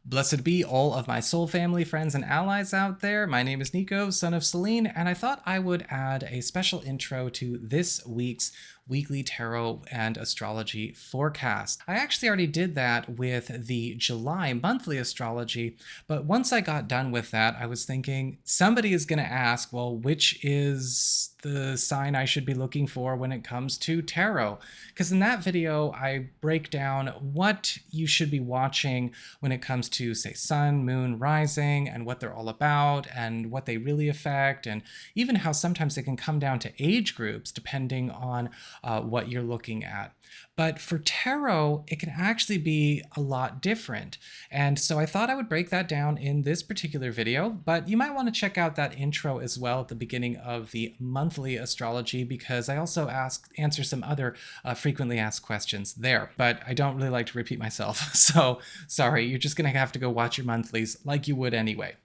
Blessed be all of my soul family, friends, and allies out there. My name is Nico, Son of Selene, and I thought I would add a special intro to this week's weekly tarot and astrology forecast. I actually already did that with the July monthly astrology, but once I got done with that, I was thinking somebody is going to ask, well, which is the sign I should be looking for when it comes to tarot? Because in that video, I break down what you should be watching when it comes to, say, sun, moon, rising, and what they're all about, and what they really affect, and even how sometimes they can come down to age groups depending on what you're looking at. But for tarot, it can actually be a lot different. And so I thought I would break that down in this particular video, but you might want to check out that intro as well at the beginning of the monthly astrology, because I also answer some other frequently asked questions there. But I don't really like to repeat myself. So sorry, you're just going to have to go watch your monthlies like you would anyway.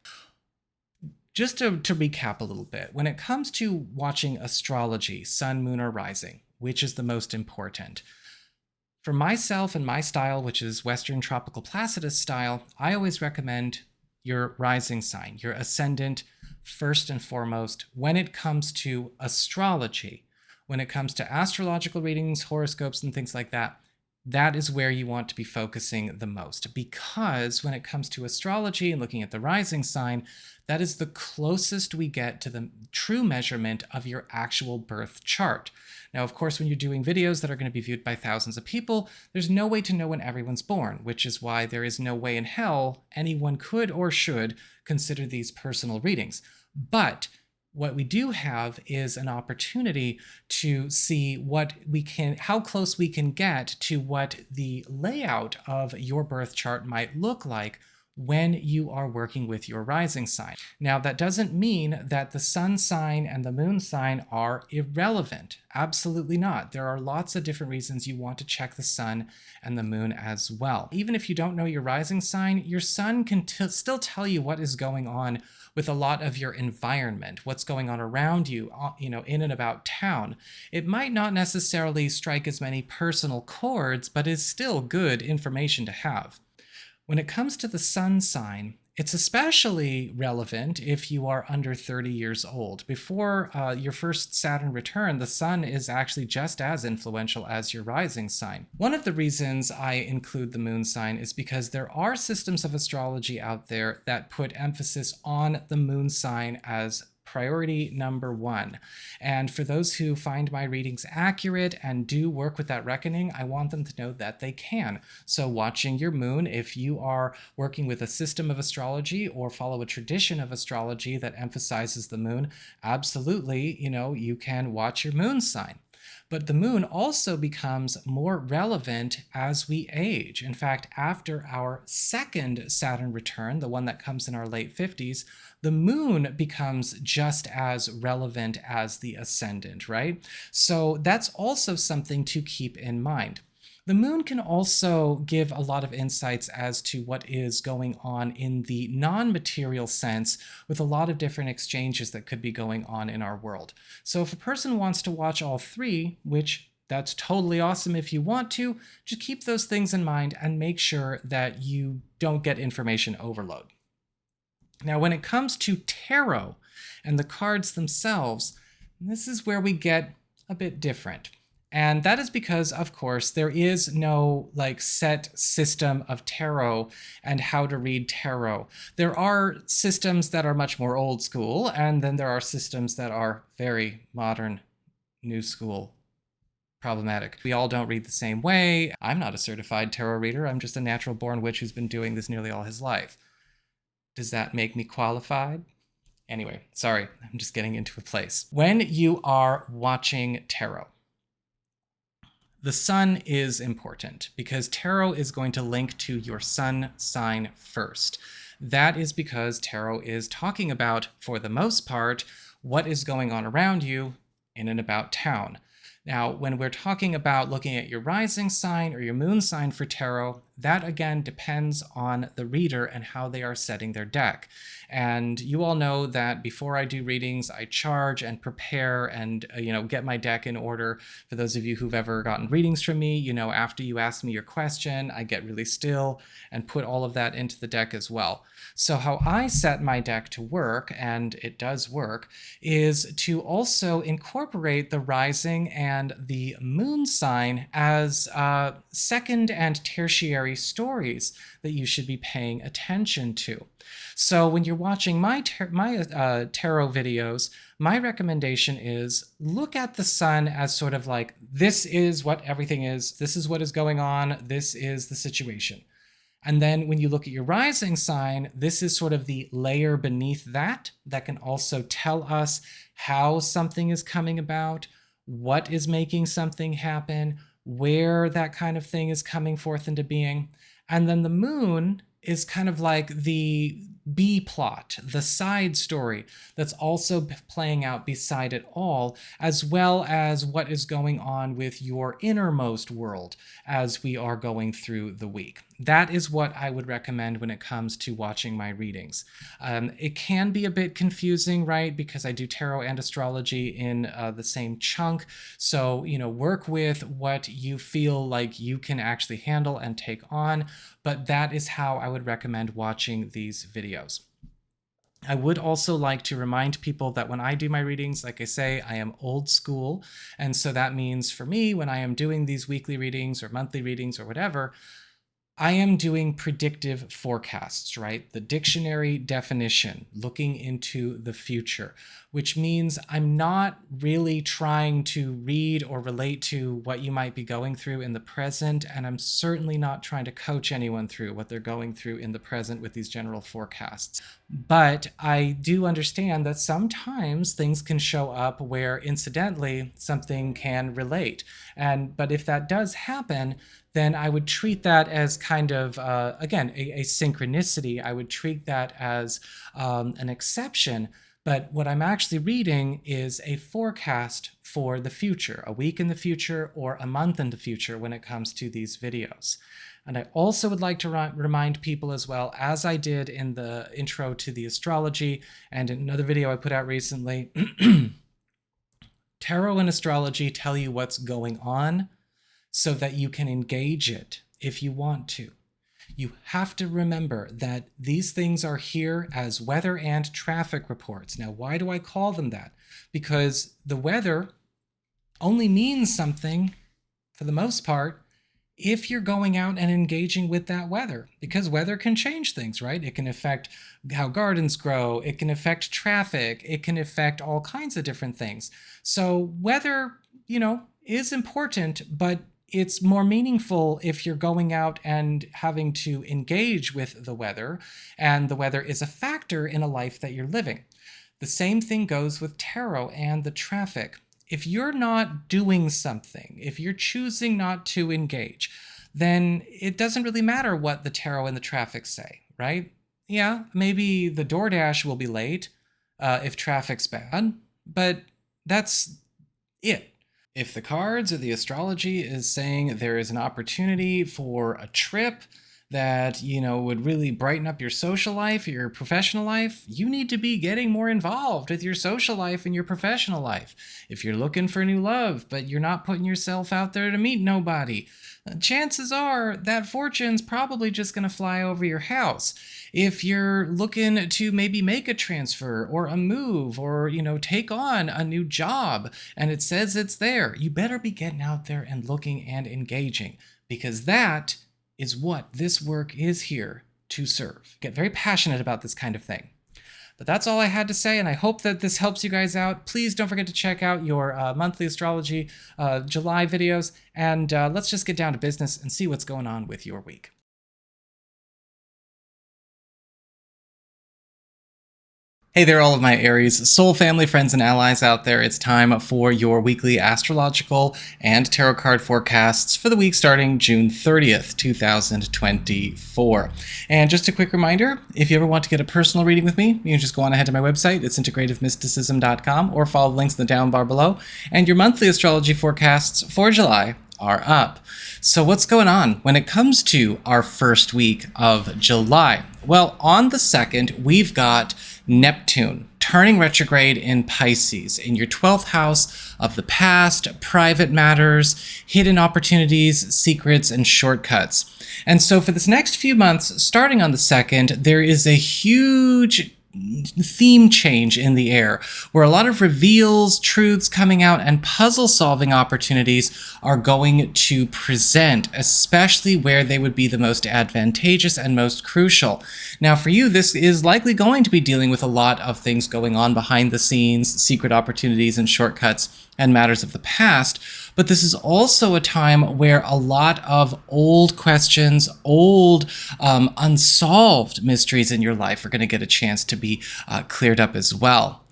Just to recap a little bit, when it comes to watching astrology, sun, moon, or rising, which is the most important? For myself and my style, which is Western Tropical Placidus style, I always recommend your rising sign, your ascendant, first and foremost, when it comes to astrology. When it comes to astrological readings, horoscopes, and things like that, that is where you want to be focusing the most, because when it comes to astrology and looking at the rising sign, that is the closest we get to the true measurement of your actual birth chart. Now, of course, when you're doing videos that are going to be viewed by thousands of people, there's no way to know when everyone's born, which is why there is no way in hell anyone could or should consider these personal readings. But what we do have is an opportunity to see how close we can get to what the layout of your birth chart might look like when you are working with your rising sign. Now, that doesn't mean that the sun sign and the moon sign are irrelevant. Absolutely not. There are lots of different reasons you want to check the sun and the moon as well. Even if you don't know your rising sign, your sun can still tell you what is going on with a lot of your environment, what's going on around you, in and about town. It might not necessarily strike as many personal chords, but is still good information to have. When it comes to the sun sign, it's especially relevant if you are under 30 years old. Before your first Saturn return, the sun is actually just as influential as your rising sign. One of the reasons I include the moon sign is because there are systems of astrology out there that put emphasis on the moon sign as priority number one. And for those who find my readings accurate and do work with that reckoning, I want them to know that they can. So watching your moon, if you are working with a system of astrology or follow a tradition of astrology that emphasizes the moon, absolutely, you can watch your moon sign. But the moon also becomes more relevant as we age. In fact, after our second Saturn return, the one that comes in our late 50s, the moon becomes just as relevant as the ascendant, right? So that's also something to keep in mind. The moon can also give a lot of insights as to what is going on in the non-material sense, with a lot of different exchanges that could be going on in our world. So if a person wants to watch all three, which that's totally awesome if you want to, just keep those things in mind and make sure that you don't get information overload. Now, when it comes to tarot and the cards themselves, this is where we get a bit different. And that is because, of course, there is no set system of tarot and how to read tarot. There are systems that are much more old school, and then there are systems that are very modern, new school, problematic. We all don't read the same way. I'm not a certified tarot reader. I'm just a natural born witch who's been doing this nearly all his life. Does that make me qualified? Anyway, sorry, I'm just getting into a place. When you are watching tarot, the sun is important because tarot is going to link to your sun sign first. That is because tarot is talking about, for the most part, what is going on around you in and about town. Now, when we're talking about looking at your rising sign or your moon sign for tarot, that again depends on the reader and how they are setting their deck. And you all know that before I do readings, I charge and prepare and, get my deck in order. For those of you who've ever gotten readings from me, after you ask me your question, I get really still and put all of that into the deck as well. So how I set my deck to work, and it does work, is to also incorporate the rising and the moon sign as second and tertiary stories that you should be paying attention to. So when you're watching my tarot videos, my recommendation is look at the sun as sort of like, this is what everything is, this is what is going on, this is the situation. And then when you look at your rising sign, this is sort of the layer beneath that can also tell us how something is coming about, what is making something happen, where that kind of thing is coming forth into being. And then the moon is kind of like the B plot, the side story that's also playing out beside it all, as well as what is going on with your innermost world as we are going through the week. That is what I would recommend when it comes to watching my readings. It can be a bit confusing, right? Because I do tarot and astrology in the same chunk. So, work with what you feel like you can actually handle and take on. But that is how I would recommend watching these videos. I would also like to remind people that when I do my readings, like I say, I am old school. And so that means for me, when I am doing these weekly readings or monthly readings or whatever, I am doing predictive forecasts, right? The dictionary definition, looking into the future, which means I'm not really trying to read or relate to what you might be going through in the present, and I'm certainly not trying to coach anyone through what they're going through in the present with these general forecasts. But I do understand that sometimes things can show up where incidentally something can relate. But if that does happen, then I would treat that as kind of, again, a synchronicity. I would treat that as an exception. But what I'm actually reading is a forecast for the future, a week in the future or a month in the future when it comes to these videos. And I also would like to remind people as well, as I did in the intro to the astrology and in another video I put out recently, tarot and astrology tell you what's going on so that you can engage it if you want to. You have to remember that these things are here as weather and traffic reports. Now, why do I call them that? Because the weather only means something, for the most part, if you're going out and engaging with that weather, because weather can change things, right? It can affect how gardens grow, it can affect traffic, it can affect all kinds of different things. So weather, is important, but it's more meaningful if you're going out and having to engage with the weather, and the weather is a factor in a life that you're living. The same thing goes with tarot and the traffic. If you're not doing something, if you're choosing not to engage, then it doesn't really matter what the tarot and the traffic say, right? Yeah, maybe the DoorDash will be late if traffic's bad, but that's it. If the cards or the astrology is saying there is an opportunity for a trip that, would really brighten up your social life or your professional life, you need to be getting more involved with your social life and your professional life. If you're looking for new love, but you're not putting yourself out there to meet nobody, chances are that fortune's probably just going to fly over your house. If you're looking to maybe make a transfer or a move or, take on a new job and it says it's there, you better be getting out there and looking and engaging, because that is what this work is here to serve. Get very passionate about this kind of thing. But that's all I had to say, and I hope that this helps you guys out. Please don't forget to check out your monthly astrology July videos, and let's just get down to business and see what's going on with your week. Hey there, all of my Aries, soul family, friends, and allies out there. It's time for your weekly astrological and tarot card forecasts for the week starting June 30th, 2024. And just a quick reminder, if you ever want to get a personal reading with me, you can just go on ahead to my website. It's integrativemysticism.com, or follow the links in the down bar below. And your monthly astrology forecasts for July are up. So what's going on when it comes to our first week of July? Well, on the 2nd, we've got Neptune turning retrograde in Pisces, in your 12th house of the past, private matters, hidden opportunities, secrets, and shortcuts. And so for this next few months, starting on the 2nd, there is a huge theme change in the air, where a lot of reveals, truths coming out, and puzzle-solving opportunities are going to present, especially where they would be the most advantageous and most crucial. Now, for you, this is likely going to be dealing with a lot of things going on behind the scenes, secret opportunities and shortcuts, and matters of the past. But this is also a time where a lot of old questions, old unsolved mysteries in your life are going to get a chance to be cleared up as well.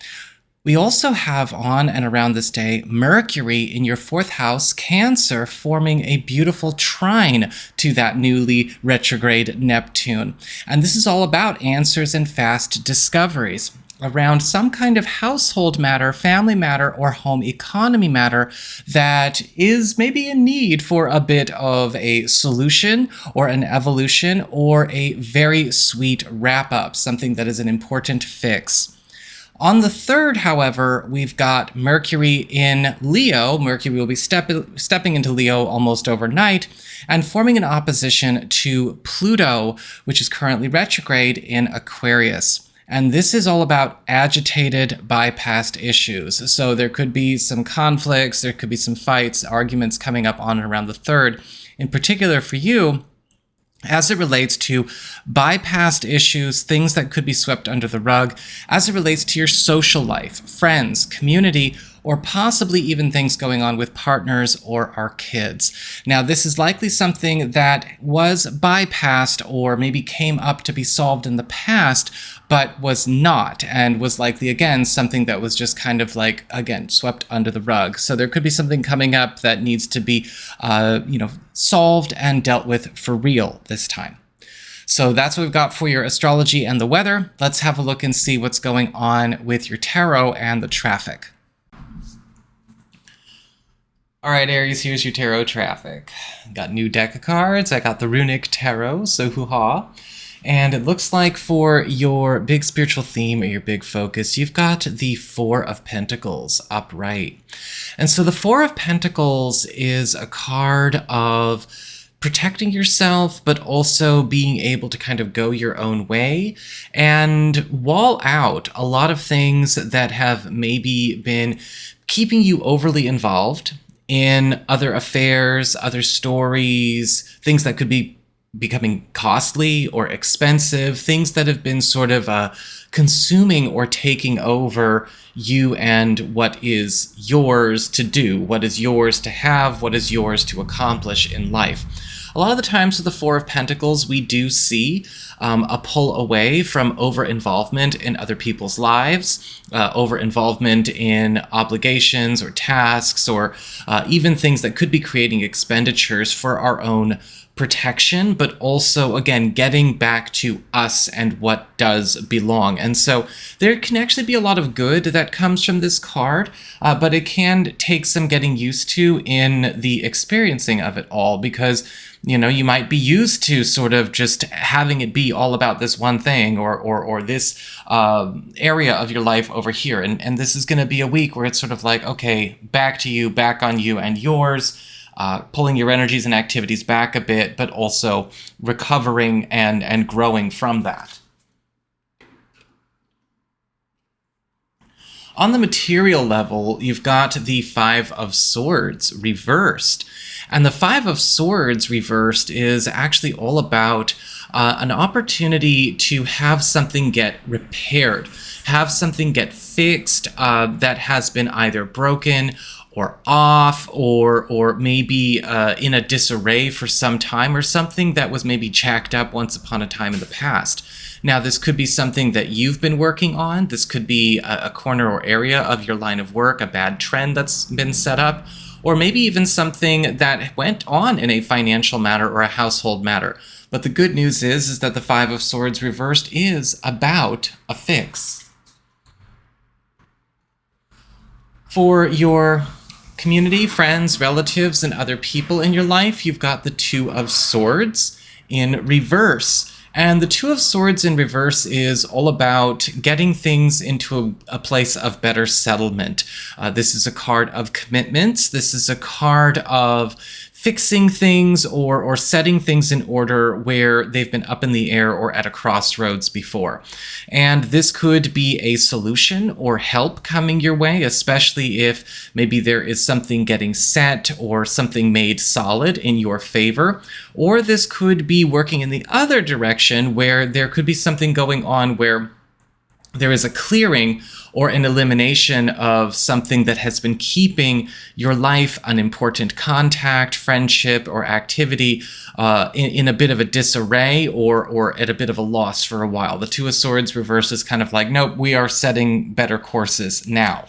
We also have on and around this day, Mercury in your 4th house, Cancer, forming a beautiful trine to that newly retrograde Neptune. And this is all about answers and fast discoveries around some kind of household matter, family matter, or home economy matter that is maybe in need for a bit of a solution or an evolution or a very sweet wrap-up, something that is an important fix. On the 3rd, however, we've got Mercury in Leo. Mercury will be stepping into Leo almost overnight and forming an opposition to Pluto, which is currently retrograde in Aquarius. And this is all about agitated, bypassed issues. So there could be some conflicts, there could be some fights, arguments coming up on and around the 3rd. In particular for you, as it relates to bypassed issues, things that could be swept under the rug, as it relates to your social life, friends, community, or possibly even things going on with partners or our kids. Now, this is likely something that was bypassed or maybe came up to be solved in the past, but was not, and was likely, again, something that was just kind of like, again, swept under the rug. So there could be something coming up that needs to be, solved and dealt with for real this time. So that's what we've got for your astrology and the weather. Let's have a look and see what's going on with your tarot and the traffic. All right, Aries, here's your tarot traffic. Got new deck of cards. I got the Runic Tarot, so hoo-ha. And it looks like for your big spiritual theme or your big focus, you've got the 4 of Pentacles upright. And so the 4 of Pentacles is a card of protecting yourself, but also being able to kind of go your own way and wall out a lot of things that have maybe been keeping you overly involved in other affairs, other stories, things that could be becoming costly or expensive, things that have been sort of consuming or taking over you and what is yours to do, what is yours to have, what is yours to accomplish in life. A lot of the times with the 4 of Pentacles, we do see a pull away from over-involvement in other people's lives, over-involvement in obligations or tasks, or even things that could be creating expenditures for our own protection, but also, again, getting back to us and what does belong. And so there can actually be a lot of good that comes from this card, but it can take some getting used to in the experiencing of it all, because you might be used to sort of just having it be all about this one thing or this area of your life over here. And this is going to be a week where it's sort of like, okay, back to you, back on you and yours, pulling your energies and activities back a bit, but also recovering and growing from that. On the material level, you've got the 5 of Swords reversed. And the 5 of Swords reversed is actually all about an opportunity to have something get repaired, have something get fixed that has been either broken or off or maybe in a disarray for some time, or something that was maybe jacked up once upon a time in the past. Now, this could be something that you've been working on. This could be a corner or area of your line of work, a bad trend that's been set up, or maybe even something that went on in a financial matter or a household matter. But the good news is that the 5 of Swords reversed is about a fix. For your community, friends, relatives, and other people in your life, you've got the Two of Swords in reverse. And the Two of Swords in reverse is all about getting things into a place of better settlement. This is a card of commitments. This is a card of fixing things or setting things in order where they've been up in the air or at a crossroads before. And this could be a solution or help coming your way, especially if maybe there is something getting set or something made solid in your favor. Or this could be working in the other direction where there could be something going on where there is a clearing or an elimination of something that has been keeping your life, an important contact, friendship, or activity in a bit of a disarray or at a bit of a loss for a while. The Two of Swords reverse is kind of like, nope, we are setting better courses now.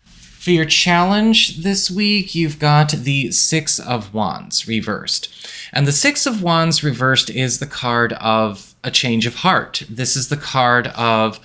For your challenge this week, you've got the Six of Wands reversed. And the Six of Wands reversed is the card of a change of heart. This is the card of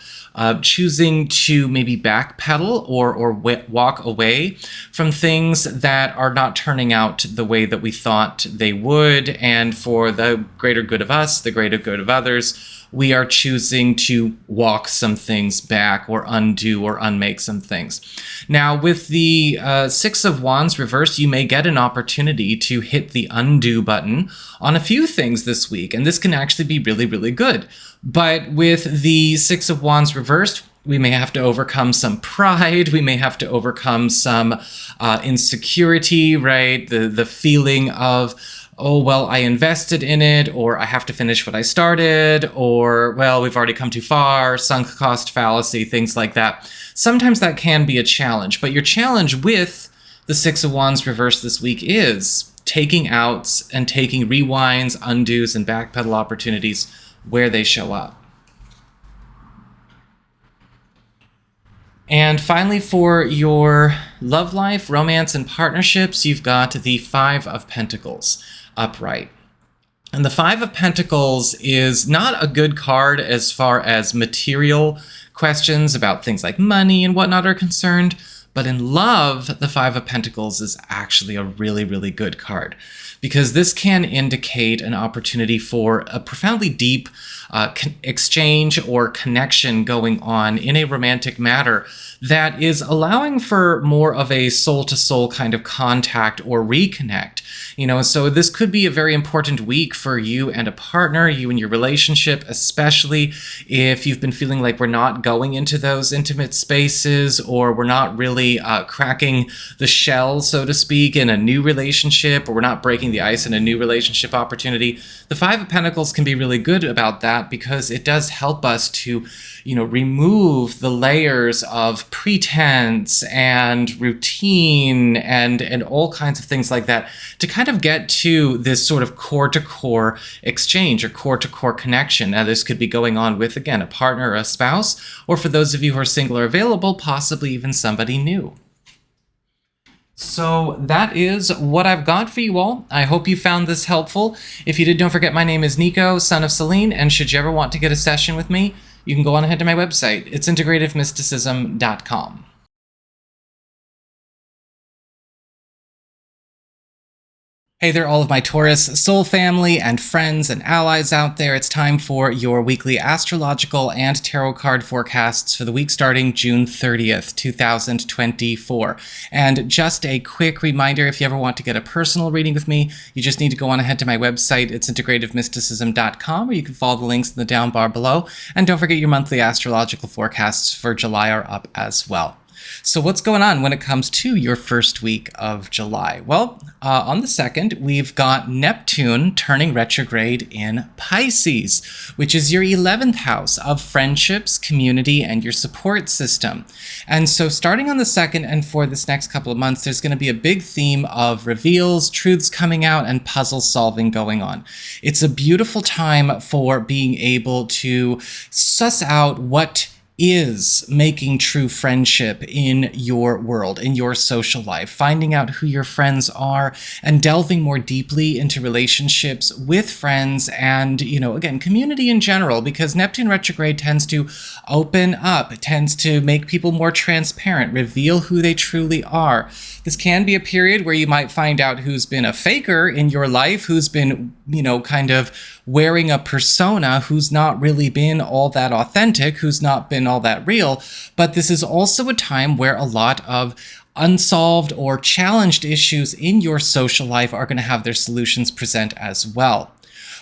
choosing to maybe backpedal or walk away from things that are not turning out the way that we thought they would. And for the greater good of us, the greater good of others, we are choosing to walk some things back or undo or unmake some things. Now, with the Six of Wands reversed, you may get an opportunity to hit the undo button on a few things this week, and this can actually be really, really good. But with the Six of Wands reversed, we may have to overcome some pride. We may have to overcome some insecurity, right? The feeling of, oh, well, I invested in it, or I have to finish what I started, or, well, we've already come too far, sunk cost fallacy, things like that. Sometimes that can be a challenge, but your challenge with the Six of Wands reversed this week is taking outs and taking rewinds, undos, and backpedal opportunities where they show up. And finally, for your love life, romance, and partnerships, you've got the Five of Pentacles upright. And the Five of Pentacles is not a good card as far as material questions about things like money and whatnot are concerned, but in love, the Five of Pentacles is actually a really, really good card, because this can indicate an opportunity for a profoundly deep exchange or connection going on in a romantic matter that is allowing for more of a soul-to-soul kind of contact or reconnect. You know, so this could be a very important week for you and a partner, you and your relationship, especially if you've been feeling like we're not going into those intimate spaces, or we're not really cracking the shell, so to speak, in a new relationship, or we're not breaking the ice in a new relationship opportunity. The Five of Pentacles can be really good about that, because it does help us to, you know, remove the layers of pretense and routine and all kinds of things like that to kind of get to this sort of core-to-core exchange or core-to-core connection. Now, this could be going on with, again, a partner or a spouse, or for those of you who are single or available, possibly even somebody new. So that is what I've got for you all. I hope you found this helpful. If you did, don't forget my name is Nico, Son of Selene, and should you ever want to get a session with me, you can go on ahead to my website. It's integrativemysticism.com. Hey there, all of my Taurus soul family and friends and allies out there. It's time for your weekly astrological and tarot card forecasts for the week starting June 30th, 2024. And just a quick reminder, if you ever want to get a personal reading with me, you just need to go on ahead to my website. It's integrativemysticism.com, or you can follow the links in the down bar below. And don't forget, your monthly astrological forecasts for July are up as well. So what's going on when it comes to your first week of July? Well, on the 2nd, we've got Neptune turning retrograde in Pisces, which is your 11th house of friendships, community, and your support system. And so starting on the 2nd and for this next couple of months, there's going to be a big theme of reveals, truths coming out, and puzzle solving going on. It's a beautiful time for being able to suss out what is making true friendship in your world, in your social life, finding out who your friends are and delving more deeply into relationships with friends and, again, community in general, because Neptune retrograde tends to open up, it tends to make people more transparent, reveal who they truly are. This can be a period where you might find out who's been a faker in your life, who's been, kind of wearing a persona, who's not really been all that authentic, who's not been all that real. But this is also a time where a lot of unsolved or challenged issues in your social life are going to have their solutions present as well.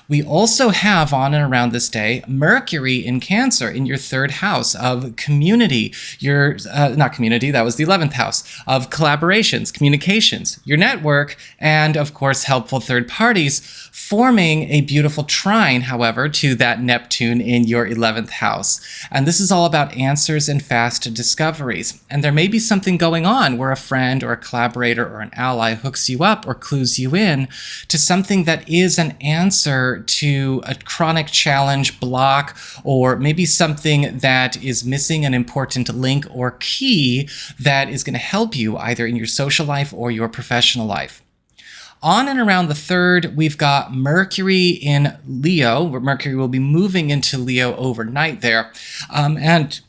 We also have on and around this day Mercury in Cancer in your 3rd house of community, not community, that was the 11th house, of collaborations, communications, your network, and of course helpful third parties, forming a beautiful trine, however, to that Neptune in your 11th house. And this is all about answers and fast discoveries. And there may be something going on where a friend or a collaborator or an ally hooks you up or clues you in to something that is an answer to a chronic challenge, block, or maybe something that is missing an important link or key that is going to help you either in your social life or your professional life. On and around the 3rd, we've got Mercury in Leo, where Mercury will be moving into Leo overnight there, and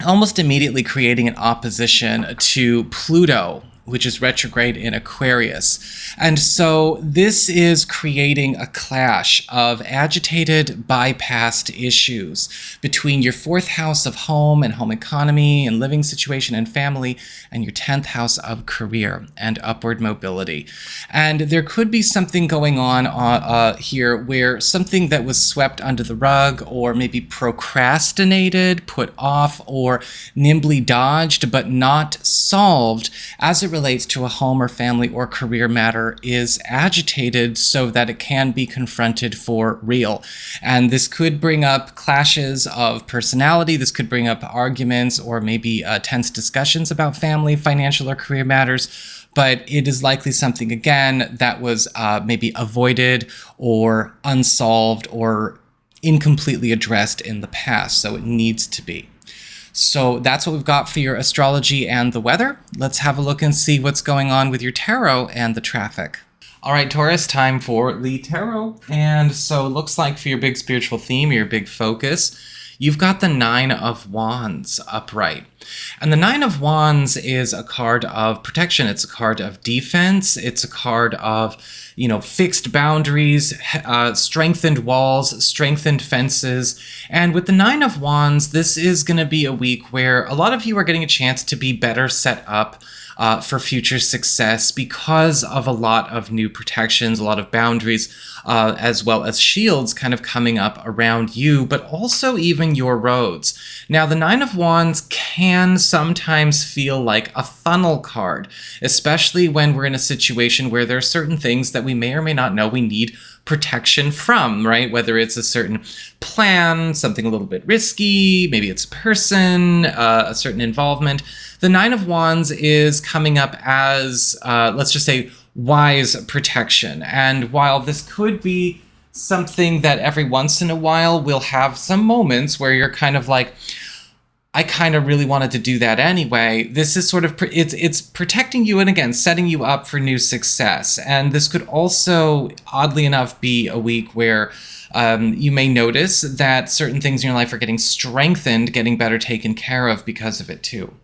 almost immediately creating an opposition to Pluto, which is retrograde in Aquarius. And so this is creating a clash of agitated, bypassed issues between your 4th house of home and home economy and living situation and family, and your 10th house of career and upward mobility. And there could be something going on here where something that was swept under the rug or maybe procrastinated, put off, or nimbly dodged but not solved as it relates to a home or family or career matter is agitated so that it can be confronted for real. And this could bring up clashes of personality. This could bring up arguments or maybe tense discussions about family, financial, or career matters. But it is likely something, again, that was maybe avoided or unsolved or incompletely addressed in the past. So it needs to be. So that's what we've got for your astrology and the weather. Let's have a look and see what's going on with your tarot and the traffic. All right, Taurus, time for the tarot. And so it looks like for your big spiritual theme, your big focus, you've got the 9 of Wands upright. And the 9 of Wands is a card of protection. It's a card of defense. It's a card of, fixed boundaries, strengthened walls, strengthened fences. And with the 9 of Wands, this is going to be a week where a lot of you are getting a chance to be better set up for future success because of a lot of new protections, a lot of boundaries, as well as shields kind of coming up around you, but also even your roads. Now, the 9 of Wands can sometimes feel like a funnel card, especially when we're in a situation where there are certain things that we may or may not know we need protection from, right? Whether it's a certain plan, something a little bit risky, maybe it's a person, a certain involvement. The 9 of Wands is coming up as, let's just say, wise protection. And while this could be something that every once in a while we'll have some moments where you're kind of like, I kind of really wanted to do that anyway. This is sort of, it's protecting you and again, setting you up for new success. And this could also, oddly enough, be a week where you may notice that certain things in your life are getting strengthened, getting better taken care of because of it too.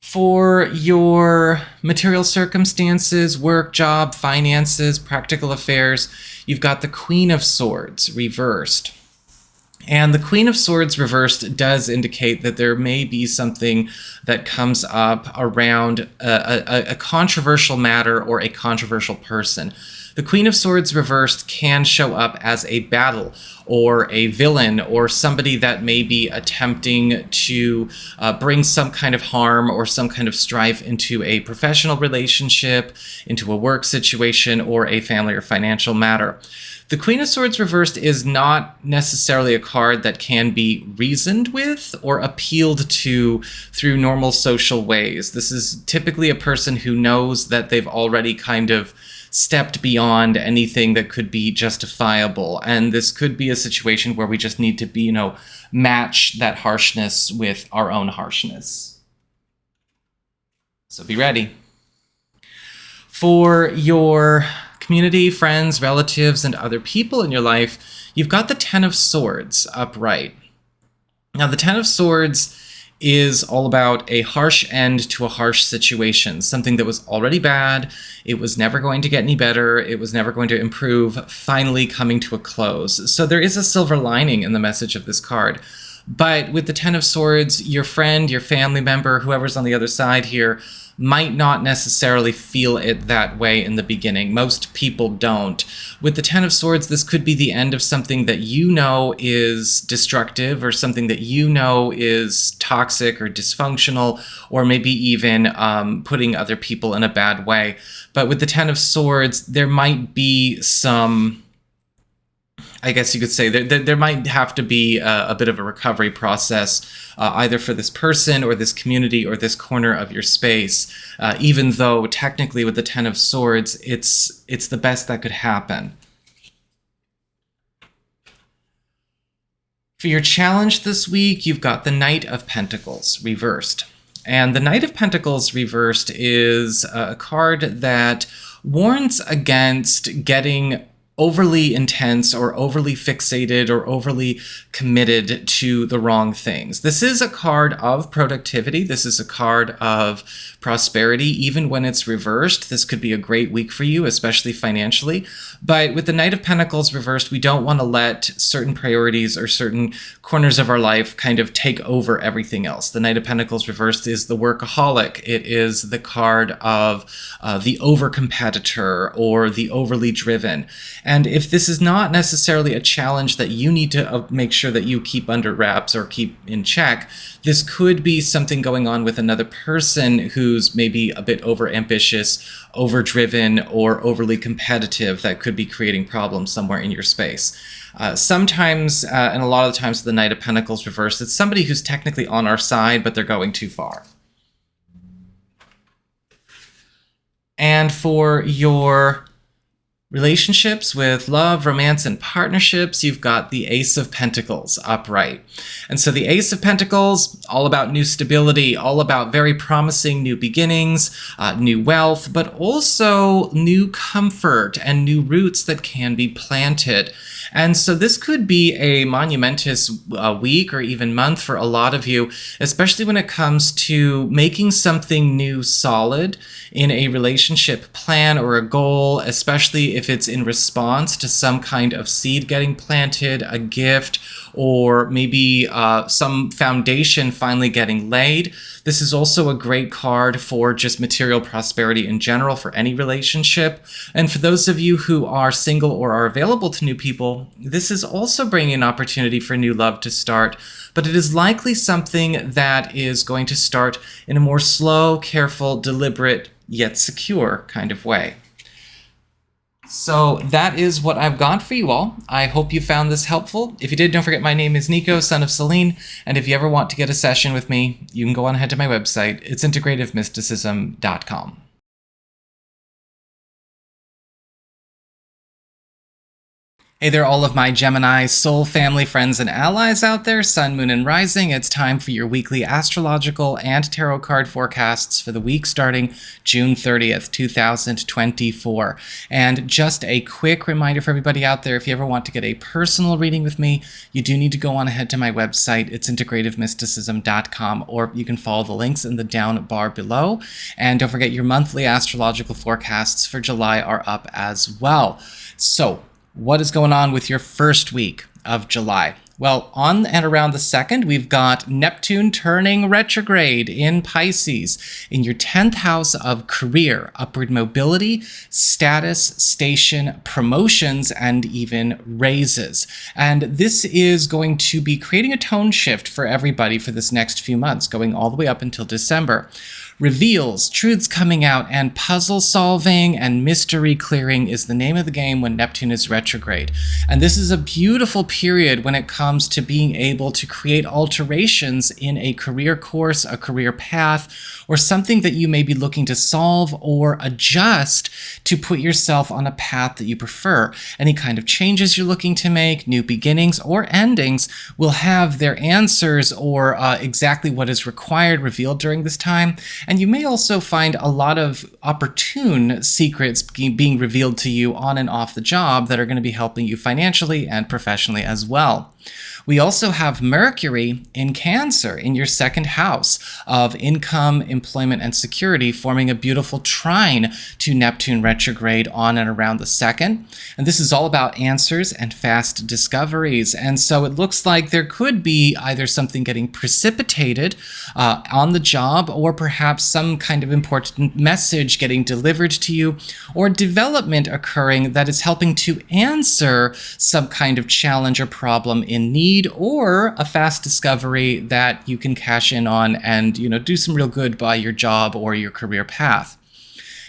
For your material circumstances, work, job, finances, practical affairs, you've got the Queen of Swords reversed. And the Queen of Swords reversed does indicate that there may be something that comes up around a controversial matter or a controversial person. The Queen of Swords reversed can show up as a battle or a villain or somebody that may be attempting to bring some kind of harm or some kind of strife into a professional relationship, into a work situation, or a family or financial matter. The Queen of Swords reversed is not necessarily a card that can be reasoned with or appealed to through normal social ways. This is typically a person who knows that they've already kind of stepped beyond anything that could be justifiable. And this could be a situation where we just need to be, match that harshness with our own harshness. So be ready. For your community, friends, relatives, and other people in your life, you've got the Ten of Swords upright. Now, the Ten of Swords is all about a harsh end to a harsh situation, something that was already bad, it was never going to get any better, it was never going to improve, finally coming to a close. So there is a silver lining in the message of this card. But with the Ten of Swords, your friend, your family member, whoever's on the other side here, might not necessarily feel it that way in the beginning. Most people don't. With the Ten of Swords, this could be the end of something that you know is destructive, or something that you know is toxic or dysfunctional, or maybe even putting other people in a bad way. But with the Ten of Swords, there might be some, I guess you could say, there might have to be a bit of a recovery process, either for this person or this community or this corner of your space, even though technically with the Ten of Swords, it's the best that could happen. For your challenge this week, you've got the Knight of Pentacles reversed. And the Knight of Pentacles reversed is a card that warns against getting overly intense or overly fixated or overly committed to the wrong things. This is a card of productivity. This is a card of prosperity. Even when it's reversed, this could be a great week for you, especially financially. But with the Knight of Pentacles reversed, we don't want to let certain priorities or certain corners of our life kind of take over everything else. The Knight of Pentacles reversed is the workaholic. It is the card of the over-competitor or the overly driven. And if this is not necessarily a challenge that you need to make sure that you keep under wraps or keep in check, this could be something going on with another person who's maybe a bit over-ambitious, over-driven, or overly competitive that could be creating problems somewhere in your space. Sometimes, and a lot of the times the Knight of Pentacles reversed, it's somebody who's technically on our side, but they're going too far. And for your relationships with love, romance, and partnerships, you've got the Ace of Pentacles upright. And so the Ace of Pentacles, all about new stability, all about very promising new beginnings, new wealth, but also new comfort and new roots that can be planted. And so this could be a monumentous week or even month for a lot of you, especially when it comes to making something new solid in a relationship plan or a goal, especially if it's in response to some kind of seed getting planted, a gift, or maybe some foundation finally getting laid. This is also a great card for just material prosperity in general for any relationship. And for those of you who are single or are available to new people, this is also bringing an opportunity for new love to start, but it is likely something that is going to start in a more slow, careful, deliberate, yet secure kind of way. So that is what I've got for you all. I hope you found this helpful. If you did, don't forget my name is Nico, Son of Selene, and if you ever want to get a session with me, you can go on ahead to my website. It's integrativemysticism.com. Hey there, all of my Gemini soul family, friends, and allies out there, Sun, Moon, and Rising. It's time for your weekly astrological and tarot card forecasts for the week starting June 30th, 2024. And just a quick reminder for everybody out there, if you ever want to get a personal reading with me, you do need to go on ahead to my website. It's integrativemysticism.com, or you can follow the links in the down bar below. And don't forget, your monthly astrological forecasts for July are up as well. So, what is going on with your first week of July? Well, on and around the 2nd, we've got Neptune turning retrograde in Pisces in your 10th house of career, upward mobility, status, station, promotions, and even raises. And this is going to be creating a tone shift for everybody for this next few months, going all the way up until December. Reveals, truths coming out, and puzzle solving and mystery clearing is the name of the game when Neptune is retrograde. And this is a beautiful period when it comes to being able to create alterations in a career course, a career path, or something that you may be looking to solve or adjust to put yourself on a path that you prefer. Any kind of changes you're looking to make, new beginnings or endings, will have their answers or exactly what is required revealed during this time. And you may also find a lot of opportune secrets being revealed to you on and off the job that are going to be helping you financially and professionally as well. We also have Mercury in Cancer in your second house of income, employment, and security, forming a beautiful trine to Neptune retrograde on and around the 2nd. And this is all about answers and fast discoveries. And so it looks like there could be either something getting precipitated on the job, or perhaps some kind of important message getting delivered to you, or development occurring that is helping to answer some kind of challenge or problem in need, or a fast discovery that you can cash in on and, do some real good by your job or your career path.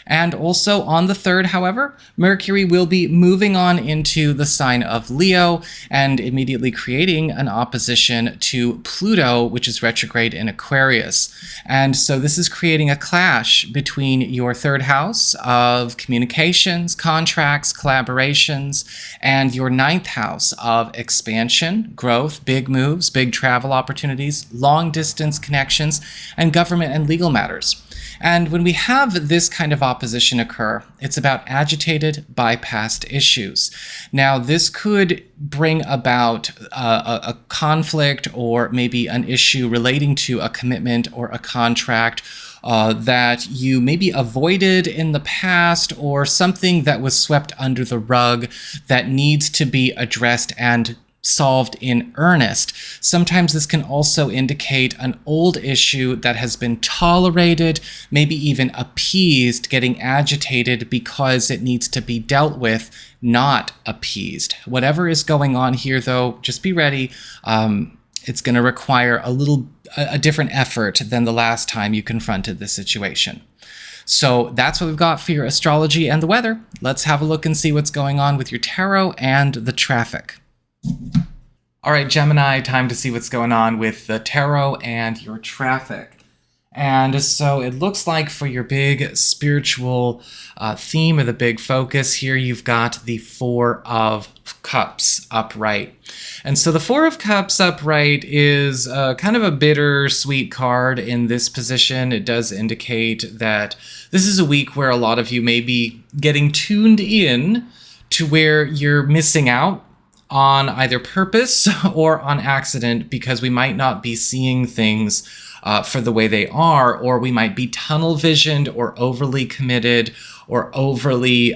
And also on the 3rd, however, Mercury will be moving on into the sign of Leo and immediately creating an opposition to Pluto, which is retrograde in Aquarius. And so this is creating a clash between your 3rd house of communications, contracts, collaborations, and your 9th house of expansion, growth, big moves, big travel opportunities, long distance connections, and government and legal matters. And when we have this kind of opposition occur, it's about agitated, bypassed issues. Now, this could bring about a conflict or maybe an issue relating to a commitment or a contract that you maybe avoided in the past, or something that was swept under the rug that needs to be addressed and solved in earnest. Sometimes this can also indicate an old issue that has been tolerated, maybe even appeased, getting agitated because it needs to be dealt with, not appeased. Whatever is going on here, though, just be ready. It's going to require a different effort than the last time you confronted this situation. So that's what we've got for your astrology and the weather. Let's have a look and see what's going on with your tarot and the traffic. All right, Gemini, time to see what's going on with the tarot and your traffic. And so it looks like for your big spiritual theme or the big focus here, you've got the 4 of Cups upright. And so the 4 of Cups upright is kind of a bittersweet card in this position. It does indicate that this is a week where a lot of you may be getting tuned in to where you're missing out on either purpose or on accident, because we might not be seeing things for the way they are, or we might be tunnel visioned or overly committed or overly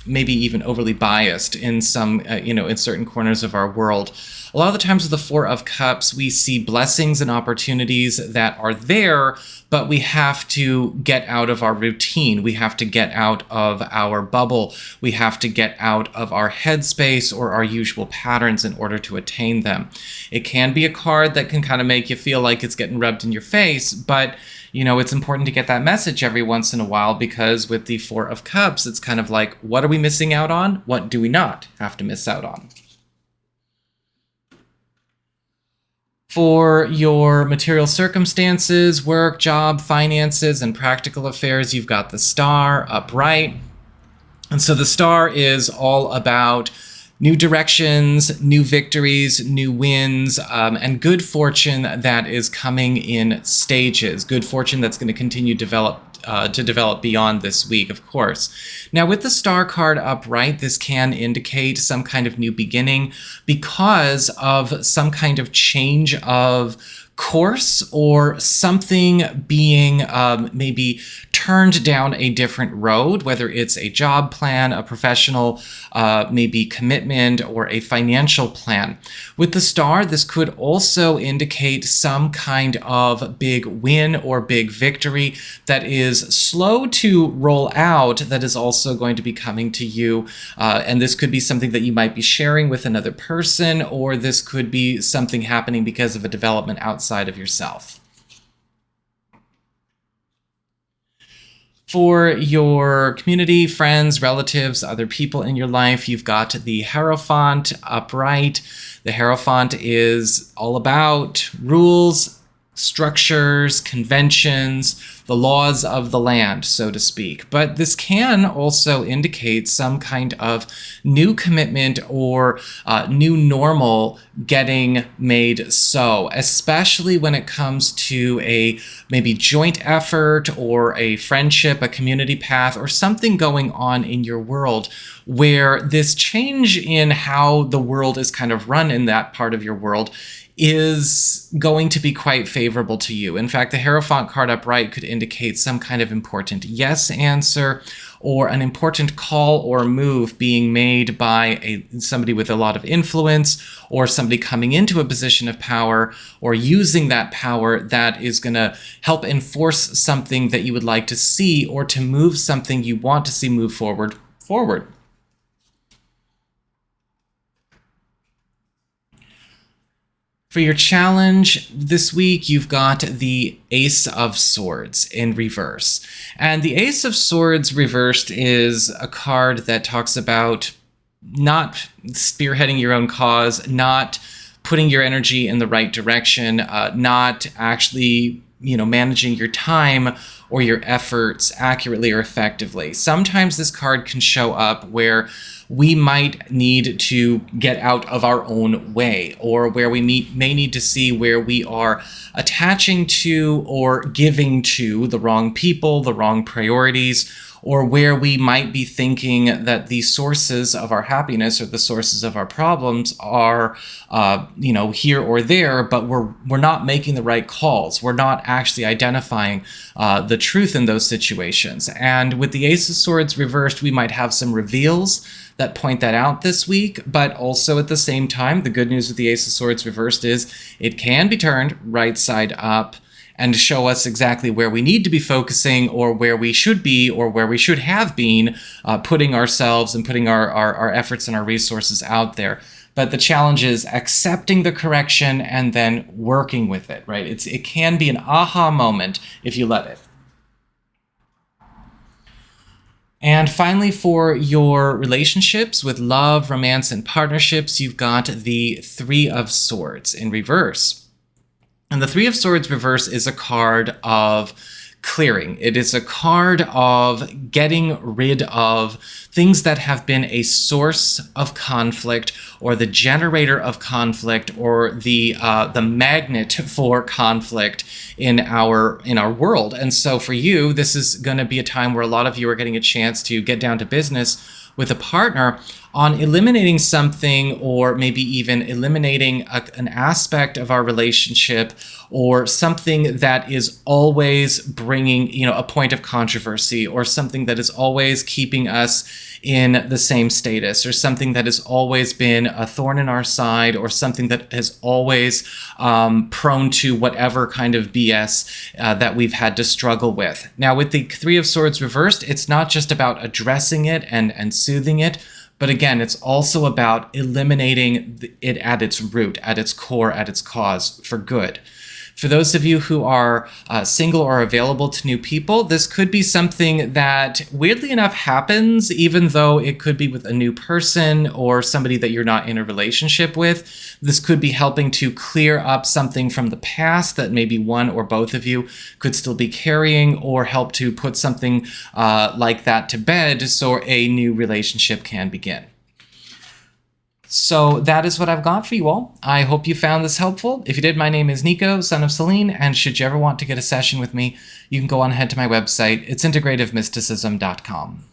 maybe even overly biased in some in certain corners of our world. A lot of the times with the 4 of Cups, we see blessings and opportunities that are there, but we have to get out of our routine. We have to get out of our bubble. We have to get out of our headspace or our usual patterns in order to attain them. It can be a card that can kind of make you feel like it's getting rubbed in your face, but it's important to get that message every once in a while, because with the 4 of Cups, it's kind of like, what are we missing out on? What do we not have to miss out on? For your material circumstances, work, job, finances, and practical affairs, you've got the Star upright. And so the Star is all about new directions, new victories, new wins, and good fortune that is coming in stages. Good fortune that's going to continue to develop beyond this week, of course. Now, with the Star card upright, this can indicate some kind of new beginning because of some kind of change of course, or something being maybe turned down a different road, whether it's a job plan, a professional maybe commitment, or a financial plan. With the Star, this could also indicate some kind of big win or big victory that is slow to roll out, that is also going to be coming to you. And this could be something that you might be sharing with another person, or this could be something happening because of a development outside of yourself. For your community, friends, relatives, other people in your life, you've got the Hierophant upright. The Hierophant is all about rules, structures, conventions, the laws of the land, so to speak. But this can also indicate some kind of new commitment or new normal getting made so, especially when it comes to a maybe joint effort or a friendship, a community path, or something going on in your world where this change in how the world is kind of run in that part of your world is going to be quite favorable to you. In fact, the Hierophant card upright could indicate some kind of important yes answer or an important call or move being made by somebody with a lot of influence or somebody coming into a position of power or using that power that is going to help enforce something that you would like to see or to move something you want to see move forward. For your challenge this week, you've got the Ace of Swords in reverse. And the Ace of Swords reversed is a card that talks about not spearheading your own cause, not putting your energy in the right direction, not actually, managing your time or your efforts accurately or effectively. Sometimes this card can show up where we might need to get out of our own way, or where we may need to see where we are attaching to or giving to the wrong people, the wrong priorities, or where we might be thinking that the sources of our happiness or the sources of our problems are, here or there, but we're not making the right calls. We're not actually identifying the truth in those situations. And with the Ace of Swords reversed, we might have some reveals that point that out this week, but also at the same time, the good news with the Ace of Swords reversed is it can be turned right side up and show us exactly where we need to be focusing or where we should be or where we should have been putting ourselves and putting our efforts and our resources out there. But the challenge is accepting the correction and then working with it, right? It can be an aha moment if you let it. And finally, for your relationships with love, romance, and partnerships, you've got the Three of Swords in reverse. And the Three of Swords reverse is a card of clearing. It is a card of getting rid of things that have been a source of conflict or the generator of conflict or the magnet for conflict in our world. And so for you, this is going to be a time where a lot of you are getting a chance to get down to business with a partner on eliminating something or maybe even eliminating an aspect of our relationship or something that is always bringing, a point of controversy or something that is always keeping us in the same status or something that has always been a thorn in our side or something that has always prone to whatever kind of BS that we've had to struggle with. Now, with the Three of Swords reversed, it's not just about addressing it and soothing it, but again, it's also about eliminating it at its root, at its core, at its cause for good. For those of you who are single or available to new people, this could be something that weirdly enough happens, even though it could be with a new person or somebody that you're not in a relationship with. This could be helping to clear up something from the past that maybe one or both of you could still be carrying, or help to put something like that to bed so a new relationship can begin. So that is what I've got for you all. I hope you found this helpful. If you did, my name is Nico, Son of Selene, and should you ever want to get a session with me, you can go on ahead to my website. It's integrativemysticism.com.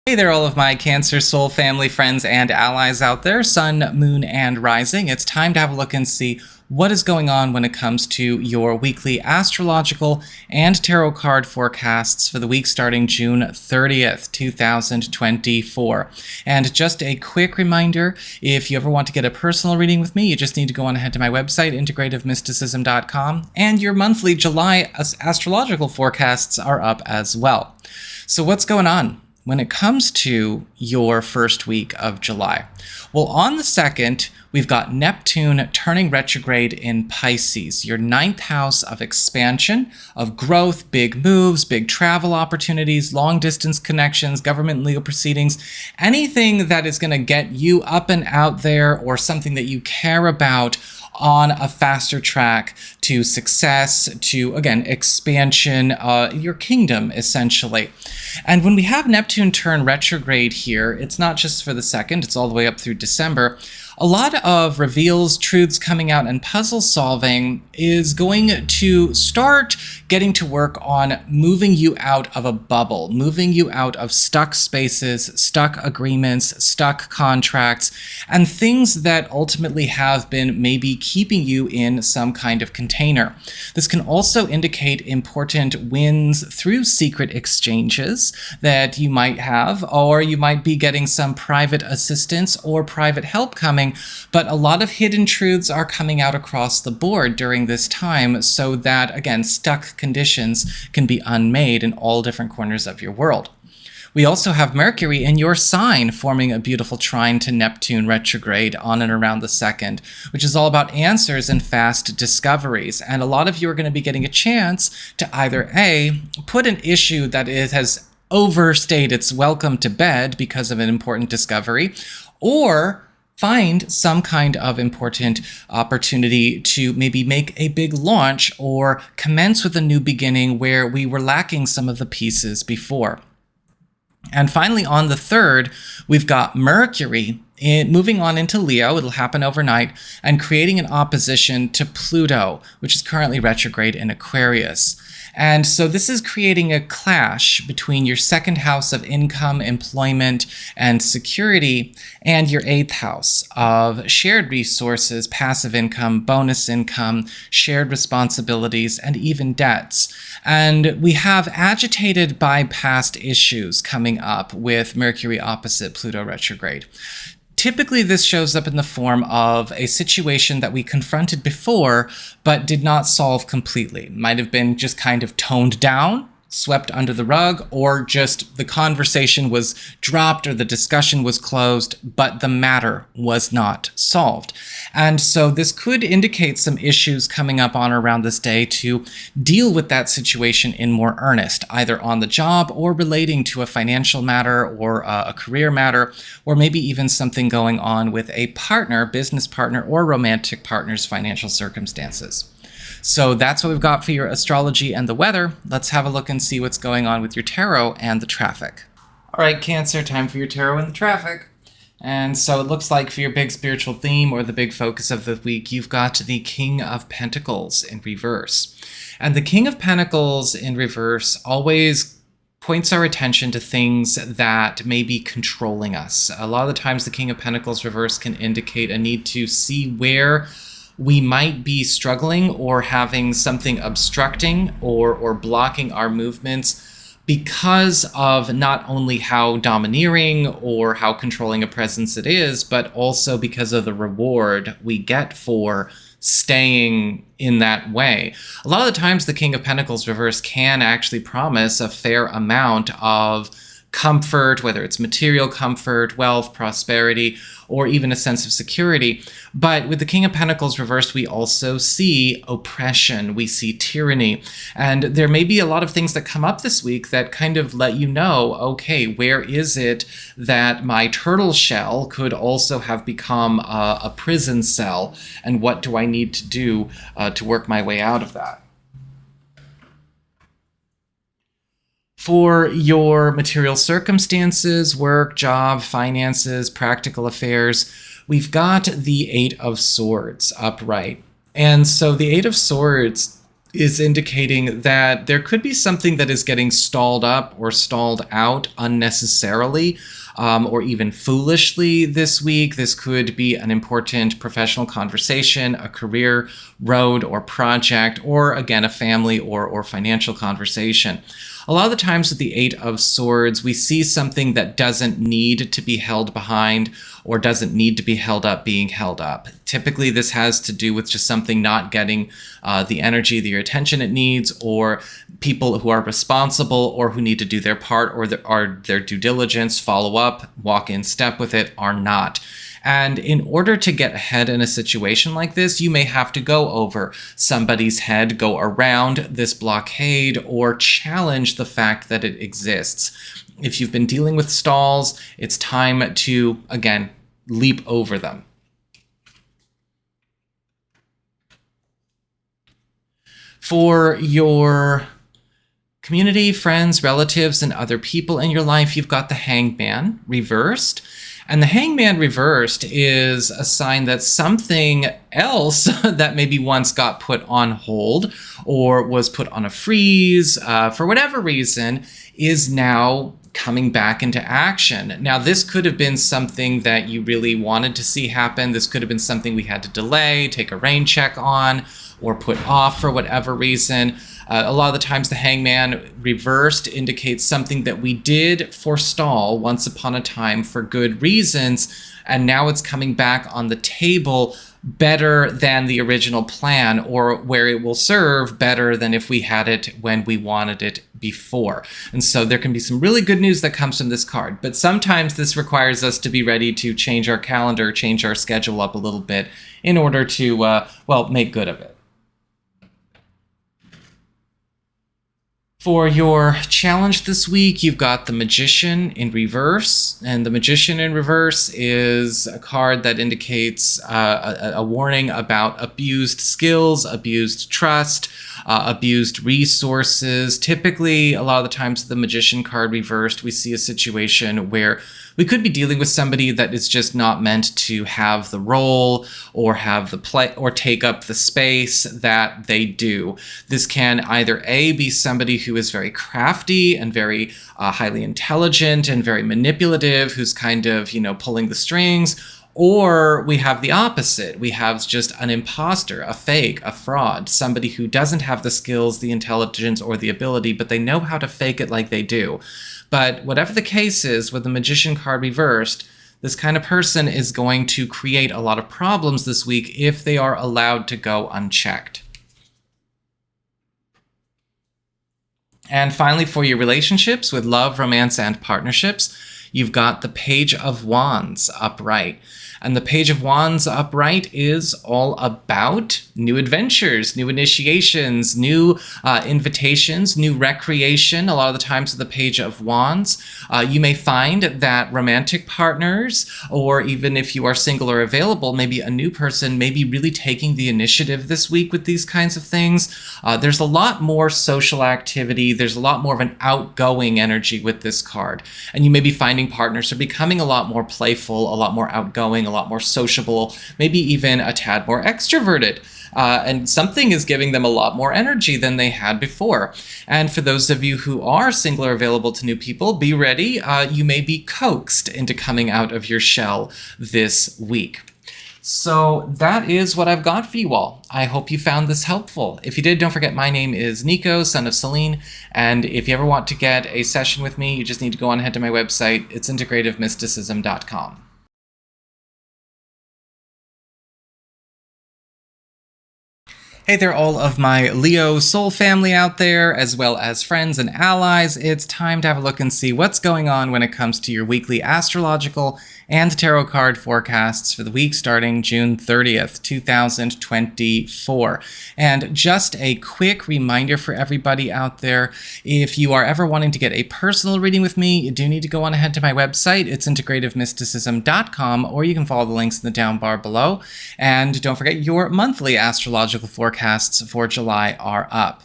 Hey there, all of my Cancer soul family, friends, and allies out there, Sun, Moon, and Rising. It's time to have a look and see what is going on when it comes to your weekly astrological and tarot card forecasts for the week starting June 30th, 2024. And just a quick reminder, if you ever want to get a personal reading with me, you just need to go on ahead to my website, integrativemysticism.com, and your monthly July astrological forecasts are up as well. So what's going on? when it comes to your first week of July? Well, on the 2nd, we've got Neptune turning retrograde in Pisces, your 9th house of expansion, of growth, big moves, big travel opportunities, long distance connections, government and legal proceedings, anything that is going to get you up and out there or something that you care about on a faster track to success, to, again, expansion, your kingdom, essentially. And when we have Neptune turn retrograde here, it's not just for the 2nd, it's all the way up through December. A lot of reveals, truths coming out, and puzzle solving is going to start getting to work on moving you out of a bubble, moving you out of stuck spaces, stuck agreements, stuck contracts, and things that ultimately have been maybe keeping you in some kind of container. This can also indicate important wins through secret exchanges that you might have, or you might be getting some private assistance or private help coming. But a lot of hidden truths are coming out across the board during this time so that, again, stuck conditions can be unmade in all different corners of your world. We also have Mercury in your sign forming a beautiful trine to Neptune retrograde on and around the 2nd, which is all about answers and fast discoveries. And a lot of you are going to be getting a chance to either A, put an issue that has overstayed its welcome to bed because of an important discovery, or find some kind of important opportunity to maybe make a big launch or commence with a new beginning where we were lacking some of the pieces before. And finally, on the 3rd, we've got Mercury moving on into Leo, it'll happen overnight, and creating an opposition to Pluto, which is currently retrograde in Aquarius. And so this is creating a clash between your 2nd house of income, employment, and security, and your 8th house of shared resources, passive income, bonus income, shared responsibilities, and even debts. And we have agitated by past issues coming up with Mercury opposite Pluto retrograde. Typically, this shows up in the form of a situation that we confronted before, but did not solve completely. Might have been just kind of toned down, swept under the rug, or just the conversation was dropped or the discussion was closed, but the matter was not solved. And so this could indicate some issues coming up on or around this day to deal with that situation in more earnest, either on the job or relating to a financial matter or a career matter, or maybe even something going on with a partner, business partner, or romantic partner's financial circumstances. So that's what we've got for your astrology and the weather. Let's have a look and see what's going on with your tarot and the traffic. All right, Cancer, time for your tarot and the traffic. And so it looks like for your big spiritual theme or the big focus of the week, you've got the King of Pentacles in reverse. And the King of Pentacles in reverse always points our attention to things that may be controlling us. A lot of the times the King of Pentacles reverse can indicate a need to see where we might be struggling or having something obstructing or blocking our movements because of not only how domineering or how controlling a presence it is, but also because of the reward we get for staying in that way. A lot of the times the King of Pentacles reverse can actually promise a fair amount of comfort, whether it's material comfort, wealth, prosperity, or even a sense of security. But with the King of Pentacles reversed, we also see oppression, we see tyranny. And there may be a lot of things that come up this week that kind of let you know, okay, where is it that my turtle shell could also have become a prison cell? And what do I need to do to work my way out of that? For your material circumstances, work, job, finances, practical affairs, we've got the Eight of Swords upright. And so the Eight of Swords is indicating that there could be something that is getting stalled up or stalled out unnecessarily. or even foolishly this week. This could be an important professional conversation, a career road or project, or again, a family or financial conversation. A lot of the times with the Eight of Swords, we see something that doesn't need to be held behind or doesn't need to be held up being held up. Typically, this has to do with just something not getting the energy, the attention it needs, or people who are responsible or who need to do their part or their due diligence, follow up, walk in step with it, are not. And in order to get ahead in a situation like this, you may have to go over somebody's head, go around this blockade, or challenge the fact that it exists. If you've been dealing with stalls, it's time to, again, leap over them. For your community, friends, relatives, and other people in your life, you've got the Hangman reversed. And the Hangman reversed is a sign that something else that maybe once got put on hold or was put on a freeze for whatever reason is now coming back into action. Now, this could have been something that you really wanted to see happen. This could have been something we had to delay, take a rain check on, or put off for whatever reason. A lot of the times the Hangman reversed indicates something that we did forestall once upon a time for good reasons, and now it's coming back on the table better than the original plan, or where it will serve better than if we had it when we wanted it before. And so there can be some really good news that comes from this card, but sometimes this requires us to be ready to change our calendar, change our schedule up a little bit in order to, make good of it. For your challenge this week, you've got the Magician in reverse, and the Magician in reverse is a card that indicates a warning about abused skills, abused trust, abused resources. Typically, a lot of the times the Magician card reversed, we see a situation where we could be dealing with somebody that is just not meant to have the role or have the play or take up the space that they do. This can either A, be somebody who is very crafty and very highly intelligent and very manipulative, who's kind of, pulling the strings, or we have the opposite. We have just an imposter, a fake, a fraud, somebody who doesn't have the skills, the intelligence, or the ability, but they know how to fake it like they do. But whatever the case is, with the Magician card reversed, this kind of person is going to create a lot of problems this week if they are allowed to go unchecked. And finally, for your relationships with love, romance, and partnerships, you've got the Page of Wands upright. And the Page of Wands upright is all about new adventures, new initiations, new invitations, new recreation. A lot of the times with the Page of Wands, you may find that romantic partners, or even if you are single or available, maybe a new person may be really taking the initiative this week with these kinds of things. There's a lot more social activity. There's a lot more of an outgoing energy with this card. And you may be finding partners are becoming a lot more playful, a lot more outgoing, a lot more sociable, maybe even a tad more extroverted. And something is giving them a lot more energy than they had before. And for those of you who are single or available to new people, be ready. You may be coaxed into coming out of your shell this week. So that is what I've got for you all. I hope you found this helpful. If you did, don't forget my name is Nico, Son of Selene. And if you ever want to get a session with me, you just need to go on ahead to my website. It's integrativemysticism.com. Hey there, all of my Leo soul family out there, as well as friends and allies. It's time to have a look and see what's going on when it comes to your weekly astrological and tarot card forecasts for the week starting June 30th, 2024. And just a quick reminder for everybody out there, if you are ever wanting to get a personal reading with me, you do need to go on ahead to my website. It's integrativemysticism.com, or you can follow the links in the down bar below. And don't forget, your monthly astrological forecasts for July are up.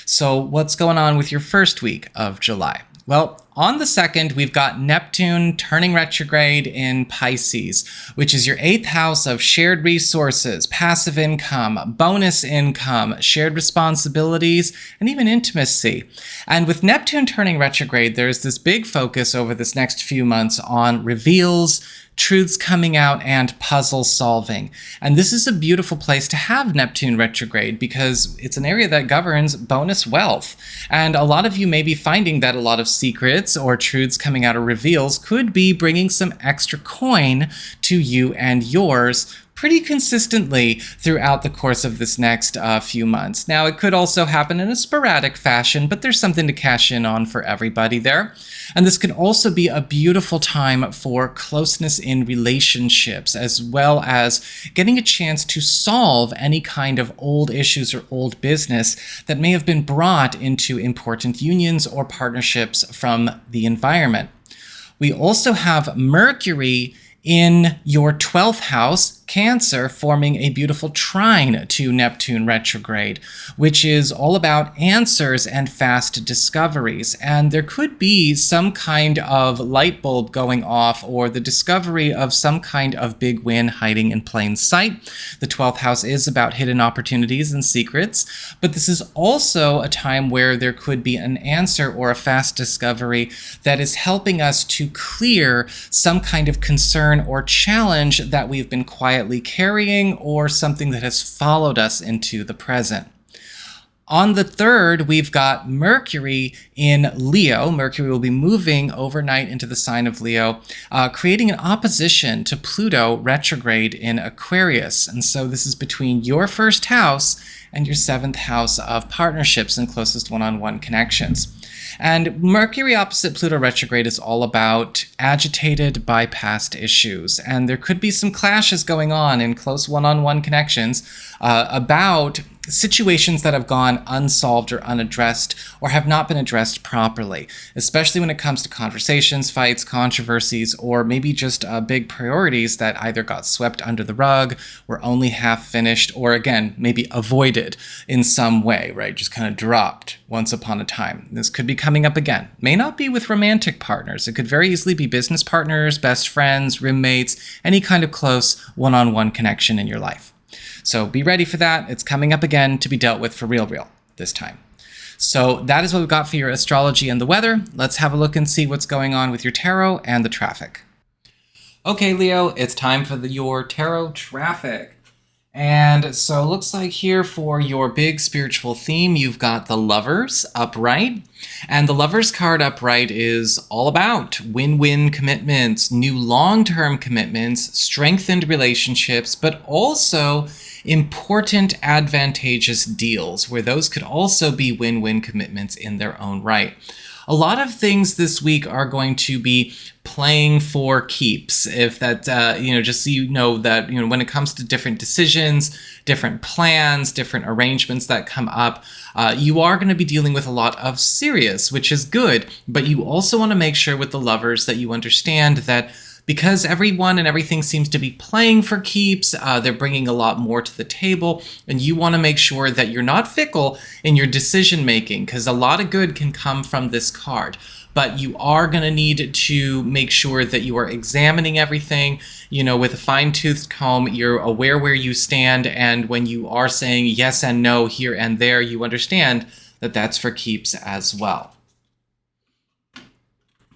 So what's going on with your first week of July? Well, On the 2nd, we've got Neptune turning retrograde in Pisces, which is your 8th house of shared resources, passive income, bonus income, shared responsibilities, and even intimacy. And with Neptune turning retrograde, there's this big focus over this next few months on reveals, truths coming out, and puzzle solving. And this is a beautiful place to have Neptune retrograde because it's an area that governs bonus wealth. And a lot of you may be finding that a lot of secrets or truths coming out of reveals could be bringing some extra coin to you and yours pretty consistently throughout the course of this next few months. Now, it could also happen in a sporadic fashion, but there's something to cash in on for everybody there. And this can also be a beautiful time for closeness in relationships, as well as getting a chance to solve any kind of old issues or old business that may have been brought into important unions or partnerships from the environment. We also have Mercury in your 12th house, Cancer, forming a beautiful trine to Neptune retrograde, which is all about answers and fast discoveries. And there could be some kind of light bulb going off or the discovery of some kind of big win hiding in plain sight. The 12th house is about hidden opportunities and secrets, but this is also a time where there could be an answer or a fast discovery that is helping us to clear some kind of concern or challenge that we've been quietly carrying or something that has followed us into the present. On the 3rd, we've got Mercury in Leo. Mercury will be moving overnight into the sign of Leo, creating an opposition to Pluto retrograde in Aquarius. And so this is between your 1st house and your 7th house of partnerships and closest one-on-one connections. And Mercury opposite Pluto retrograde is all about agitated by past issues. And there could be some clashes going on in close one-on-one connections about situations that have gone unsolved or unaddressed or have not been addressed properly, especially when it comes to conversations, fights, controversies, or maybe just big priorities that either got swept under the rug, were only half finished, or again, maybe avoided in some way, right? Just kind of dropped once upon a time. This could be coming up again. May not be with romantic partners. It could very easily be business partners, best friends, roommates, any kind of close one-on-one connection in your life. So be ready for that. It's coming up again to be dealt with for real this time. So that is what we've got for your astrology and the weather. Let's have a look and see what's going on with your tarot and the traffic. Okay, Leo, it's time for your tarot traffic. And so it looks like here for your big spiritual theme, you've got the Lovers upright. And the Lovers card upright is all about win-win commitments, new long-term commitments, strengthened relationships, but also important advantageous deals, where those could also be win-win commitments in their own right. A lot of things this week are going to be playing for keeps. If that, just so you know that, when it comes to different decisions, different plans, different arrangements that come up, you are going to be dealing with a lot of serious, which is good. But you also want to make sure with the Lovers that you understand that because everyone and everything seems to be playing for keeps, they're bringing a lot more to the table, and you want to make sure that you're not fickle in your decision making, because a lot of good can come from this card. But you are going to need to make sure that you are examining everything, with a fine-toothed comb. You're aware where you stand, and when you are saying yes and no here and there, you understand that that's for keeps as well.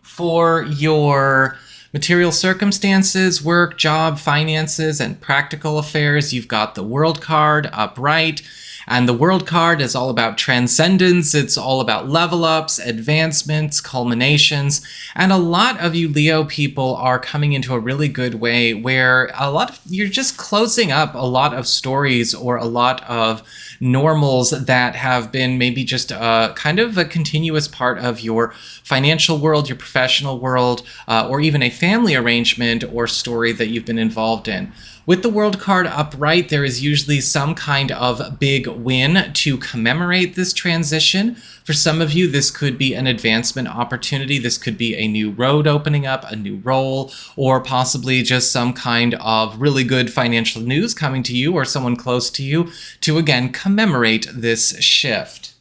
For your material circumstances, work, job, finances, and practical affairs, you've got the World card upright. And the World card is all about transcendence. It's all about level ups, advancements, culminations. And a lot of you Leo people are coming into a really good way where you're just closing up a lot of stories or a lot of normals that have been maybe just kind of a continuous part of your financial world, your professional world, or even a family arrangement or story that you've been involved in. With the World card upright, there is usually some kind of big win to commemorate this transition. For some of you, this could be an advancement opportunity. This could be a new road opening up, a new role, or possibly just some kind of really good financial news coming to you or someone close to you to, again, commemorate this shift.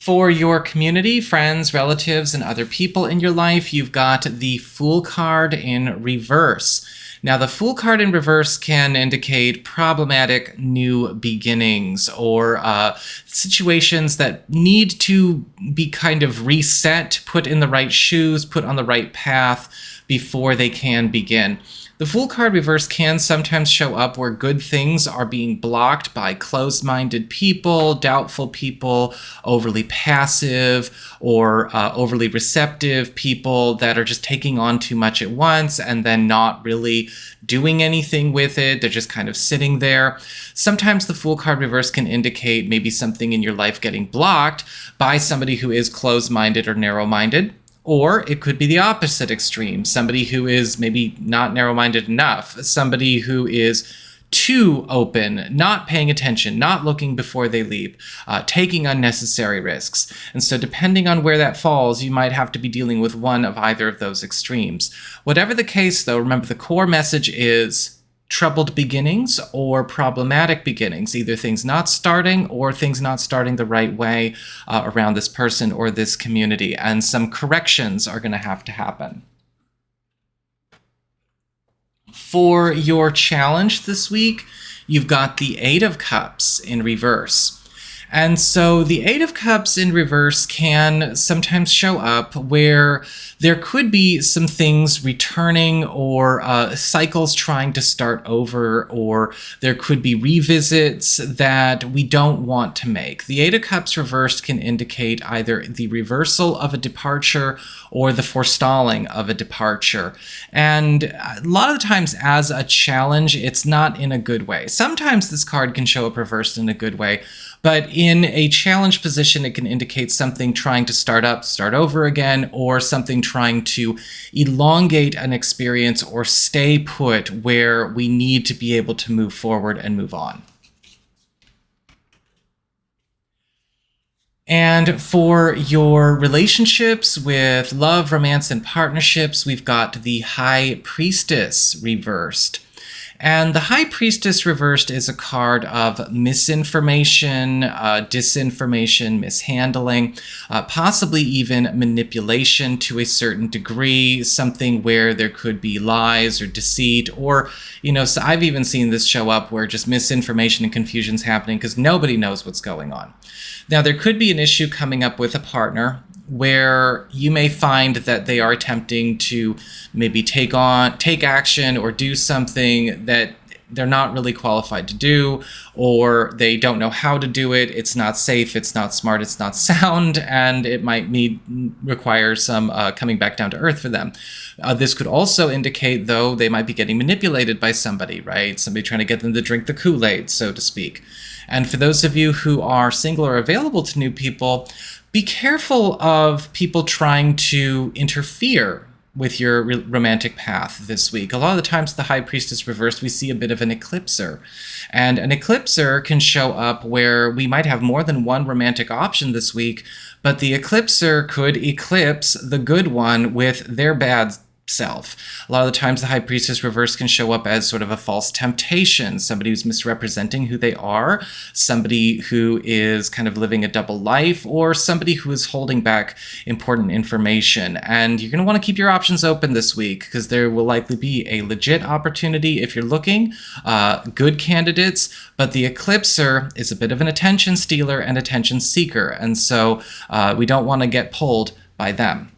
For your community, friends, relatives, and other people in your life, you've got the Fool card in reverse. Now, the Fool card in reverse can indicate problematic new beginnings or situations that need to be kind of reset, put in the right shoes, put on the right path before they can begin. The Fool card reverse can sometimes show up where good things are being blocked by closed-minded people, doubtful people, overly passive or overly receptive people that are just taking on too much at once and then not really doing anything with it. They're just kind of sitting there. Sometimes the Fool card reverse can indicate maybe something in your life getting blocked by somebody who is closed-minded or narrow-minded. Or it could be the opposite extreme, somebody who is maybe not narrow-minded enough, somebody who is too open, not paying attention, not looking before they leap, taking unnecessary risks. And so depending on where that falls, you might have to be dealing with one of either of those extremes. Whatever the case, though, remember the core message is troubled beginnings or problematic beginnings, either things not starting or things not starting the right way around this person or this community, and some corrections are going to have to happen. For your challenge this week, you've got the Eight of Cups in reverse. And so the Eight of Cups in reverse can sometimes show up where there could be some things returning or cycles trying to start over, or there could be revisits that we don't want to make. The Eight of Cups reversed can indicate either the reversal of a departure or the forestalling of a departure. And a lot of the times as a challenge, it's not in a good way. Sometimes this card can show up reversed in a good way, but in a challenge position, it can indicate something trying to start over again, or something trying to elongate an experience or stay put where we need to be able to move forward and move on. And for your relationships with love, romance, and partnerships, we've got the High Priestess reversed. And the High Priestess reversed is a card of misinformation, disinformation, mishandling, possibly even manipulation to a certain degree, something where there could be lies or deceit, or, so I've even seen this show up where just misinformation and confusion's happening because nobody knows what's going on. Now, there could be an issue coming up with a partner where you may find that they are attempting to maybe take action or do something that they're not really qualified to do, or they don't know how to do it. It's not safe, it's not smart, it's not sound, and it might require some coming back down to earth for them. This could also indicate, though, they might be getting manipulated by somebody, right? Somebody trying to get them to drink the Kool-Aid, so to speak. And for those of you who are single or available to new people, be careful of people trying to interfere with your romantic path this week. A lot of the times the High Priestess reversed, we see a bit of an eclipser. And an eclipser can show up where we might have more than one romantic option this week, but the eclipser could eclipse the good one with their bad self. A lot of the times the High Priestess reverse can show up as sort of a false temptation, somebody who's misrepresenting who they are, somebody who is kind of living a double life, or somebody who is holding back important information. And you're going to want to keep your options open this week because there will likely be a legit opportunity if you're looking, good candidates, but the eclipser is a bit of an attention stealer and attention seeker, and so we don't want to get pulled by them.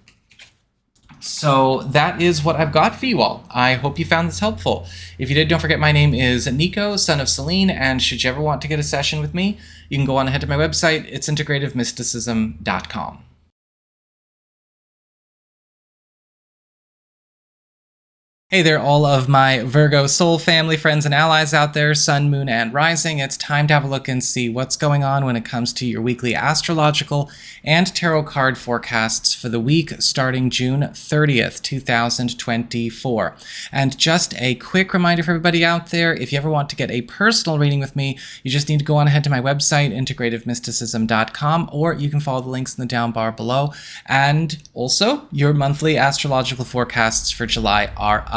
So that is what I've got for you all. I hope you found this helpful. If you did, don't forget my name is Nico, Son of Selene, and should you ever want to get a session with me, you can go on ahead to my website. It's integrativemysticism.com. Hey there, all of my Virgo soul family, friends, and allies out there, Sun, Moon, and Rising. It's time to have a look and see what's going on when it comes to your weekly astrological and tarot card forecasts for the week starting June 30th, 2024. And just a quick reminder for everybody out there, if you ever want to get a personal reading with me, you just need to go on ahead to my website, integrativemysticism.com, or you can follow the links in the down bar below. And also, your monthly astrological forecasts for July are up.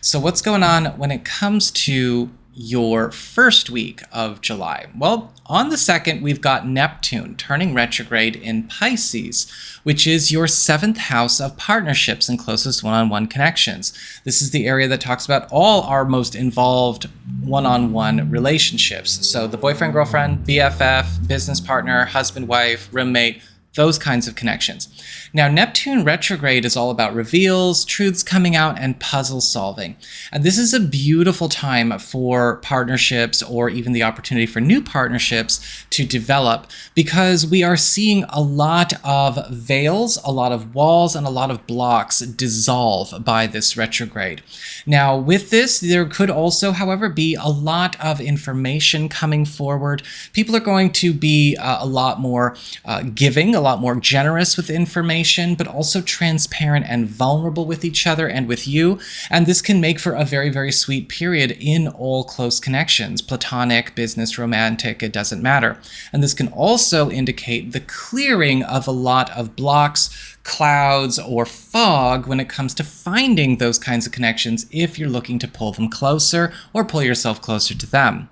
So what's going on when it comes to your first week of July? Well, on the 2nd, we've got Neptune turning retrograde in Pisces, which is your 7th house of partnerships and closest one-on-one connections. This is the area that talks about all our most involved one-on-one relationships. So the boyfriend, girlfriend, BFF, business partner, husband, wife, roommate, those kinds of connections. Now, Neptune retrograde is all about reveals, truths coming out, and puzzle solving. And this is a beautiful time for partnerships or even the opportunity for new partnerships to develop, because we are seeing a lot of veils, a lot of walls, and a lot of blocks dissolve by this retrograde. Now, with this, there could also, however, be a lot of information coming forward. People are going to be a lot more giving, a lot more generous with information, but also transparent and vulnerable with each other and with you. And this can make for a very, very sweet period in all close connections, platonic, business, romantic, it doesn't matter. And this can also indicate the clearing of a lot of blocks, clouds, or fog when it comes to finding those kinds of connections if you're looking to pull them closer or pull yourself closer to them.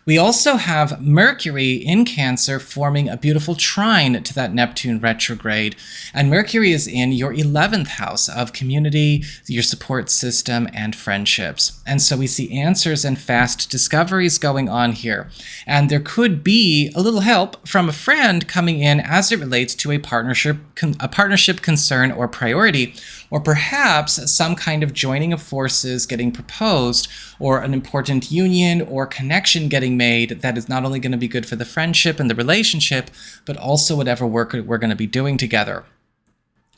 We also have Mercury in Cancer forming a beautiful trine to that Neptune retrograde. And Mercury is in your 11th house of community, your support system, and friendships. And so we see answers and fast discoveries going on here. And there could be a little help from a friend coming in as it relates to a partnership concern or priority, or perhaps some kind of joining of forces getting proposed, or an important union or connection getting made that is not only going to be good for the friendship and the relationship, but also whatever work we're going to be doing together.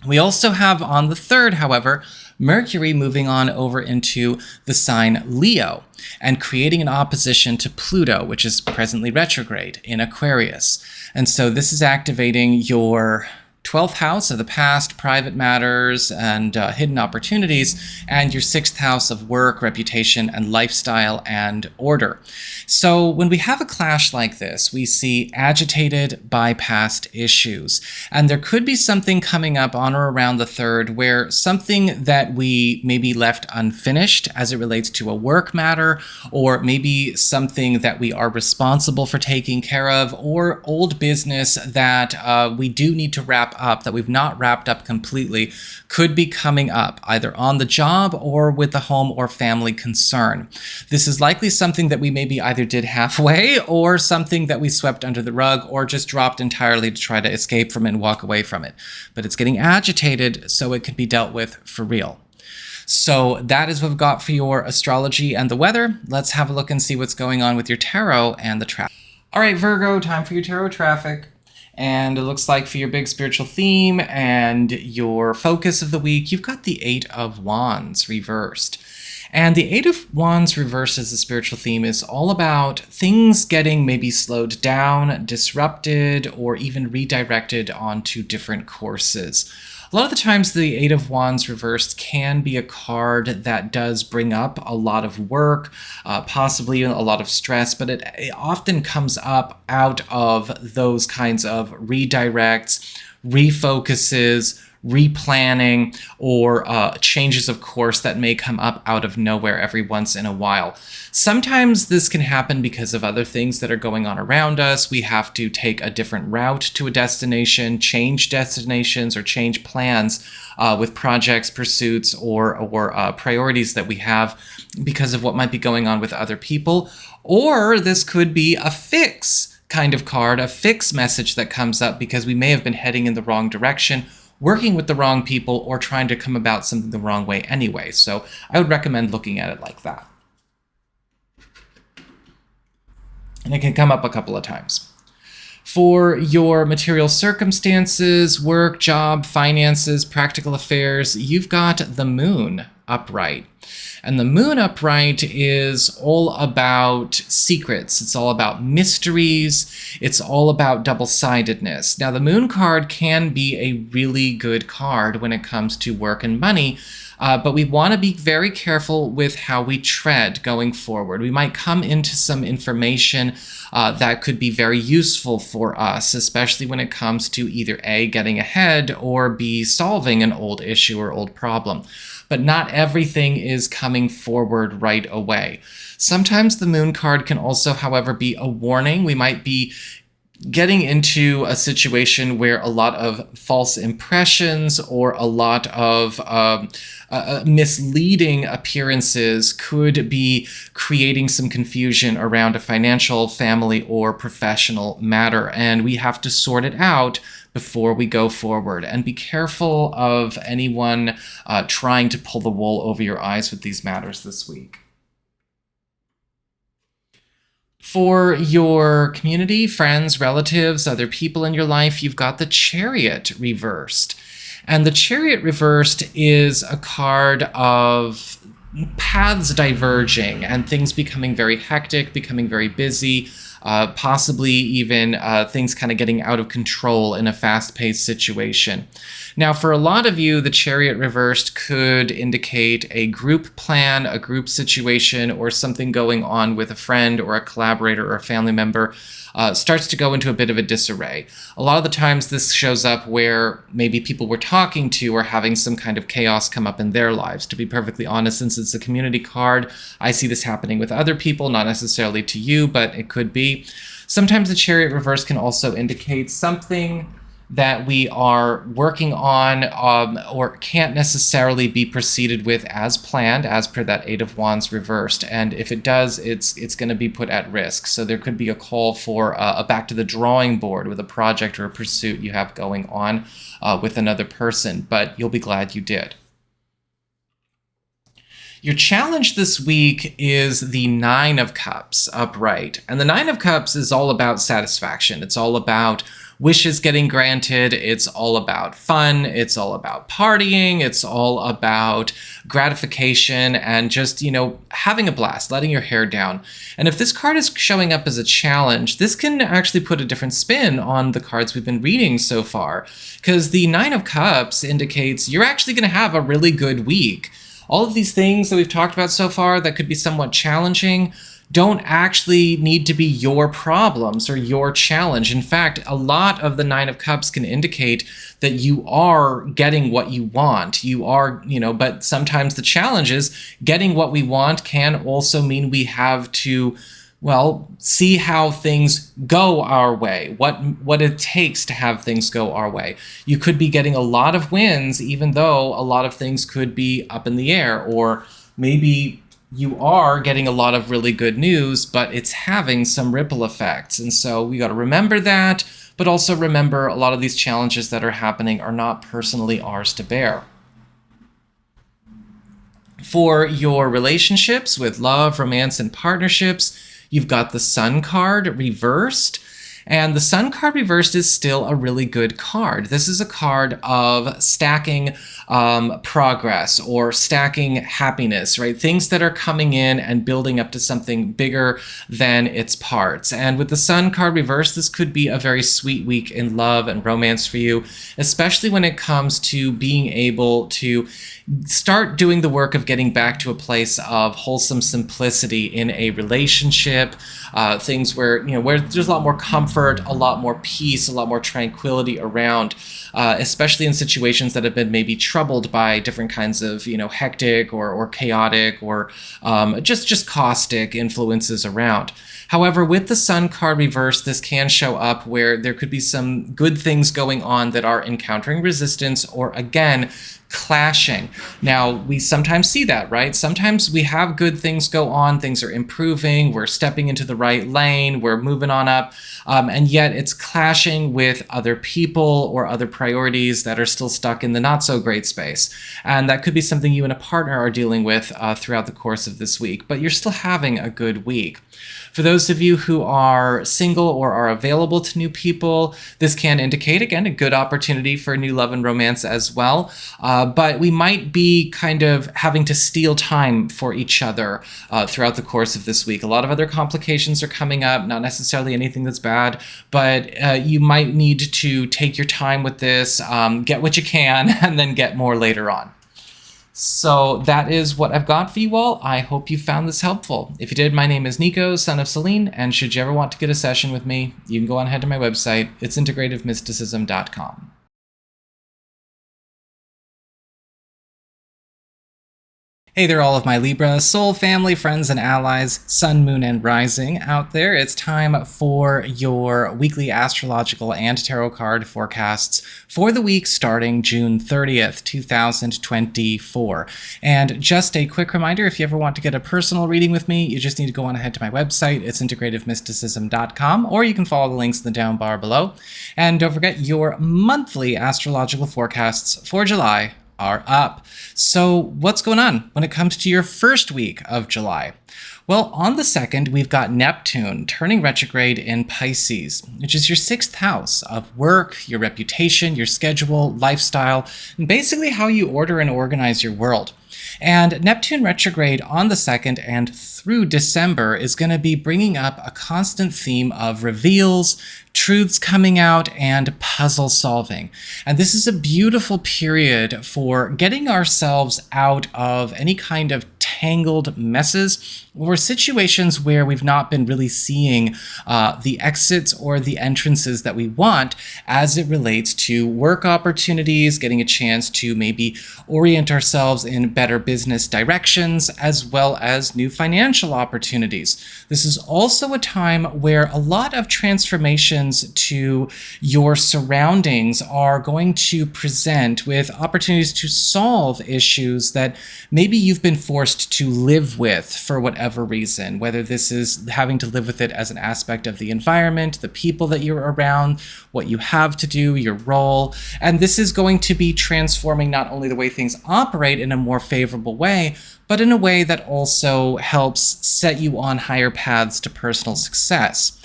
We also have on the 3rd, however, Mercury moving on over into the sign Leo and creating an opposition to Pluto, which is presently retrograde in Aquarius. And so this is activating your 12th house of the past, private matters, and hidden opportunities, and your 6th house of work, reputation, and lifestyle and order. So when we have a clash like this, we see agitated by past issues. And there could be something coming up on or around the 3rd where something that we maybe left unfinished as it relates to a work matter, or maybe something that we are responsible for taking care of, or old business that we do need to wrap up, that we've not wrapped up completely, could be coming up either on the job or with the home or family concern. This is likely something that we maybe either did halfway, or something that we swept under the rug, or just dropped entirely to try to escape from it and walk away from it. But it's getting agitated, so it can be dealt with for real. So that is what we've got for your astrology and the weather. Let's have a look and see what's going on with your tarot and the traffic. All right, Virgo, time for your tarot traffic. And it looks like for your big spiritual theme and your focus of the week, you've got the 8 of Wands reversed. And the 8 of Wands reversed as a spiritual theme is all about things getting maybe slowed down, disrupted, or even redirected onto different courses. A lot of the times the 8 of Wands reversed can be a card that does bring up a lot of work, possibly a lot of stress, but it often comes up out of those kinds of redirects, refocuses, replanning, or changes of course that may come up out of nowhere every once in a while. Sometimes this can happen because of other things that are going on around us. We have to take a different route to a destination, change destinations, or change plans with projects, pursuits, or priorities that we have because of what might be going on with other people. Or this could be a fix kind of card, a fix message that comes up because we may have been heading in the wrong direction, working with the wrong people, or trying to come about something the wrong way anyway. So I would recommend looking at it like that. And it can come up a couple of times. For your material circumstances, work, job, finances, practical affairs, you've got the moon upright. And the moon upright is all about secrets. It's all about mysteries. It's all about double-sidedness. Now, the moon card can be a really good card when it comes to work and money, but we want to be very careful with how we tread going forward. We might come into some information that could be very useful for us, especially when it comes to either A, getting ahead, or B, solving an old issue or old problem. but not everything is coming forward right away. Sometimes the moon card can also, however, be a warning. We might be getting into a situation where a lot of false impressions or a lot of misleading appearances could be creating some confusion around a financial, family, or professional matter. And we have to sort it out before we go forward. And be careful of anyone trying to pull the wool over your eyes with these matters this week. For your community, friends, relatives, other people in your life, you've got the Chariot reversed. And the Chariot reversed is a card of paths diverging and things becoming very hectic, becoming very busy, possibly even things kind of getting out of control in a fast-paced situation. Now, for a lot of you, the Chariot reversed could indicate a group plan, a group situation, or something going on with a friend or a collaborator or a family member starts to go into a bit of a disarray. A lot of the times this shows up where maybe people we're talking to are having some kind of chaos come up in their lives. To be perfectly honest, since it's a community card, I see this happening with other people, not necessarily to you, but it could be. Sometimes the Chariot reverse can also indicate something that we are working on or can't necessarily be proceeded with as planned, as per that Eight of Wands reversed. And if it does, it's going to be put at risk. So there could be a call for a back to the drawing board with a project or a pursuit you have going on with another person, but you'll be glad you did. Your challenge this week is the Nine of Cups upright. And the Nine of Cups is all about satisfaction. It's all about wishes getting granted. It's all about fun. It's all about partying. It's all about gratification and just, having a blast, letting your hair down. And if this card is showing up as a challenge, this can actually put a different spin on the cards we've been reading so far, because the Nine of Cups indicates you're actually going to have a really good week. All of these things that we've talked about so far that could be somewhat challenging don't actually need to be your problems or your challenge. In fact, a lot of the Nine of Cups can indicate that you are getting what you want. You are, but sometimes the challenge is getting what we want can also mean we have to, see how things go our way, what it takes to have things go our way. You could be getting a lot of wins, even though a lot of things could be up in the air, or maybe you are getting a lot of really good news, but it's having some ripple effects. And so we got to remember that, but also remember a lot of these challenges that are happening are not personally ours to bear. For your relationships with love, romance, and partnerships, you've got the Sun card reversed. And the Sun card reversed is still a really good card. This is a card of stacking progress or stacking happiness, right? Things that are coming in and building up to something bigger than its parts. And with the Sun card reversed, this could be a very sweet week in love and romance for you, especially when it comes to being able to start doing the work of getting back to a place of wholesome simplicity in a relationship, things where there's a lot more comfort, a lot more peace, a lot more tranquility around, especially in situations that have been maybe troubled by different kinds of hectic or chaotic or just caustic influences around. However, with the Sun card reversed, this can show up where there could be some good things going on that are encountering resistance or, again, clashing. Now, we sometimes see that, right? Sometimes we have good things go on, things are improving, we're stepping into the right lane, we're moving on up, and yet it's clashing with other people or other priorities that are still stuck in the not so great space. And that could be something you and a partner are dealing with throughout the course of this week, but you're still having a good week. For those of you who are single or are available to new people, this can indicate, again, a good opportunity for new love and romance as well. But we might be kind of having to steal time for each other throughout the course of this week. A lot of other complications are coming up, not necessarily anything that's bad, but you might need to take your time with this, get what you can, and then get more later on. So that is what I've got for you all. I hope you found this helpful. If you did, my name is Nico, Son of Selene, and should you ever want to get a session with me, you can go on ahead to my website. It's integrativemysticism.com. Hey there, all of my Libra soul family, friends, and allies, Sun, Moon, and Rising out there. It's time for your weekly astrological and tarot card forecasts for the week starting June 30th, 2024. And just a quick reminder, if you ever want to get a personal reading with me, you just need to go on ahead to my website. It's integrativemysticism.com, or you can follow the links in the down bar below. And don't forget, your monthly astrological forecasts for July are up. So what's going on when it comes to your first week of July? Well, on the 2nd, we've got Neptune turning retrograde in Pisces, which is your 6th house of work, your reputation, your schedule, lifestyle, and basically how you order and organize your world. And Neptune retrograde on the 2nd and through December is going to be bringing up a constant theme of reveals, truths coming out, and puzzle solving. And this is a beautiful period for getting ourselves out of any kind of tangled messes or situations where we've not been really seeing the exits or the entrances that we want as it relates to work opportunities, getting a chance to maybe orient ourselves in better business directions, as well as new financial opportunities. This is also a time where a lot of transformations to your surroundings are going to present with opportunities to solve issues that maybe you've been forced to live with for whatever reason, whether this is having to live with it as an aspect of the environment, the people that you're around, what you have to do, your role. And this is going to be transforming not only the way things operate in a more favorable way, but in a way that also helps set you on higher paths to personal success.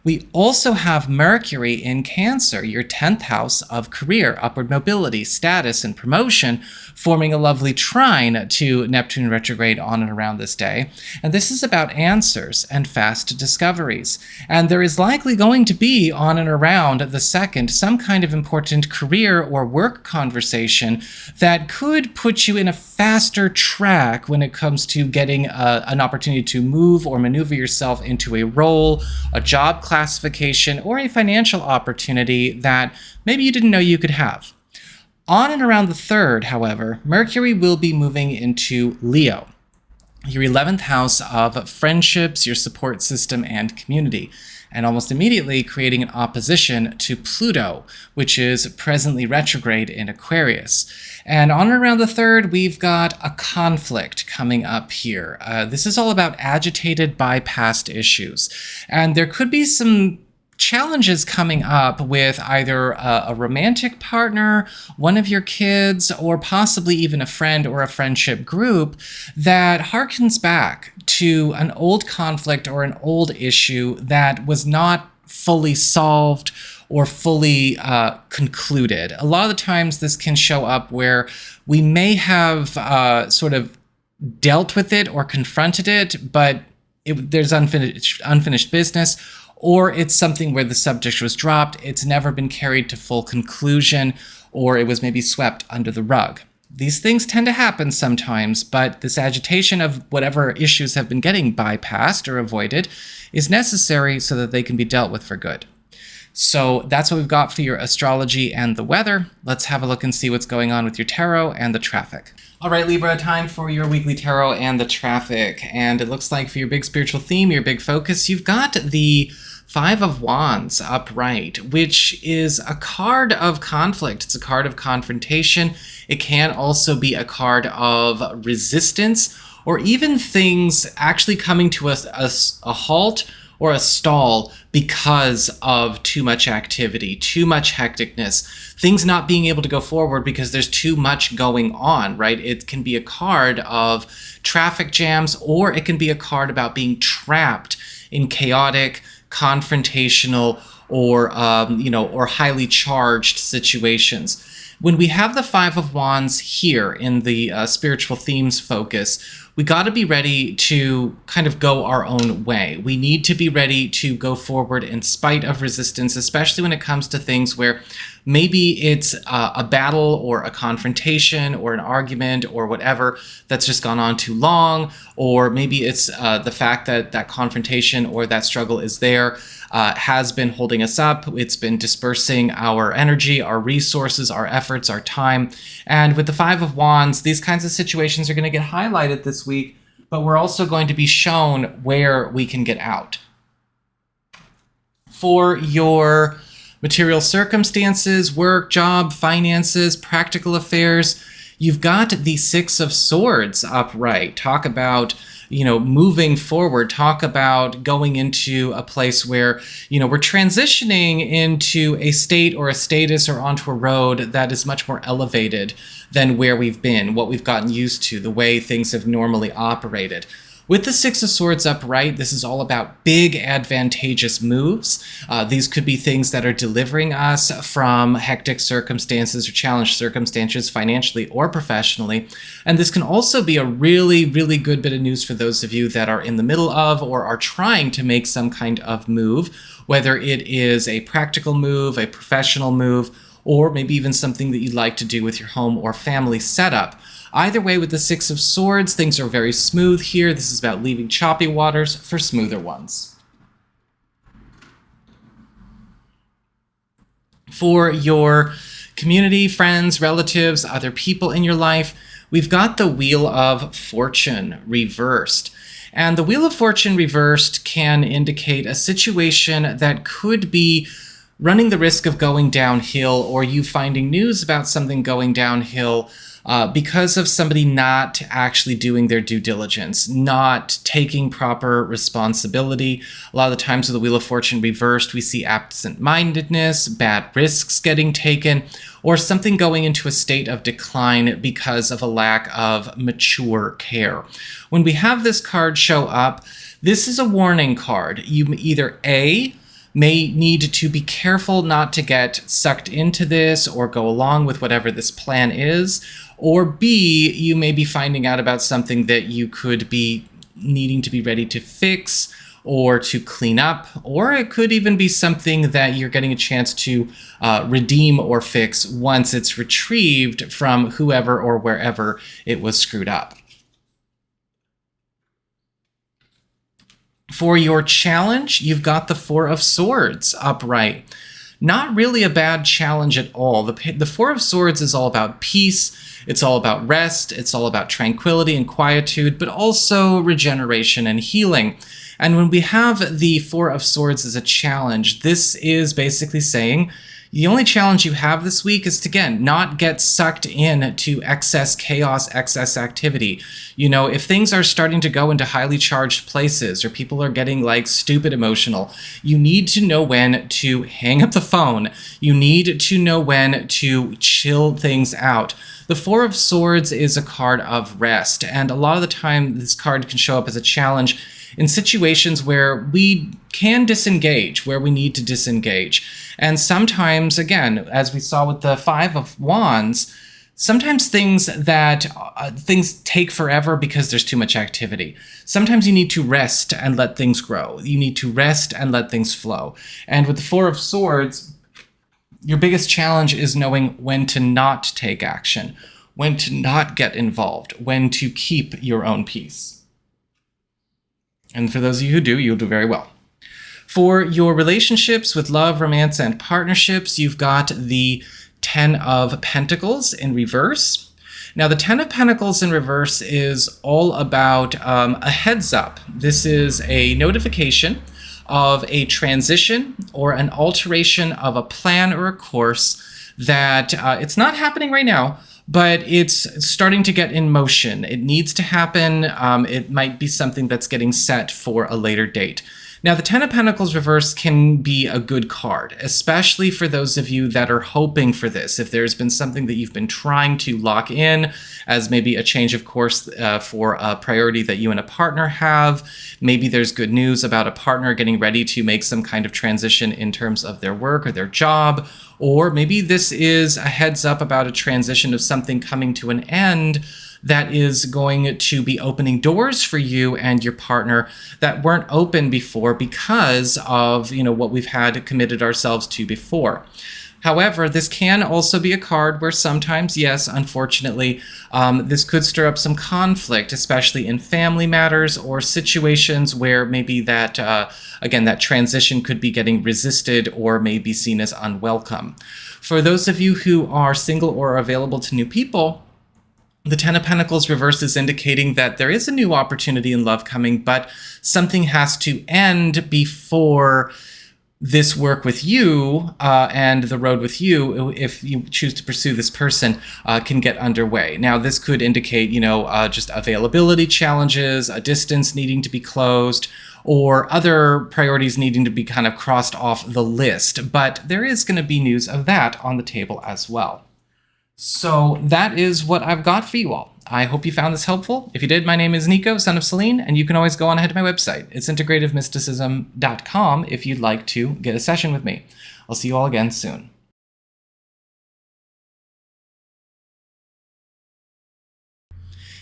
We also have Mercury in Cancer, your 10th house of career, upward mobility, status, and promotion, forming a lovely trine to Neptune retrograde on and around this day. And this is about answers and fast discoveries. And there is likely going to be on and around the 2nd some kind of important career or work conversation that could put you in a faster track when it comes to getting an opportunity to move or maneuver yourself into a role, a job classification, or a financial opportunity that maybe you didn't know you could have. On and around the 3rd, however, Mercury will be moving into Leo, your 11th house of friendships, your support system, and community, and almost immediately creating an opposition to Pluto, which is presently retrograde in Aquarius. And on and around the 3rd, we've got a conflict coming up here. This is all about agitated by past issues. And there could be some challenges coming up with either a romantic partner, one of your kids, or possibly even a friend or a friendship group that harkens back to an old conflict or an old issue that was not fully solved or fully concluded. A lot of the times this can show up where we may have sort of dealt with it or confronted it, but there's unfinished business, or it's something where the subject was dropped, it's never been carried to full conclusion, or it was maybe swept under the rug. These things tend to happen sometimes, but this agitation of whatever issues have been getting bypassed or avoided is necessary so that they can be dealt with for good. So that's what we've got for your astrology and the weather. Let's have a look and see what's going on with your tarot and the traffic. All right, Libra, time for your weekly tarot and the traffic. And it looks like for your big spiritual theme, your big focus, you've got the Five of Wands upright, which is a card of conflict. It's a card of confrontation. It can also be a card of resistance, or even things actually coming to a halt or a stall because of too much activity, too much hecticness, things not being able to go forward because there's too much going on, right? It can be a card of traffic jams, or it can be a card about being trapped in chaotic, confrontational, or highly charged situations. When we have the Five of Wands here in the spiritual themes focus, we got to be ready to kind of go our own way. We need to be ready to go forward in spite of resistance, especially when it comes to things where maybe it's a battle or a confrontation or an argument or whatever that's just gone on too long, or maybe it's the fact that that confrontation or that struggle is there, has been holding us up. It's been dispersing our energy, our resources, our efforts, our time. And with the Five of Wands, these kinds of situations are going to get highlighted this week, but we're also going to be shown where we can get out. For your material circumstances, work, job, finances, practical affairs, you've got the Six of Swords upright. Talk about moving forward, talk about going into a place where, we're transitioning into a state or a status or onto a road that is much more elevated than where we've been, what we've gotten used to, the way things have normally operated. With the Six of Swords upright, this is all about big advantageous moves. These could be things that are delivering us from hectic circumstances or challenged circumstances financially or professionally. And this can also be a really, really good bit of news for those of you that are in the middle of or are trying to make some kind of move, whether it is a practical move, a professional move, or maybe even something that you'd like to do with your home or family setup. Either way, with the Six of Swords, things are very smooth here. This is about leaving choppy waters for smoother ones. For your community, friends, relatives, other people in your life, we've got the Wheel of Fortune reversed. And the Wheel of Fortune reversed can indicate a situation that could be running the risk of going downhill, or you finding news about something going downhill because of somebody not actually doing their due diligence, not taking proper responsibility. A lot of the times with the Wheel of Fortune reversed, we see absent-mindedness, bad risks getting taken, or something going into a state of decline because of a lack of mature care. When we have this card show up, this is a warning card. You either A, may need to be careful not to get sucked into this or go along with whatever this plan is, or B, you may be finding out about something that you could be needing to be ready to fix or to clean up, or it could even be something that you're getting a chance to redeem or fix once it's retrieved from whoever or wherever it was screwed up. For your challenge, you've got the Four of Swords upright. Not really a bad challenge at all. The Four of Swords is all about peace, it's all about rest, it's all about tranquility and quietude, but also regeneration and healing. And when we have the Four of Swords as a challenge, this is basically saying the only challenge you have this week is to, again, not get sucked in to excess chaos, excess activity. If things are starting to go into highly charged places or people are getting stupid emotional, you need to know when to hang up the phone. You need to know when to chill things out. The Four of Swords is a card of rest, and a lot of the time this card can show up as a challenge in situations where we can disengage, where we need to disengage. And sometimes, again, as we saw with the Five of Wands, sometimes things take forever because there's too much activity. Sometimes you need to rest and let things grow. You need to rest and let things flow. And with the Four of Swords, your biggest challenge is knowing when to not take action, when to not get involved, when to keep your own peace. And for those of you who do, you'll do very well. For your relationships with love, romance, and partnerships, you've got the Ten of Pentacles in reverse. Now, the Ten of Pentacles in reverse is all about a heads up. This is a notification of a transition or an alteration of a plan or a course that it's not happening right now, but it's starting to get in motion. It needs to happen. It might be something that's getting set for a later date. Now, the Ten of Pentacles reverse can be a good card, especially for those of you that are hoping for this. If there's been something that you've been trying to lock in as maybe a change of course for a priority that you and a partner have, maybe there's good news about a partner getting ready to make some kind of transition in terms of their work or their job, or maybe this is a heads up about a transition of something coming to an end that is going to be opening doors for you and your partner that weren't open before because of, what we've had committed ourselves to before. However, this can also be a card where sometimes, yes, unfortunately, this could stir up some conflict, especially in family matters or situations where maybe that, again, that transition could be getting resisted or may be seen as unwelcome. For those of you who are single or available to new people, the Ten of Pentacles reverse is indicating that there is a new opportunity in love coming, but something has to end before this work with you and the road with you, if you choose to pursue this person, can get underway. Now, this could indicate, just availability challenges, a distance needing to be closed, or other priorities needing to be kind of crossed off the list. But there is going to be news of that on the table as well. So that is what I've got for you all. I hope you found this helpful. If you did, my name is Nico, Son of Selene, and you can always go on ahead to my website. It's integrativemysticism.com if you'd like to get a session with me. I'll see you all again soon.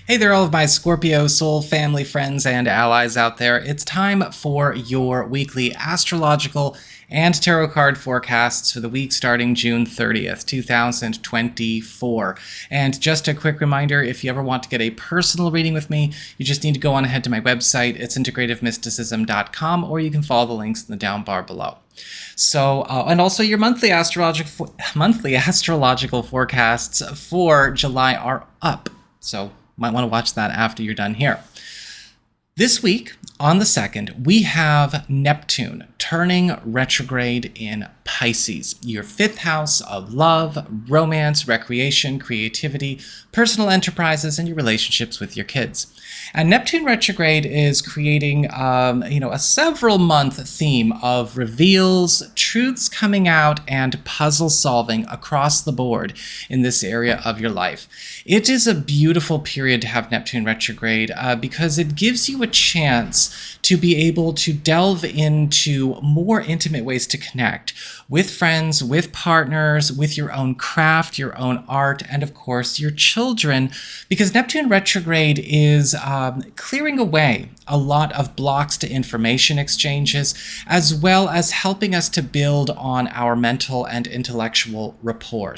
Hey there, all of my Scorpio soul family, friends, and allies out there. It's time for your weekly astrological and tarot card forecasts for the week starting June 30th, 2024. And just a quick reminder, if you ever want to get a personal reading with me, you just need to go on ahead to my website. It's integrativemysticism.com, or you can follow the links in the down bar below. So, and also your monthly astrological forecasts for July are up. So might want to watch that after you're done here. This week, on the 2nd, we have Neptune turning retrograde in Pisces, your 5th house of love, romance, recreation, creativity, personal enterprises, and your relationships with your kids. And Neptune retrograde is creating, a several-month theme of reveals, truths coming out, and puzzle solving across the board in this area of your life. It is a beautiful period to have Neptune retrograde because it gives you a chance to be able to delve into more intimate ways to connect with friends, with partners, with your own craft, your own art, and of course your children, because Neptune retrograde is clearing away a lot of blocks to information exchanges, as well as helping us to build on our mental and intellectual rapport.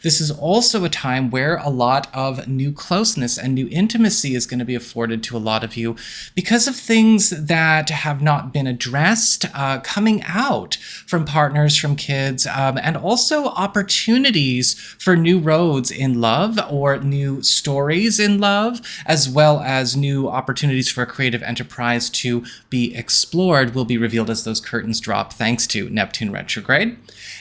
This is also a time where a lot of new closeness and new intimacy is going to be afforded to a lot of you because of things that have not been addressed coming out from partners, from kids, and also opportunities for new roads in love or new stories in love, as well as new opportunities for a creative enterprise to be explored will be revealed as those curtains drop thanks to Neptune retrograde.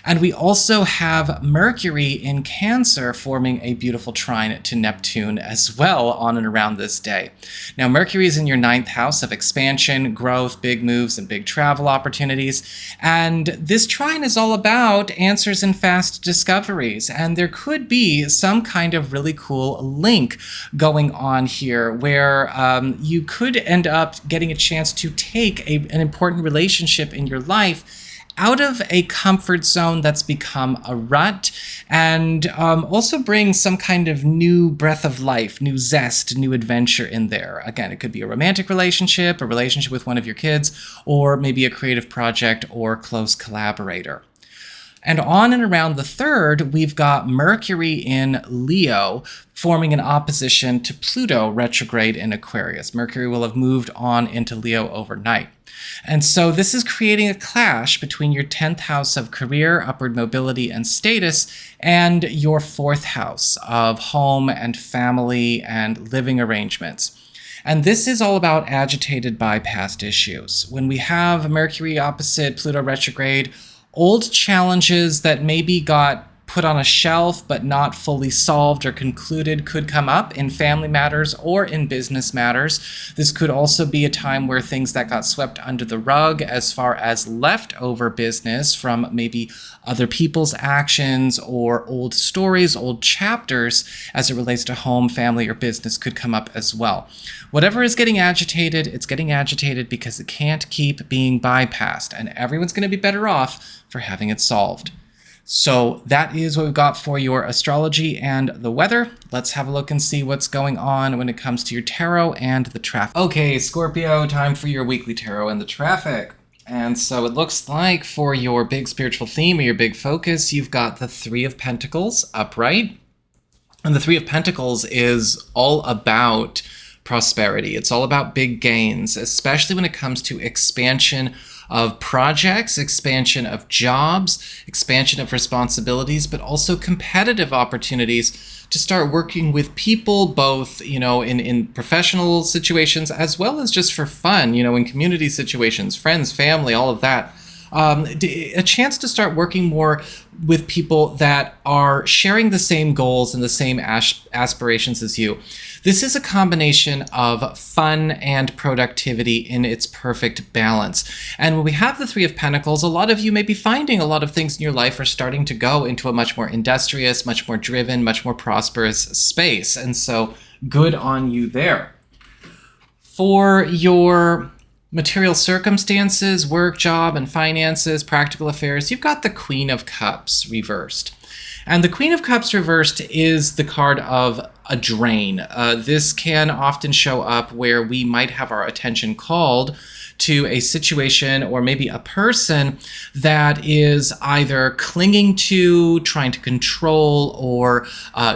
And we also have Mercury in Cancer forming a beautiful trine to Neptune as well on and around this day. Now, Mercury is in your 9th house of expansion, growth, big moves, and big travel opportunities. And this trine is all about answers and fast discoveries. And there could be some kind of really cool link going on here where you could end up getting a chance to take an important relationship in your life out of a comfort zone that's become a rut, and also bring some kind of new breath of life, new zest, new adventure in there. Again, it could be a romantic relationship, a relationship with one of your kids, or maybe a creative project or close collaborator. And on and around the 3rd, we've got Mercury in Leo forming an opposition to Pluto retrograde in Aquarius. Mercury will have moved on into Leo overnight. And so this is creating a clash between your 10th house of career, upward mobility, and status, and your 4th house of home and family and living arrangements. And this is all about agitated by past issues. When we have Mercury opposite Pluto retrograde, old challenges that maybe got put on a shelf but not fully solved or concluded could come up in family matters or in business matters. This could also be a time where things that got swept under the rug as far as leftover business from maybe other people's actions or old stories, old chapters as it relates to home, family, or business could come up as well. Whatever is getting agitated, it's getting agitated because it can't keep being bypassed, and everyone's going to be better off for having it solved. So that is what we've got for your astrology and the weather. Let's have a look and see what's going on when it comes to your tarot and the traffic. Okay, Scorpio, time for your weekly tarot and the traffic. And so it looks like for your big spiritual theme or your big focus, you've got the Three of Pentacles upright. And the Three of Pentacles is all about prosperity. It's all about big gains, especially when it comes to expansion of projects, expansion of jobs, expansion of responsibilities, but also competitive opportunities to start working with people, both, in professional situations, as well as just for fun, in community situations, friends, family, all of that. A chance to start working more with people that are sharing the same goals and the same aspirations as you. This is a combination of fun and productivity in its perfect balance. And when we have the Three of Pentacles, a lot of you may be finding a lot of things in your life are starting to go into a much more industrious, much more driven, much more prosperous space. And so good on you there. For your material circumstances, work, job, and finances, practical affairs, you've got the Queen of Cups reversed. And the Queen of Cups reversed is the card of a drain. This can often show up where we might have our attention called to a situation or maybe a person that is either clinging to, trying to control, or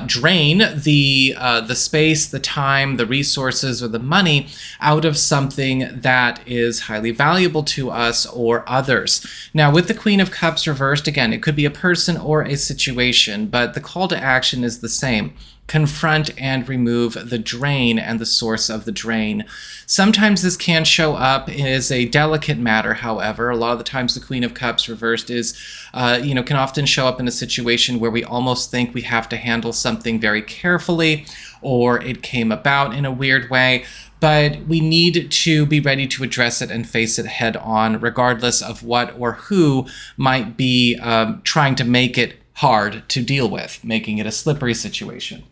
drain the space, the time, the resources, or the money out of something that is highly valuable to us or others. Now, with the Queen of Cups reversed, again, it could be a person or a situation, but the call to action is the same. Confront and remove the drain and the source of the drain. Sometimes this can show up as a delicate matter, however. A lot of the times the Queen of Cups reversed is, can often show up in a situation where we almost think we have to handle something very carefully, or it came about in a weird way. But we need to be ready to address it and face it head on, regardless of what or who might be trying to make it hard to deal with, making it a slippery situation.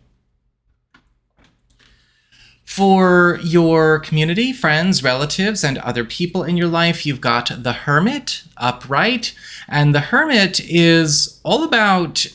For your community, friends, relatives, and other people in your life, you've got the Hermit upright. And the Hermit is all about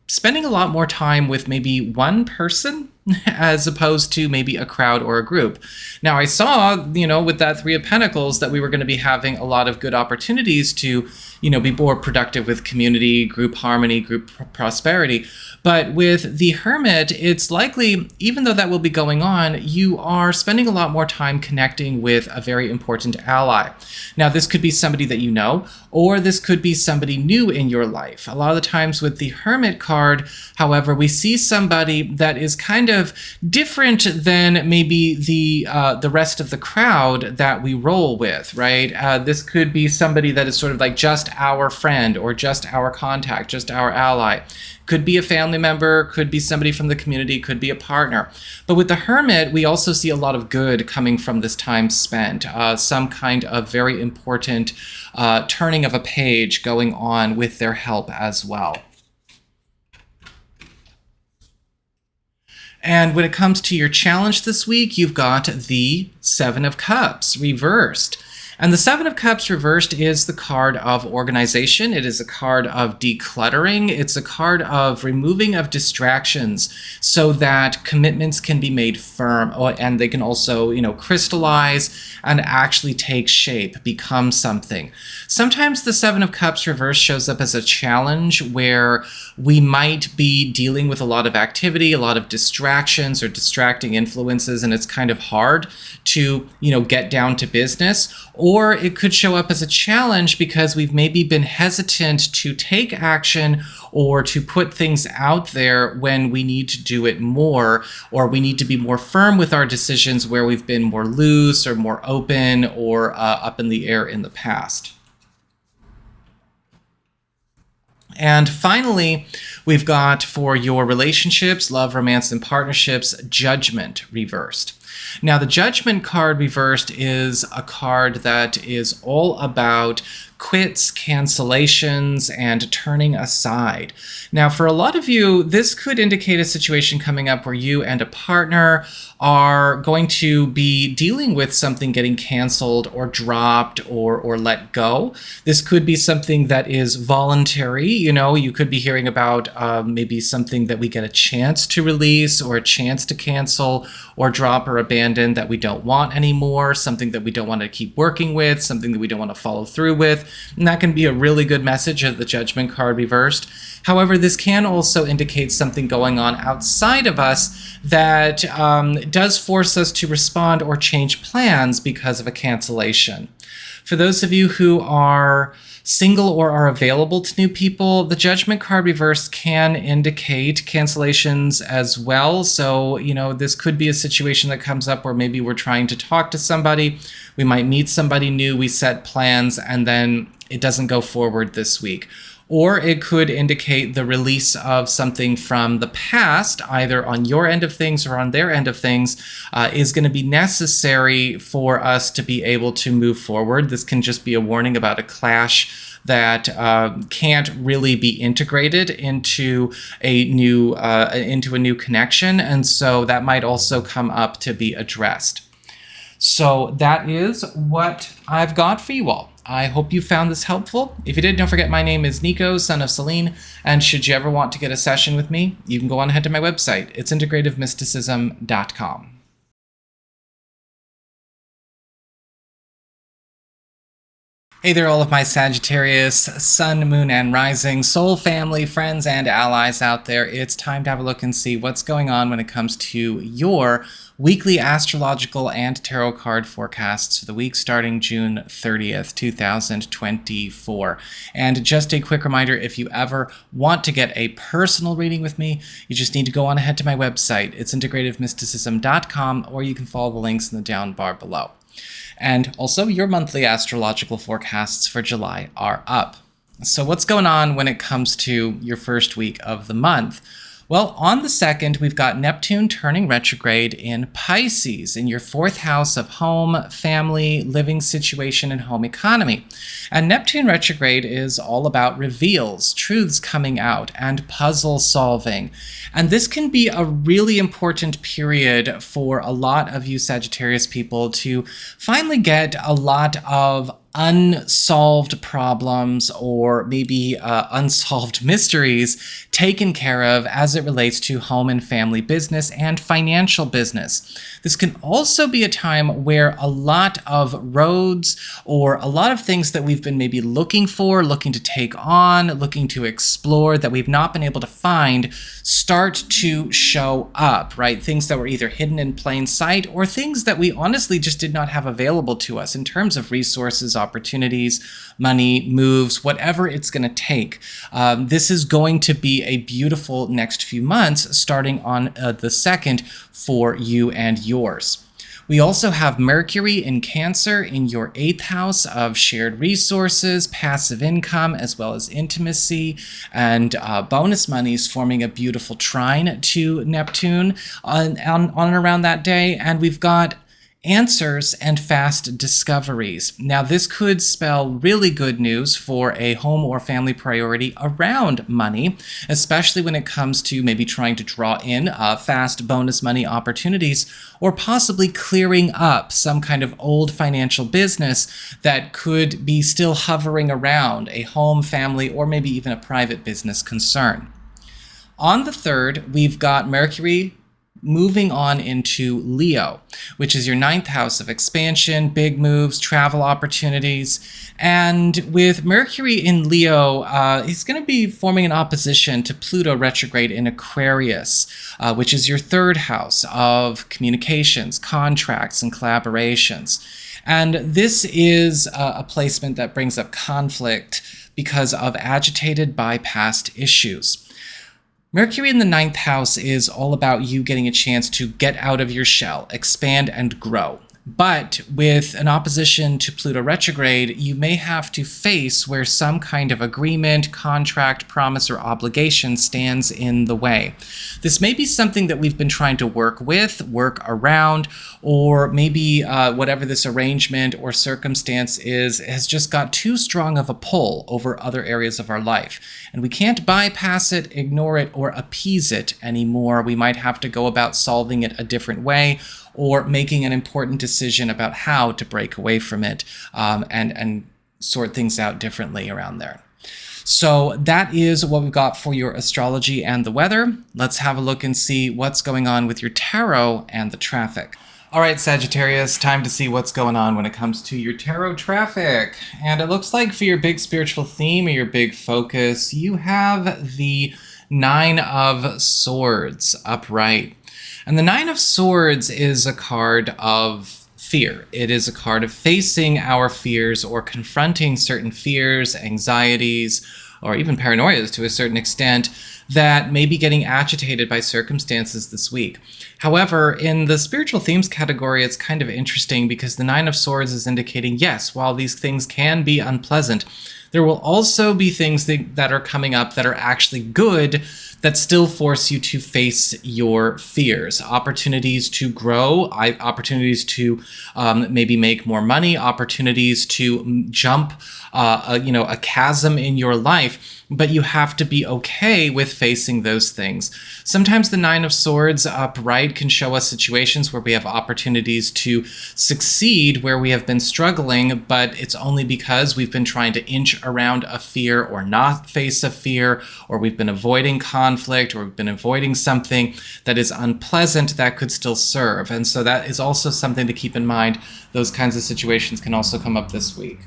spending a lot more time with maybe one person as opposed to maybe a crowd or a group. Now, I saw, with that Three of Pentacles that we were going to be having a lot of good opportunities to, be more productive with community, group harmony, group prosperity. But with the Hermit, it's likely, even though that will be going on, you are spending a lot more time connecting with a very important ally. Now, this could be somebody that you know, or this could be somebody new in your life. A lot of the times with the Hermit card, however, we see somebody that is kind of different than maybe the rest of the crowd that we roll with, right? This could be somebody that is sort of like just our friend or just our contact, just our ally. Could be a family member, could be somebody from the community, could be a partner. But with the Hermit, we also see a lot of good coming from this time spent. Some kind of very important turning of a page going on with their help as well. And when it comes to your challenge this week, you've got the Seven of Cups reversed. And the Seven of Cups reversed is the card of organization. It is a card of decluttering. It's a card of removing of distractions so that commitments can be made firm, and they can also, crystallize and actually take shape, become something. Sometimes the Seven of Cups reversed shows up as a challenge where we might be dealing with a lot of activity, a lot of distractions or distracting influences, and it's kind of hard to, get down to business. Or it could show up as a challenge because we've maybe been hesitant to take action or to put things out there when we need to do it more, or we need to be more firm with our decisions where we've been more loose or more open or up in the air in the past. And finally, we've got for your relationships, love, romance, and partnerships, Judgment reversed. Now, the Judgment card reversed is a card that is all about quits, cancellations, and turning aside. Now, for a lot of you, this could indicate a situation coming up where you and a partner are going to be dealing with something getting canceled or dropped or let go. This could be something that is voluntary. You know, you could be hearing about maybe something that we get a chance to release or a chance to cancel or drop or abandon that we don't want anymore, something that we don't want to keep working with, something that we don't want to follow through with. And that can be a really good message of the Judgment card reversed. However, this can also indicate something going on outside of us that does force us to respond or change plans because of a cancellation. For those of you who are single or are available to new people, the Judgment card reversed can indicate cancellations as well. So, you know, this could be a situation that comes up where maybe we're trying to talk to somebody, we might meet somebody new, we set plans, and then it doesn't go forward this week. Or it could indicate the release of something from the past, either on your end of things or on their end of things, is going to be necessary for us to be able to move forward. This can just be a warning about a clash that can't really be integrated into a new connection, and so that might also come up to be addressed. So that is what I've got for you all. I hope you found this helpful. If you did, don't forget my name is Nico, Son of Selene, and should you ever want to get a session with me, you can go on ahead to my website. It's integrativemysticism.com. Hey there, all of my Sagittarius, Sun, Moon, and Rising, soul family, friends, and allies out there. It's time to have a look and see what's going on when it comes to your weekly astrological and tarot card forecasts for the week starting June 30th, 2024. And just a quick reminder, if you ever want to get a personal reading with me, you just need to go on ahead to my website. It's integrativemysticism.com, or you can follow the links in the down bar below. And also, your monthly astrological forecasts for July are up. So what's going on when it comes to your first week of the month? Well, on the 2nd, we've got Neptune turning retrograde in Pisces, in your 4th house of home, family, living situation, and home economy. And Neptune retrograde is all about reveals, truths coming out, and puzzle solving. And this can be a really important period for a lot of you Sagittarius people to finally get a lot of unsolved problems or maybe unsolved mysteries taken care of as it relates to home and family business and financial business. This can also be a time where a lot of roads or a lot of things that we've been maybe looking for, looking to take on, looking to explore that we've not been able to find start to show up, right? Things that were either hidden in plain sight or things that we honestly just did not have available to us in terms of resources, opportunities, money, moves, whatever it's going to take. This is going to be a beautiful next few months starting on the 2nd for you and yours. We also have Mercury in Cancer in your 8th house of shared resources, passive income, as well as intimacy and bonus monies, forming a beautiful trine to Neptune on and around that day. And we've got answers and fast discoveries. Now, this could spell really good news for a home or family priority around money, especially when it comes to maybe trying to draw in fast bonus money opportunities, or possibly clearing up some kind of old financial business that could be still hovering around a home, family, or maybe even a private business concern. On the 3rd, we've got Mercury moving on into Leo, which is your 9th house of expansion, big moves, travel opportunities. And with Mercury in Leo, he's going to be forming an opposition to Pluto retrograde in Aquarius, which is your 3rd house of communications, contracts, and collaborations. And this is a placement that brings up conflict because of agitated by past issues. Mercury in the 9th house is all about you getting a chance to get out of your shell, expand and grow. But with an opposition to Pluto retrograde, you may have to face where some kind of agreement, contract, promise, or obligation stands in the way. This may be something that we've been trying to work with, work around, or maybe whatever this arrangement or circumstance is has just got too strong of a pull over other areas of our life. And we can't bypass it, ignore it, or appease it anymore. We might have to go about solving it a different way, or making an important decision about how to break away from it and sort things out differently around there. So that is what we've got for your astrology and the weather. Let's have a look and see what's going on with your tarot and the traffic. All right, Sagittarius, time to see what's going on when it comes to your tarot traffic. And it looks like for your big spiritual theme or your big focus, you have the Nine of Swords upright. And the Nine of Swords is a card of fear. It is a card of facing our fears or confronting certain fears, anxieties, or even paranoias to a certain extent that may be getting agitated by circumstances this week. However, in the spiritual themes category, it's kind of interesting because the Nine of Swords is indicating, yes, while these things can be unpleasant, there will also be things that are coming up that are actually good that still force you to face your fears. Opportunities to grow, opportunities to maybe make more money, opportunities to jump a chasm in your life. But you have to be okay with facing those things. Sometimes the Nine of Swords upright can show us situations where we have opportunities to succeed where we have been struggling, but it's only because we've been trying to inch around a fear or not face a fear, or we've been avoiding conflict, or we've been avoiding something that is unpleasant that could still serve. And so that is also something to keep in mind. Those kinds of situations can also come up this week.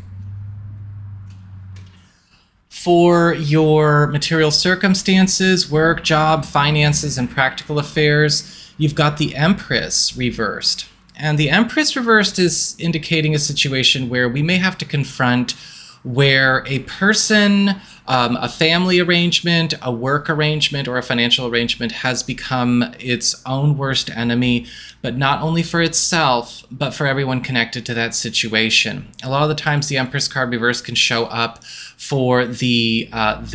For your material circumstances, work, job, finances, and practical affairs, you've got the Empress reversed. And the Empress reversed is indicating a situation where we may have to confront where a person, a family arrangement, a work arrangement, or a financial arrangement has become its own worst enemy, but not only for itself, but for everyone connected to that situation. A lot of the times the Empress card reverse can show up for the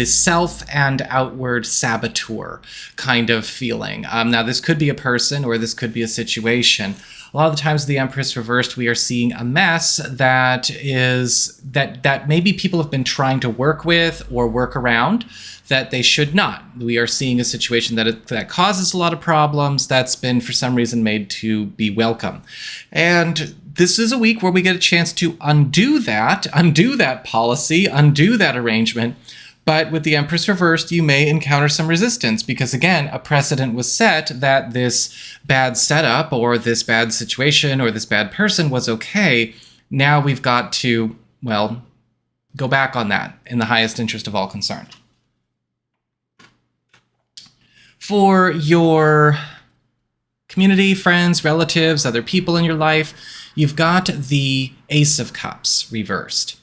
self and outward saboteur kind of feeling. Now, this could be a person or this could be a situation. A lot of the times the Empress reversed, we are seeing a mess that maybe people have been trying to work with or work around that they should not. We are seeing a situation that causes a lot of problems that's been for some reason made to be welcome. And this is a week where we get a chance to undo that policy, undo that arrangement. But with the Empress reversed, you may encounter some resistance because, again, a precedent was set that this bad setup or this bad situation or this bad person was okay. Now we've got to, well, go back on that in the highest interest of all concerned. For your community, friends, relatives, other people in your life, you've got the Ace of Cups reversed.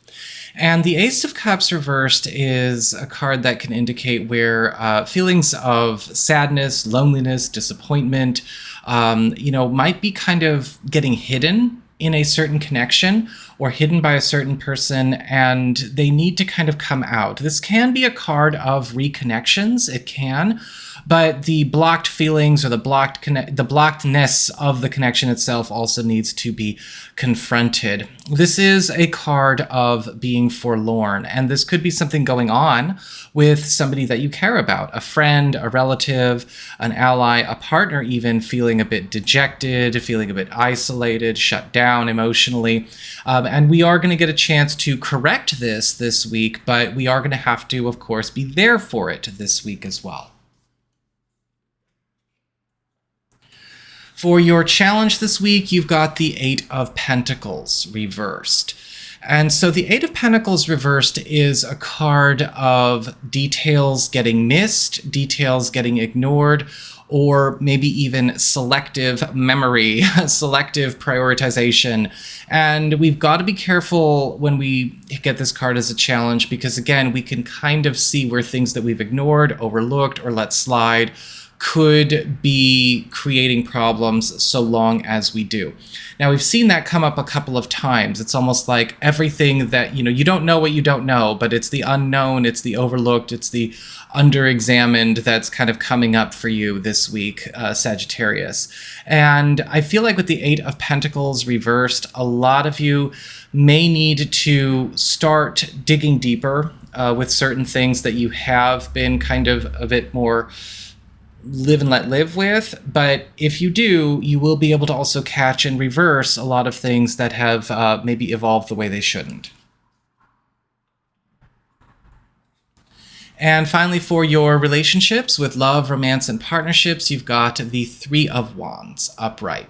And the Ace of Cups reversed is a card that can indicate where feelings of sadness, loneliness, disappointment, might be kind of getting hidden in a certain connection or hidden by a certain person, and they need to kind of come out. This can be a card of reconnections. It can. But the blocked feelings or the blockedness of the connection itself also needs to be confronted. This is a card of being forlorn, and this could be something going on with somebody that you care about, a friend, a relative, an ally, a partner even, feeling a bit dejected, feeling a bit isolated, shut down emotionally. And we are going to get a chance to correct this week, but we are going to have to, of course, be there for it this week as well. For your challenge this week, you've got the Eight of Pentacles reversed. And so the Eight of Pentacles reversed is a card of details getting missed, details getting ignored, or maybe even selective memory, selective prioritization. And we've got to be careful when we get this card as a challenge because, again, we can kind of see where things that we've ignored, overlooked, or let slide could be creating problems so long as we do. Now, we've seen that come up a couple of times. It's almost like everything that, you don't know what you don't know, but it's the unknown, it's the overlooked, it's the under-examined that's kind of coming up for you this week, Sagittarius. And I feel like with the Eight of Pentacles reversed, a lot of you may need to start digging deeper with certain things that you have been kind of a bit more live and let live with. But if you do, you will be able to also catch and reverse a lot of things that have maybe evolved the way they shouldn't. And finally, for your relationships with love, romance, and partnerships, you've got the Three of Wands upright.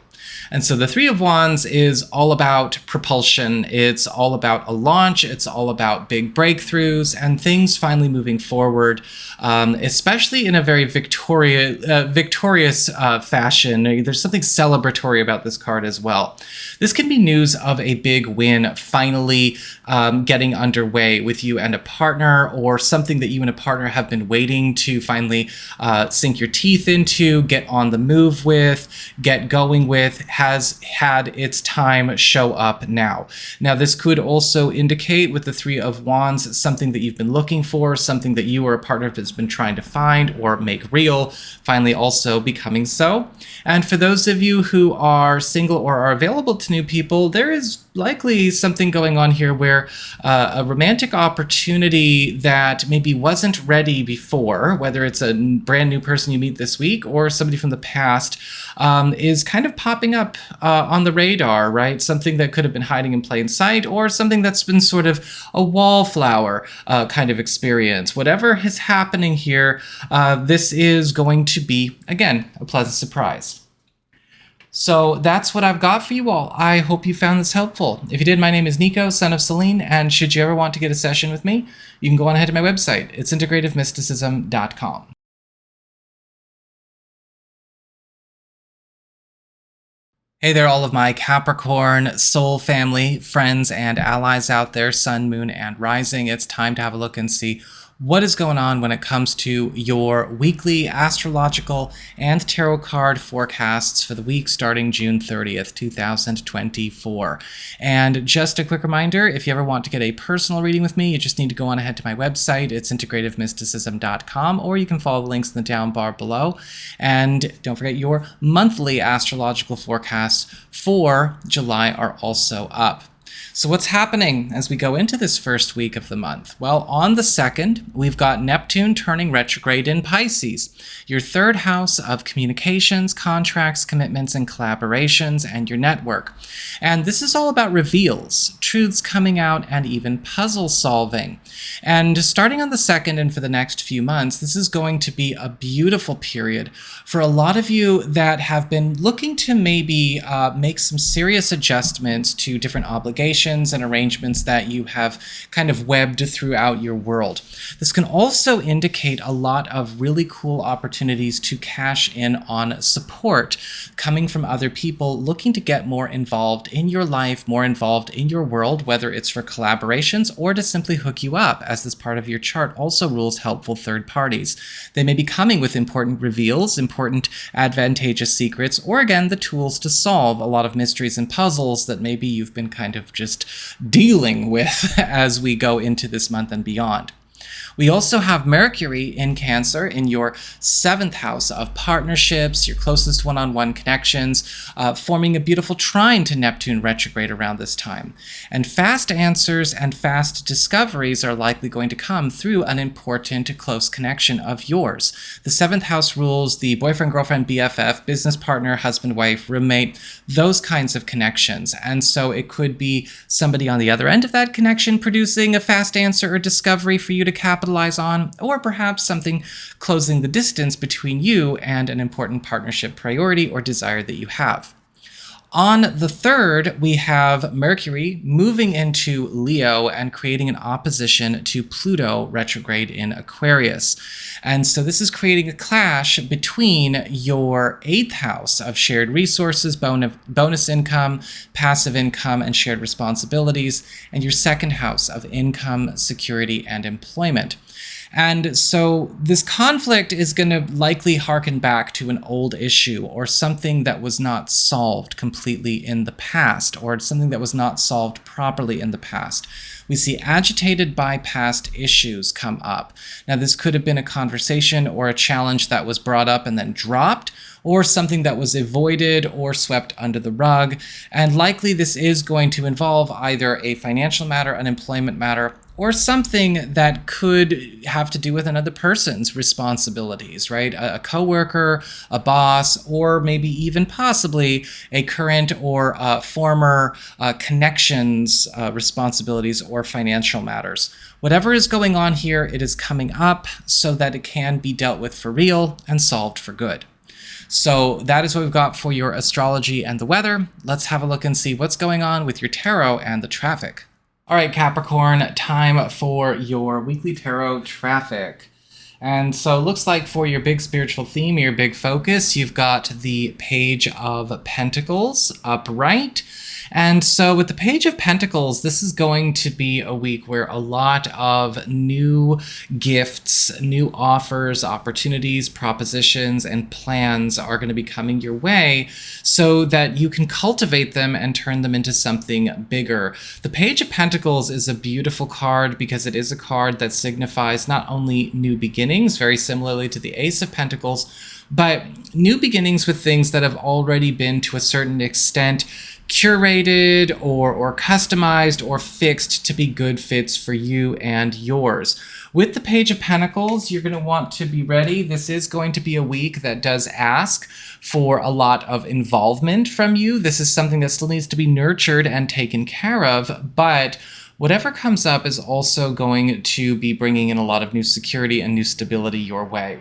And so the Three of Wands is all about propulsion. It's all about a launch. It's all about big breakthroughs and things finally moving forward, especially in a very victorious fashion. There's something celebratory about this card as well. This can be news of a big win finally getting underway with you and a partner, or something that you and a partner have been waiting to finally sink your teeth into, get on the move with, get going with, has had its time show up now. Now, this could also indicate with the Three of Wands something that you've been looking for, something that you or a partner has been trying to find or make real, finally also becoming so. And for those of you who are single or are available to new people, there is likely something going on here where a romantic opportunity that maybe wasn't ready before, whether it's a brand new person you meet this week or somebody from the past, is kind of popping up on the radar, right? Something that could have been hiding in plain sight, or something that's been sort of a wallflower kind of experience. Whatever is happening here, this is going to be, again, a pleasant surprise. So that's what I've got for you all. I hope you found this helpful. If you did, my name is Nico, Son of Selene, and should you ever want to get a session with me, you can go on ahead to my website. It's integrativemysticism.com. Hey there, all of my Capricorn soul family, friends, and allies out there, Sun, Moon, and Rising. It's time to have a look and see what is going on when it comes to your weekly astrological and tarot card forecasts for the week starting June 30th, 2024. And just a quick reminder, if you ever want to get a personal reading with me, you just need to go on ahead to my website. It's integrativemysticism.com, or you can follow the links in the down bar below. And don't forget, your monthly astrological forecasts for July are also up. So what's happening as we go into this first week of the month? Well, on the 2nd, we've got Neptune turning retrograde in Pisces, your third house of communications, contracts, commitments, and collaborations, and your network. And this is all about reveals, truths coming out, and even puzzle solving. And starting on the 2nd and for the next few months, this is going to be a beautiful period for a lot of you that have been looking to maybe make some serious adjustments to different obligations and arrangements that you have kind of webbed throughout your world. This can also indicate a lot of really cool opportunities to cash in on support coming from other people looking to get more involved in your life, more involved in your world, whether it's for collaborations or to simply hook you up, as this part of your chart also rules helpful third parties. They may be coming with important reveals, important advantageous secrets, or again, the tools to solve a lot of mysteries and puzzles that maybe you've been kind of just dealing with as we go into this month and beyond. We also have Mercury in Cancer in your 7th house of partnerships, your closest one-on-one connections, forming a beautiful trine to Neptune retrograde around this time. And fast answers and fast discoveries are likely going to come through an important close connection of yours. The 7th house rules the boyfriend, girlfriend, BFF, business partner, husband, wife, roommate, those kinds of connections. And so it could be somebody on the other end of that connection producing a fast answer or discovery for you to capitalize on, or perhaps something closing the distance between you and an important partnership priority or desire that you have. On the 3rd, we have Mercury moving into Leo and creating an opposition to Pluto retrograde in Aquarius. And so this is creating a clash between your 8th house of shared resources, bonus income, passive income, and shared responsibilities, and your 2nd house of income, security, and employment. And so this conflict is going to likely harken back to an old issue or something that was not solved completely in the past, or something that was not solved properly in the past. We see agitated by past issues come up. Now, this could have been a conversation or a challenge that was brought up and then dropped, or something that was avoided or swept under the rug. And likely this is going to involve either a financial matter, an employment matter, or something that could have to do with another person's responsibilities, right? A coworker, a boss, or maybe even possibly a current or former connections responsibilities or financial matters. Whatever is going on here, it is coming up so that it can be dealt with for real and solved for good. So that is what we've got for your astrology and the weather. Let's have a look and see what's going on with your tarot and the traffic. All right, Capricorn, time for your weekly tarot traffic. And so it looks like for your big spiritual theme, your big focus, you've got the Page of Pentacles upright. And so with the Page of Pentacles, this is going to be a week where a lot of new gifts, new offers, opportunities, propositions, and plans are going to be coming your way so that you can cultivate them and turn them into something bigger. The Page of Pentacles is a beautiful card because it is a card that signifies not only new beginnings, very similarly to the Ace of Pentacles, but new beginnings with things that have already been to a certain extent curated or customized or fixed to be good fits for you and yours. With the Page of Pentacles, you're going to want to be ready. This is going to be a week that does ask for a lot of involvement from you. This is something that still needs to be nurtured and taken care of, but whatever comes up is also going to be bringing in a lot of new security and new stability your way.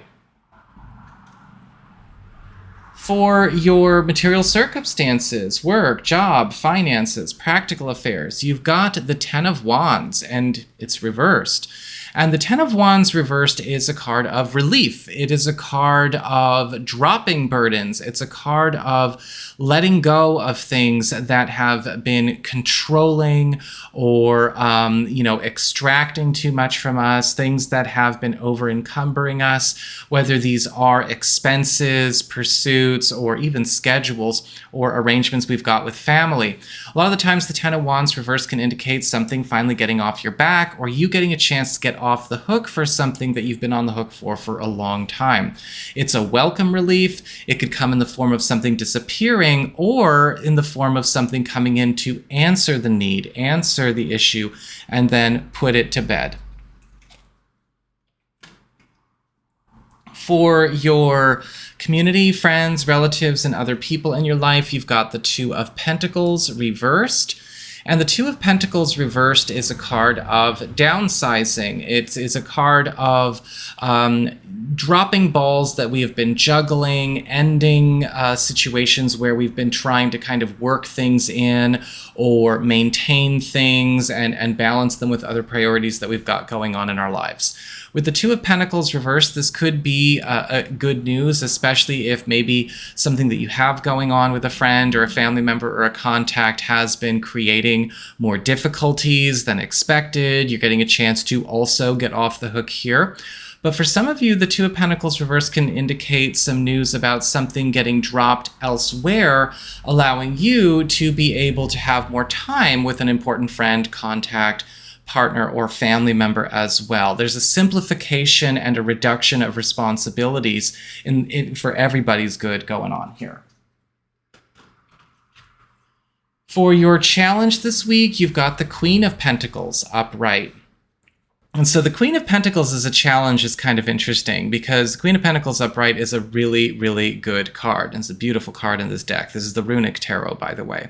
For your material circumstances, work, job, finances, practical affairs, you've got the Ten of Wands, and it's reversed. And the Ten of Wands reversed is a card of relief. It is a card of dropping burdens. It's a card of letting go of things that have been controlling or, extracting too much from us, things that have been over-encumbering us, whether these are expenses, pursuits, or even schedules or arrangements we've got with family. A lot of the times the Ten of Wands reverse can indicate something finally getting off your back, or you getting a chance to get off the hook for something that you've been on the hook for a long time. It's a welcome relief. It could come in the form of something disappearing or in the form of something coming in to answer the need, answer the issue, and then put it to bed. For your community, friends, relatives, and other people in your life, you've got the Two of Pentacles reversed. And the Two of Pentacles reversed is a card of downsizing. It's a card of dropping balls that we have been juggling, ending situations where we've been trying to kind of work things in or maintain things and balance them with other priorities that we've got going on in our lives. With the Two of Pentacles reversed, this could be good news, especially if maybe something that you have going on with a friend or a family member or a contact has been creating more difficulties than expected. You're getting a chance to also get off the hook here. But for some of you, the Two of Pentacles reverse can indicate some news about something getting dropped elsewhere, allowing you to be able to have more time with an important friend, contact, partner, or family member as well. There's a simplification and a reduction of responsibilities for everybody's good going on here. For your challenge this week, you've got the Queen of Pentacles upright. And so the Queen of Pentacles as a challenge is kind of interesting because Queen of Pentacles upright is a really, really good card. And it's a beautiful card in this deck. This is the Runic Tarot, by the way.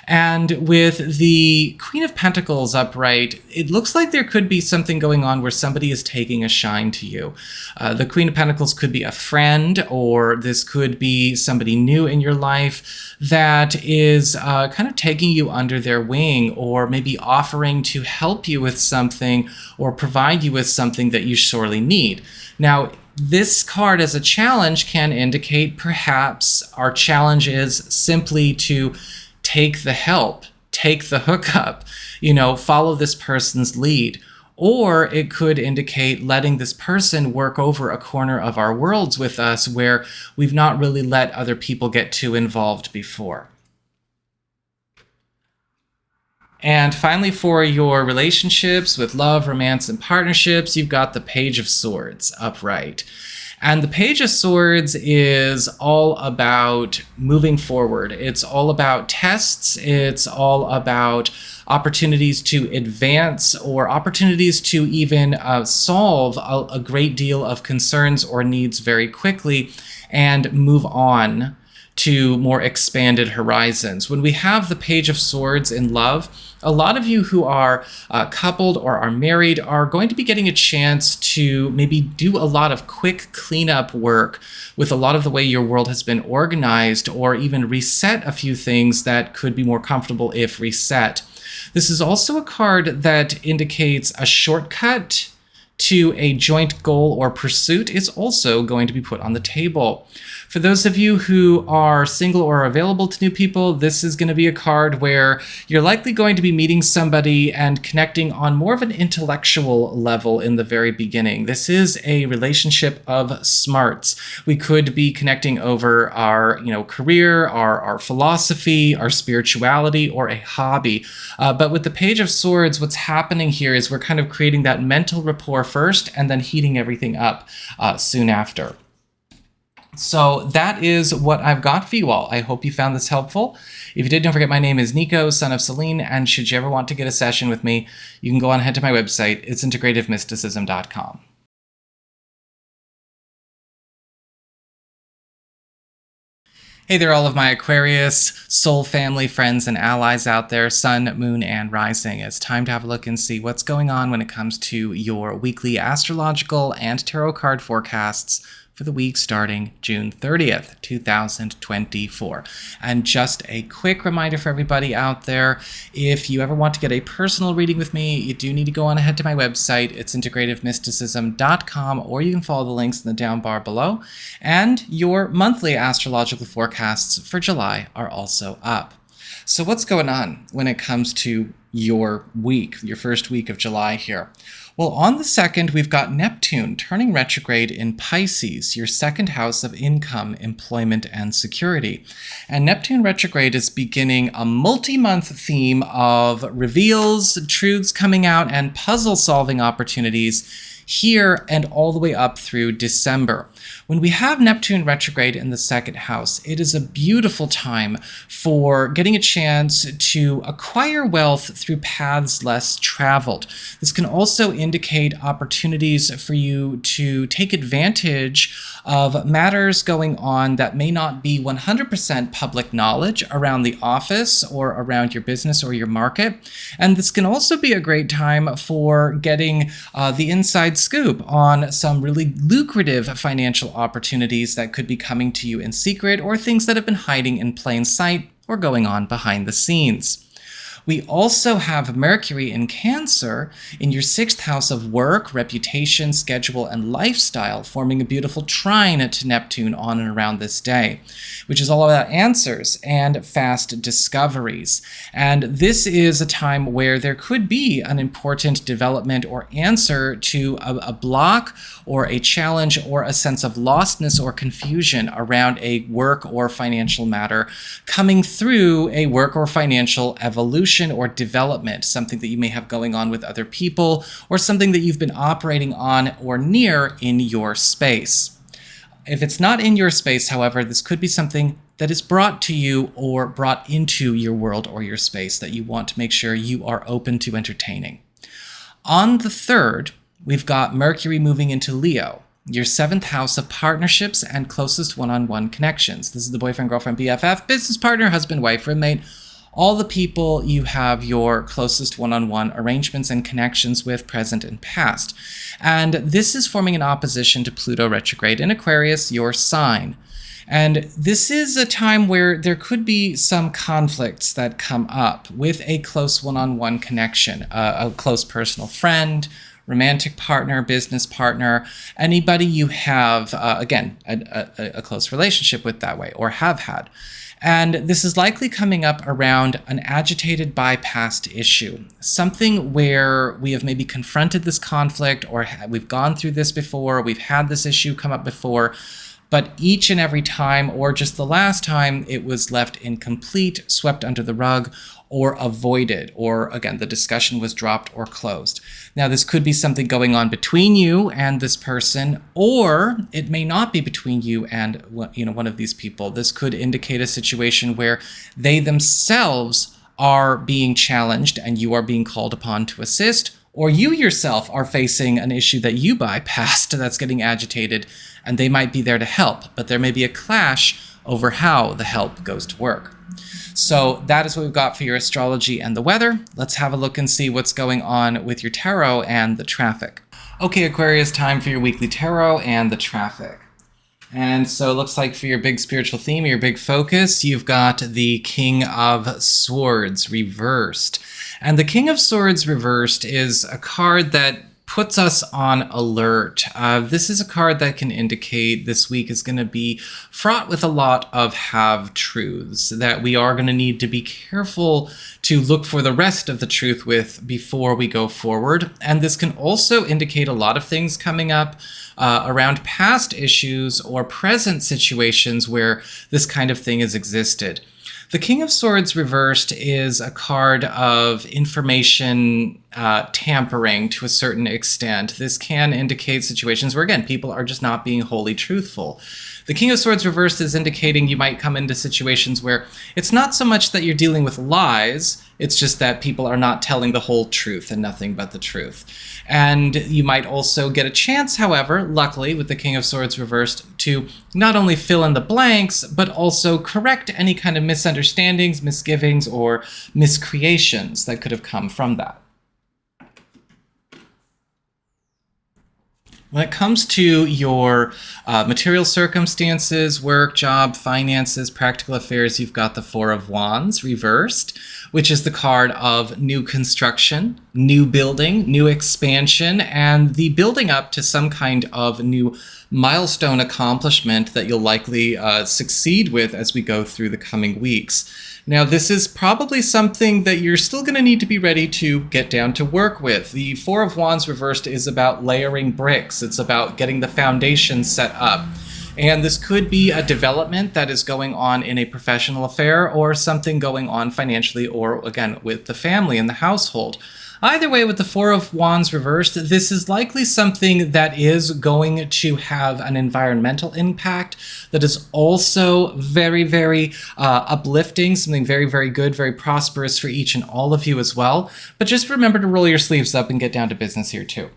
And with the Queen of Pentacles upright, it looks like there could be something going on where somebody is taking a shine to you. The Queen of Pentacles could be a friend, or this could be somebody new in your life that is kind of taking you under their wing, or maybe offering to help you with something or provide you with something that you sorely need. Now, this card as a challenge can indicate perhaps our challenge is simply to take the help, take the hookup, follow this person's lead. or it could indicate letting this person work over a corner of our worlds with us where we've not really let other people get too involved before. And finally, for your relationships with love, romance, and partnerships, you've got the Page of Swords upright. And the Page of Swords is all about moving forward. It's all about tests. It's all about opportunities to advance or opportunities to even solve a great deal of concerns or needs very quickly and move on to more expanded horizons. When we have the Page of Swords in love, a lot of you who are coupled or are married are going to be getting a chance to maybe do a lot of quick cleanup work with a lot of the way your world has been organized, or even reset a few things that could be more comfortable if reset. This is also a card that indicates a shortcut to a joint goal or pursuit is also going to be put on the table. For those of you who are single or available to new people, this is going to be a card where you're likely going to be meeting somebody and connecting on more of an intellectual level in the very beginning. This is a relationship of smarts. We could be connecting over our, career, our philosophy, our spirituality, or a hobby. But with the Page of Swords, what's happening here is we're kind of creating that mental rapport first and then heating everything up soon after. So that is what I've got for you all. I hope you found this helpful. If you did, don't forget my name is Nico, Son of Selene, and should you ever want to get a session with me, you can go on ahead to my website. It's integrativemysticism.com. Hey there, all of my Aquarius, soul family, friends, and allies out there, Sun, Moon, and Rising. It's time to have a look and see what's going on when it comes to your weekly astrological and tarot card forecasts for the week starting June 30th, 2024. And just a quick reminder for everybody out there, if you ever want to get a personal reading with me, you do need to go on ahead to my website. It's integrativemysticism.com, or you can follow the links in the down bar below. And your monthly astrological forecasts for July are also up. So what's going on when it comes to your week, your first week of July here? Well, on the 2nd, we've got Neptune turning retrograde in Pisces, your second house of income, employment, and security. And Neptune retrograde is beginning a multi-month theme of reveals, truths coming out, and puzzle-solving opportunities here and all the way up through December. When we have Neptune retrograde in the second house, it is a beautiful time for getting a chance to acquire wealth through paths less traveled. This can also indicate opportunities for you to take advantage of matters going on that may not be 100% public knowledge around the office or around your business or your market. And this can also be a great time for getting the inside scoop on some really lucrative financial opportunities that could be coming to you in secret, or things that have been hiding in plain sight or going on behind the scenes. We also have Mercury in Cancer in your 6th house of work, reputation, schedule, and lifestyle, forming a beautiful trine to Neptune on and around this day, which is all about answers and fast discoveries. And this is a time where there could be an important development or answer to a block or a challenge or a sense of lostness or confusion around a work or financial matter coming through a work or financial evolution or development, something that you may have going on with other people, or something that you've been operating on or near in your space. If it's not in your space, however, this could be something that is brought to you or brought into your world or your space that you want to make sure you are open to entertaining. On the 3rd, we've got Mercury moving into Leo, your 7th house of partnerships and closest one-on-one connections. This is the boyfriend, girlfriend, BFF, business partner, husband, wife, roommate, all the people you have your closest one-on-one arrangements and connections with, present and past. And this is forming an opposition to Pluto retrograde in Aquarius, your sign. And this is a time where there could be some conflicts that come up with a close one-on-one connection, a close personal friend, romantic partner, business partner, anybody you have, again, a close relationship with that way or have had. And this is likely coming up around an agitated by past issue, something where we have maybe confronted this conflict or we've gone through this before, we've had this issue come up before, but each and every time, or just the last time, it was left incomplete, swept under the rug, or avoided, or again, the discussion was dropped or closed. Now, this could be something going on between you and this person, or it may not be between you and one of these people. This could indicate a situation where they themselves are being challenged and you are being called upon to assist, or you yourself are facing an issue that you bypassed that's getting agitated, and they might be there to help, but there may be a clash over how the help goes to work. So that is what we've got for your astrology and the weather. Let's have a look and see what's going on with your tarot and the traffic. Okay, Aquarius, time for your weekly tarot and the traffic. And so it looks like for your big spiritual theme, your big focus, you've got the King of Swords reversed. And the King of Swords reversed is a card that puts us on alert. This is a card that can indicate this week is going to be fraught with a lot of have-truths that we are going to need to be careful to look for the rest of the truth with before we go forward. And this can also indicate a lot of things coming up around past issues or present situations where this kind of thing has existed. The King of Swords reversed is a card of information tampering to a certain extent. This can indicate situations where, again, people are just not being wholly truthful. The King of Swords reversed is indicating you might come into situations where it's not so much that you're dealing with lies, it's just that people are not telling the whole truth and nothing but the truth. And you might also get a chance, however, luckily with the King of Swords reversed, to not only fill in the blanks, but also correct any kind of misunderstandings, misgivings, or miscreations that could have come from that. When it comes to your material circumstances, work, job, finances, practical affairs, you've got the Four of Wands reversed, which is the card of new construction, new building, new expansion, and the building up to some kind of new milestone accomplishment that you'll likely succeed with as we go through the coming weeks. Now, this is probably something that you're still going to need to be ready to get down to work with. The Four of Wands reversed is about layering bricks. It's about getting the foundation set up. And this could be a development that is going on in a professional affair or something going on financially or, again, with the family and the household. Either way, with the Four of Wands reversed, this is likely something that is going to have an environmental impact that is also very, very uplifting, something very, very good, very prosperous for each and all of you as well. But just remember to roll your sleeves up and get down to business here too.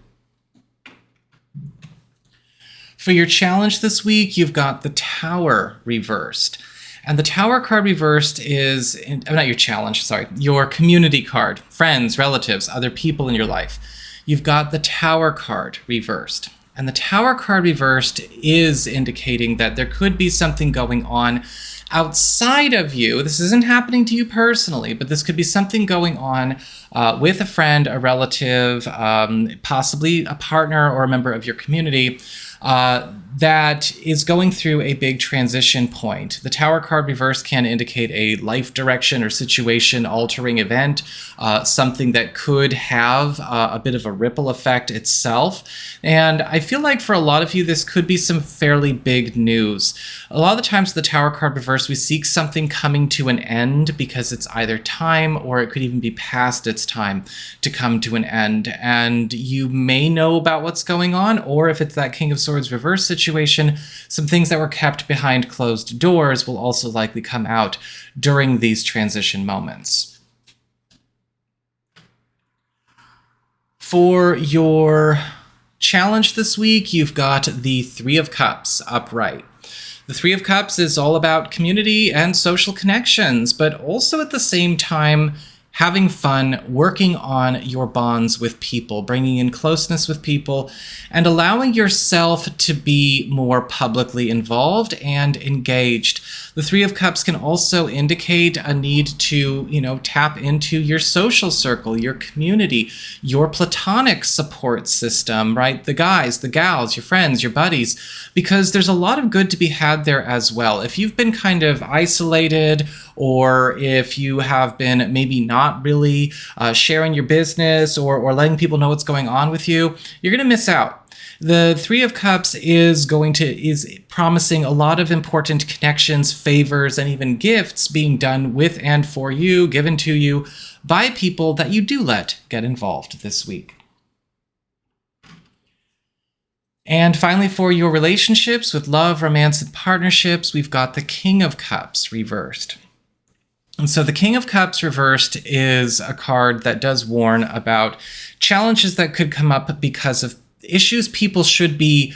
For your challenge this week, you've got the Tower reversed. And the Tower card reversed is, not your challenge, sorry, your community card, friends, relatives, other people in your life. You've got the Tower card reversed. And the Tower card reversed is indicating that there could be something going on outside of you. This isn't happening to you personally, but this could be something going on with a friend, a relative, possibly a partner or a member of your community that is going through a big transition point. The Tower card reverse can indicate a life direction or situation altering event, something that could have a bit of a ripple effect itself. And I feel like for a lot of you, this could be some fairly big news. A lot of the times the Tower card reverse, we seek something coming to an end because it's either time or it could even be past its time to come to an end. And you may know about what's going on, or if it's that King of Swords reverse situation, some things that were kept behind closed doors will also likely come out during these transition moments. For your challenge this week, you've got the Three of Cups upright. The Three of Cups is all about community and social connections, but also at the same time having fun, working on your bonds with people, bringing in closeness with people, and allowing yourself to be more publicly involved and engaged. The Three of Cups can also indicate a need to, tap into your social circle, your community, your platonic support system, right? The guys, the gals, your friends, your buddies, because there's a lot of good to be had there as well. If you've been kind of isolated, or if you have been maybe not really sharing your business or letting people know what's going on with you, you're going to miss out. The Three of Cups is promising a lot of important connections, favors, and even gifts being done with and for you, given to you by people that you do let get involved this week. And finally, for your relationships with love, romance, and partnerships, we've got the King of Cups reversed. And so the King of Cups reversed is a card that does warn about challenges that could come up because of issues people should be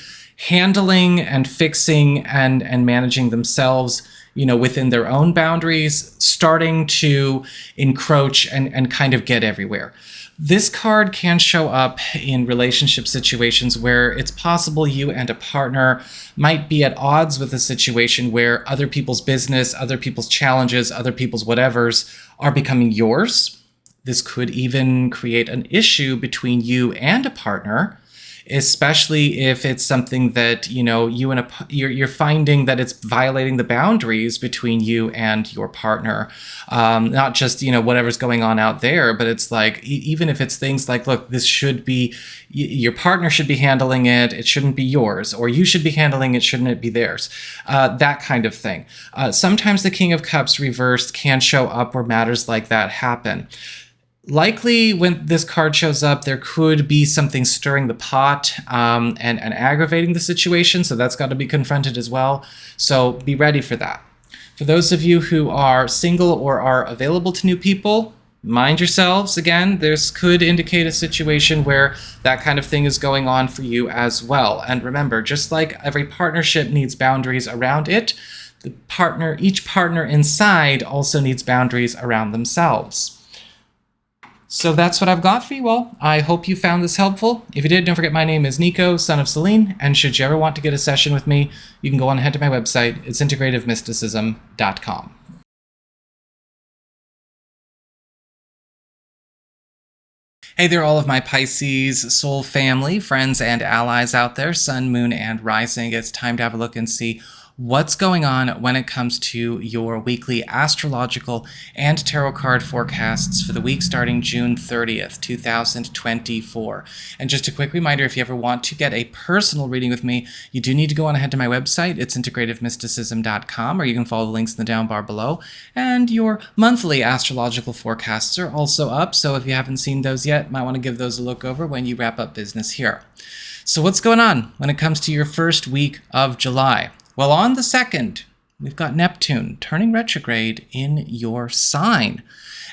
handling and fixing and managing themselves, within their own boundaries, starting to encroach and kind of get everywhere. This card can show up in relationship situations where it's possible you and a partner might be at odds with a situation where other people's business, other people's challenges, other people's whatevers are becoming yours. This could even create an issue between you and a partner, especially if it's something that, you're finding that it's violating the boundaries between you and your partner. Not just, whatever's going on out there, but it's like, even if it's things like, look, this should be, your partner should be handling it, it shouldn't be yours, or you should be handling it, shouldn't it be theirs? That kind of thing. Sometimes the King of Cups reversed can show up where matters like that happen. Likely, when this card shows up, there could be something stirring the pot and aggravating the situation, so that's got to be confronted as well. So be ready for that. For those of you who are single or are available to new people, mind yourselves. Again, this could indicate a situation where that kind of thing is going on for you as well. And remember, just like every partnership needs boundaries around it, each partner inside also needs boundaries around themselves. So that's what I've got for you all. I hope you found this helpful. If you did, don't forget my name is Nico, Son of Selene, and should you ever want to get a session with me, you can go on ahead to my website. It's integrativemysticism.com. Hey there, all of my Pisces soul family, friends, and allies out there, Sun, Moon, and Rising. It's time to have a look and see what's going on when it comes to your weekly astrological and tarot card forecasts for the week starting June 30th, 2024. And just a quick reminder, if you ever want to get a personal reading with me, you do need to go on ahead to my website. It's integrativemysticism.com, or you can follow the links in the down bar below. And your monthly astrological forecasts are also up, so if you haven't seen those yet, might want to give those a look over when you wrap up business here. So what's going on when it comes to your first week of July? Well, on the 2nd, we've got Neptune turning retrograde in your sign.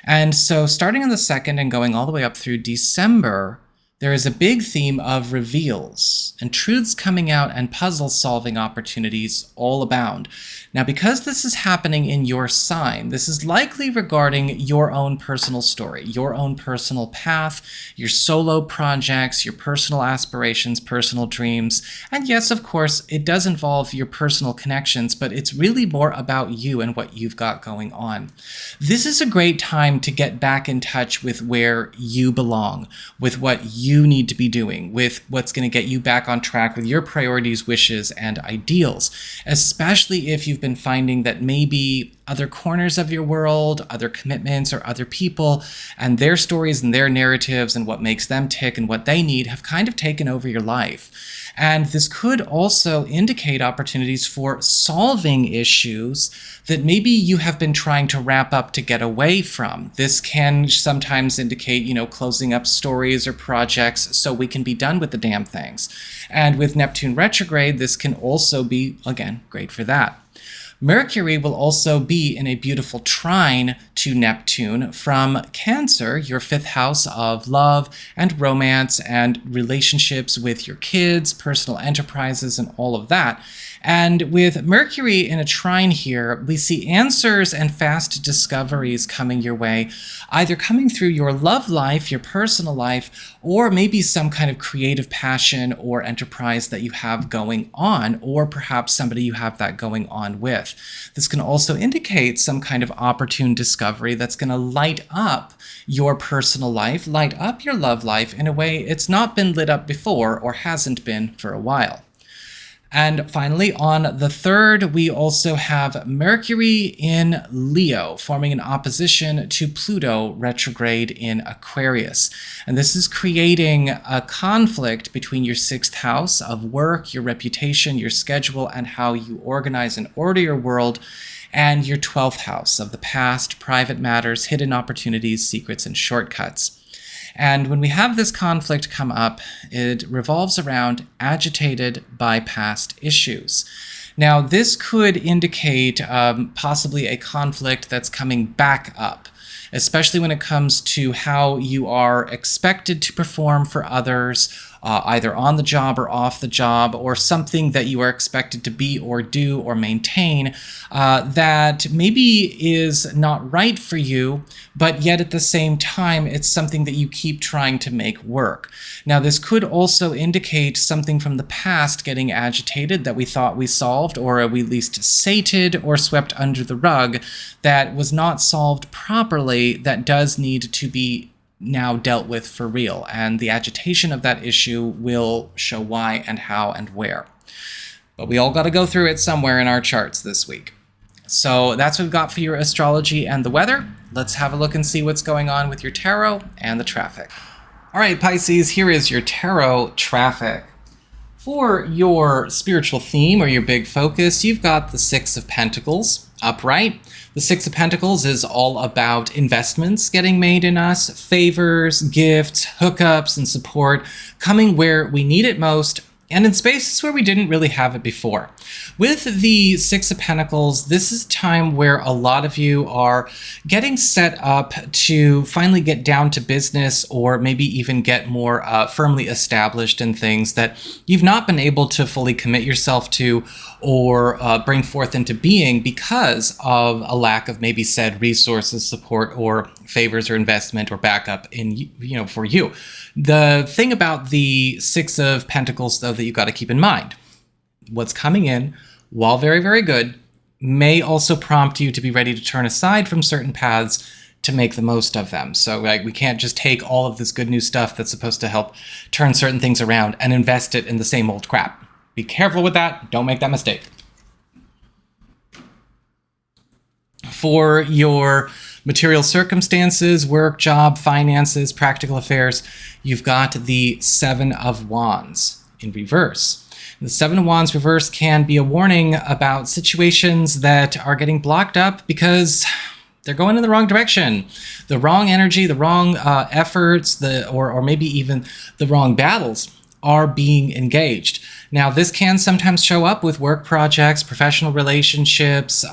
And so starting on the 2nd and going all the way up through December, there is a big theme of reveals and truths coming out and puzzle-solving opportunities all abound. Now, because this is happening in your sign, this is likely regarding your own personal story, your own personal path, your solo projects, your personal aspirations, personal dreams. And yes, of course, it does involve your personal connections, but it's really more about you and what you've got going on. This is a great time to get back in touch with where you belong, with what you need to be doing, with what's going to get you back on track with your priorities, wishes, and ideals, especially if you've been finding that maybe other corners of your world, other commitments, or other people, and their stories and their narratives and what makes them tick and what they need have kind of taken over your life. And this could also indicate opportunities for solving issues that maybe you have been trying to wrap up to get away from. This can sometimes indicate, closing up stories or projects so we can be done with the damn things. And with Neptune retrograde, this can also be, again, great for that. Mercury will also be in a beautiful trine to Neptune from Cancer, your 5th house of love and romance and relationships with your kids, personal enterprises, and all of that. And with Mercury in a trine here, we see answers and fast discoveries coming your way, either coming through your love life, your personal life, or maybe some kind of creative passion or enterprise that you have going on, or perhaps somebody you have that going on with. This can also indicate some kind of opportune discovery that's going to light up your personal life, light up your love life in a way it's not been lit up before or hasn't been for a while. And finally, on the 3rd, we also have Mercury in Leo, forming an opposition to Pluto retrograde in Aquarius. And this is creating a conflict between your 6th house of work, your reputation, your schedule, and how you organize and order your world, and your 12th house of the past, private matters, hidden opportunities, secrets, and shortcuts. And when we have this conflict come up, it revolves around agitated by past issues. Now, this could indicate possibly a conflict that's coming back up, especially when it comes to how you are expected to perform for others, either on the job or off the job, or something that you are expected to be or do or maintain that maybe is not right for you, but yet at the same time, it's something that you keep trying to make work. Now, this could also indicate something from the past getting agitated that we thought we solved, or we at least sated or swept under the rug, that was not solved properly, that does need to be now dealt with for real, and the agitation of that issue will show why and how and where. But we all got to go through it somewhere in our charts this week. So that's what we've got for your astrology and the weather. Let's have a look and see what's going on with your tarot and the traffic. All right, Pisces, here is your tarot traffic. For your spiritual theme or your big focus, you've got the 6 of Pentacles upright. The 6 of Pentacles is all about investments getting made in us, favors, gifts, hookups, and support coming where we need it most, and in spaces where we didn't really have it before. With the 6 of Pentacles, this is a time where a lot of you are getting set up to finally get down to business, or maybe even get more firmly established in things that you've not been able to fully commit yourself to or bring forth into being because of a lack of maybe said resources, support, or favors or investment or backup in, for you. The thing about the 6 of Pentacles, though, that you've got to keep in mind, what's coming in, while very, very good, may also prompt you to be ready to turn aside from certain paths to make the most of them. So we can't just take all of this good new stuff that's supposed to help turn certain things around and invest it in the same old crap. Be careful with that. Don't make that mistake. For your material circumstances, work, job, finances, practical affairs, you've got the 7 of Wands in reverse. The 7 of Wands reverse can be a warning about situations that are getting blocked up because they're going in the wrong direction. The wrong energy, the wrong efforts, or maybe even the wrong battles are being engaged. Now, this can sometimes show up with work projects, professional relationships,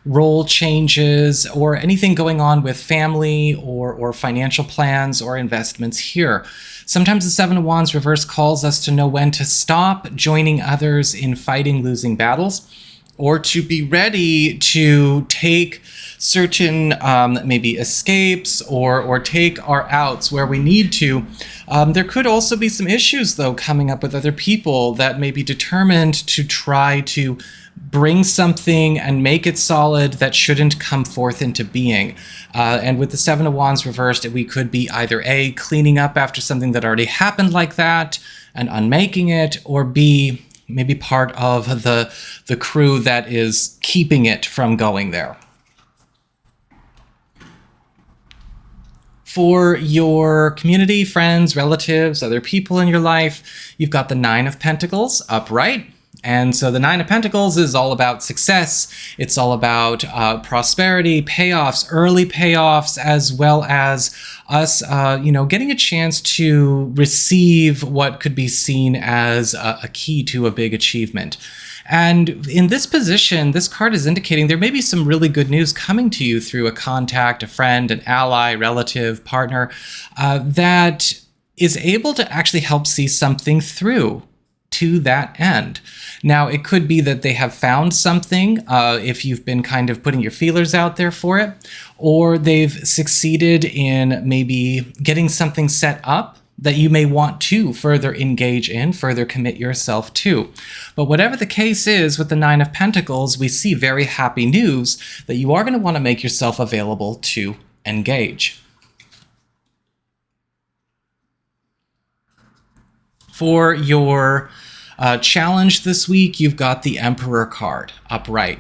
role changes, or anything going on with family or financial plans or investments here. Sometimes the 7 of Wands reverse calls us to know when to stop joining others in fighting losing battles, or to be ready to take certain maybe escapes or take our outs where we need to. There could also be some issues, though, coming up with other people that may be determined to try to bring something and make it solid that shouldn't come forth into being. And with the 7 of Wands reversed, we could be either A, cleaning up after something that already happened like that and unmaking it, or B, maybe part of the crew that is keeping it from going there. For your community, friends, relatives, other people in your life, you've got the 9 of Pentacles upright. And so the 9 of Pentacles is all about success. It's all about prosperity, payoffs, early payoffs, as well as us, getting a chance to receive what could be seen as a key to a big achievement. And in this position, this card is indicating there may be some really good news coming to you through a contact, a friend, an ally, relative, partner, that is able to actually help see something through to that end. Now, it could be that they have found something, if you've been kind of putting your feelers out there for it, or they've succeeded in maybe getting something set up that you may want to further engage in, further commit yourself to. But whatever the case is with the Nine of Pentacles, we see very happy news that you are going to want to make yourself available to engage. For your challenge this week, you've got the Emperor card upright.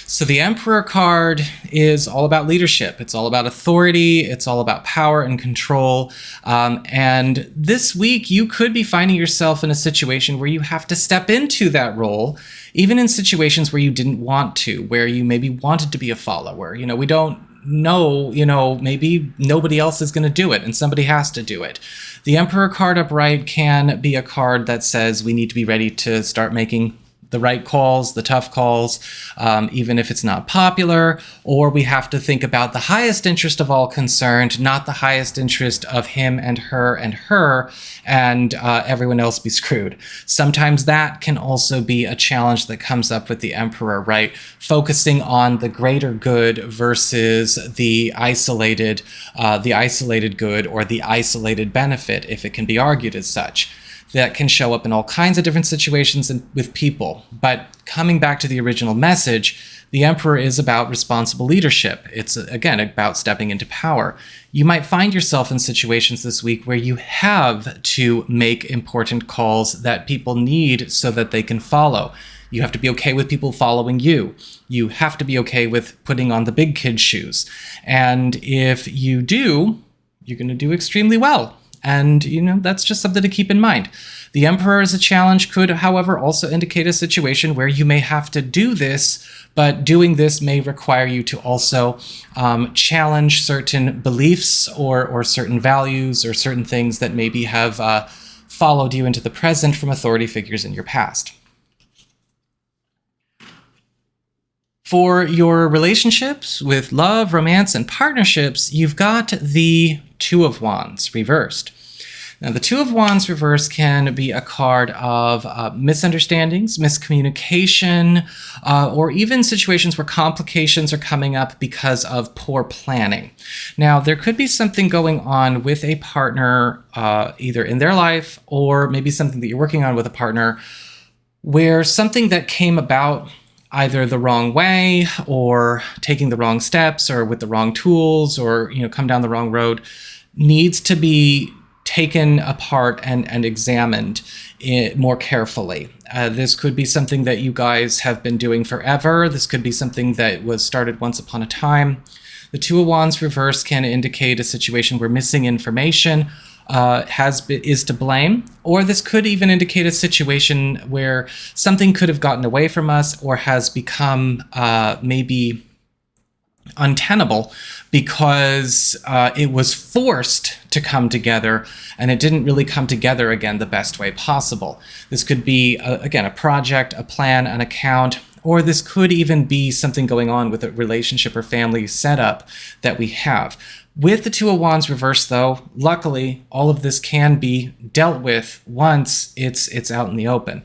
So the Emperor card is all about leadership. It's all about authority. It's all about power and control. And this week, you could be finding yourself in a situation where you have to step into that role, even in situations where you didn't want to, where you maybe wanted to be a follower. You know, we don't know, maybe nobody else is going to do it and somebody has to do it. The Emperor card upright can be a card that says we need to be ready to start making the right calls, the tough calls, even if it's not popular, or we have to think about the highest interest of all concerned, not the highest interest of him and her and everyone else be screwed. Sometimes that can also be a challenge that comes up with the Emperor, right? Focusing on the greater good versus the isolated good or the isolated benefit, if it can be argued as such. That can show up in all kinds of different situations and with people. But coming back to the original message, the Emperor is about responsible leadership. It's, again, about stepping into power. You might find yourself in situations this week where you have to make important calls that people need so that they can follow. You have to be okay with people following you. You have to be okay with putting on the big kid shoes. And if you do, you're going to do extremely well. And, that's just something to keep in mind. The Emperor as a challenge could, however, also indicate a situation where you may have to do this, but doing this may require you to also challenge certain beliefs or certain values or certain things that maybe have followed you into the present from authority figures in your past. For your relationships with love, romance, and partnerships, you've got the Two of Wands reversed. Now, the Two of Wands reversed can be a card of misunderstandings, miscommunication, or even situations where complications are coming up because of poor planning. Now, there could be something going on with a partner, either in their life or maybe something that you're working on with a partner, where something that came about either the wrong way or taking the wrong steps or with the wrong tools or, come down the wrong road needs to be taken apart and examined more carefully. This could be something that you guys have been doing forever. This could be something that was started once upon a time. The Two of Wands reverse can indicate a situation where missing information is to blame, or this could even indicate a situation where something could have gotten away from us or has become maybe untenable because it was forced to come together and it didn't really come together again the best way possible. This could be, again, a project, a plan, an account, or this could even be something going on with a relationship or family setup that we have. With the Two of Wands reversed, though, luckily, all of this can be dealt with once it's out in the open.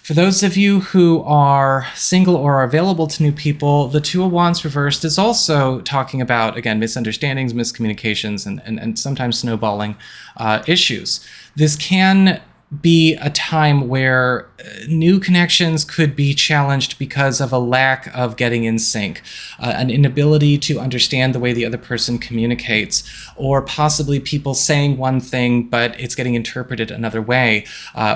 For those of you who are single or are available to new people, the Two of Wands reversed is also talking about, again, misunderstandings, miscommunications, and sometimes snowballing issues. This can be a time where new connections could be challenged because of a lack of getting in sync, an inability to understand the way the other person communicates, or possibly people saying one thing but it's getting interpreted another way,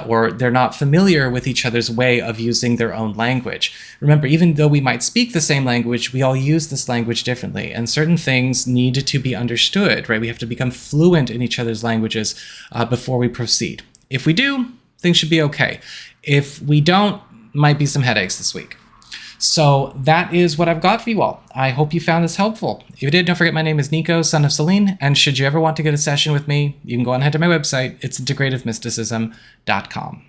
or they're not familiar with each other's way of using their own language. Remember, even though we might speak the same language, we all use this language differently, and certain things need to be understood, right? We have to become fluent in each other's languages before we proceed. If we do, things should be okay. If we don't, might be some headaches this week. So that is what I've got for you all. I hope you found this helpful. If you did, don't forget my name is Nico, Son of Selene, and should you ever want to get a session with me, you can go on ahead to my website. It's integrativemysticism.com.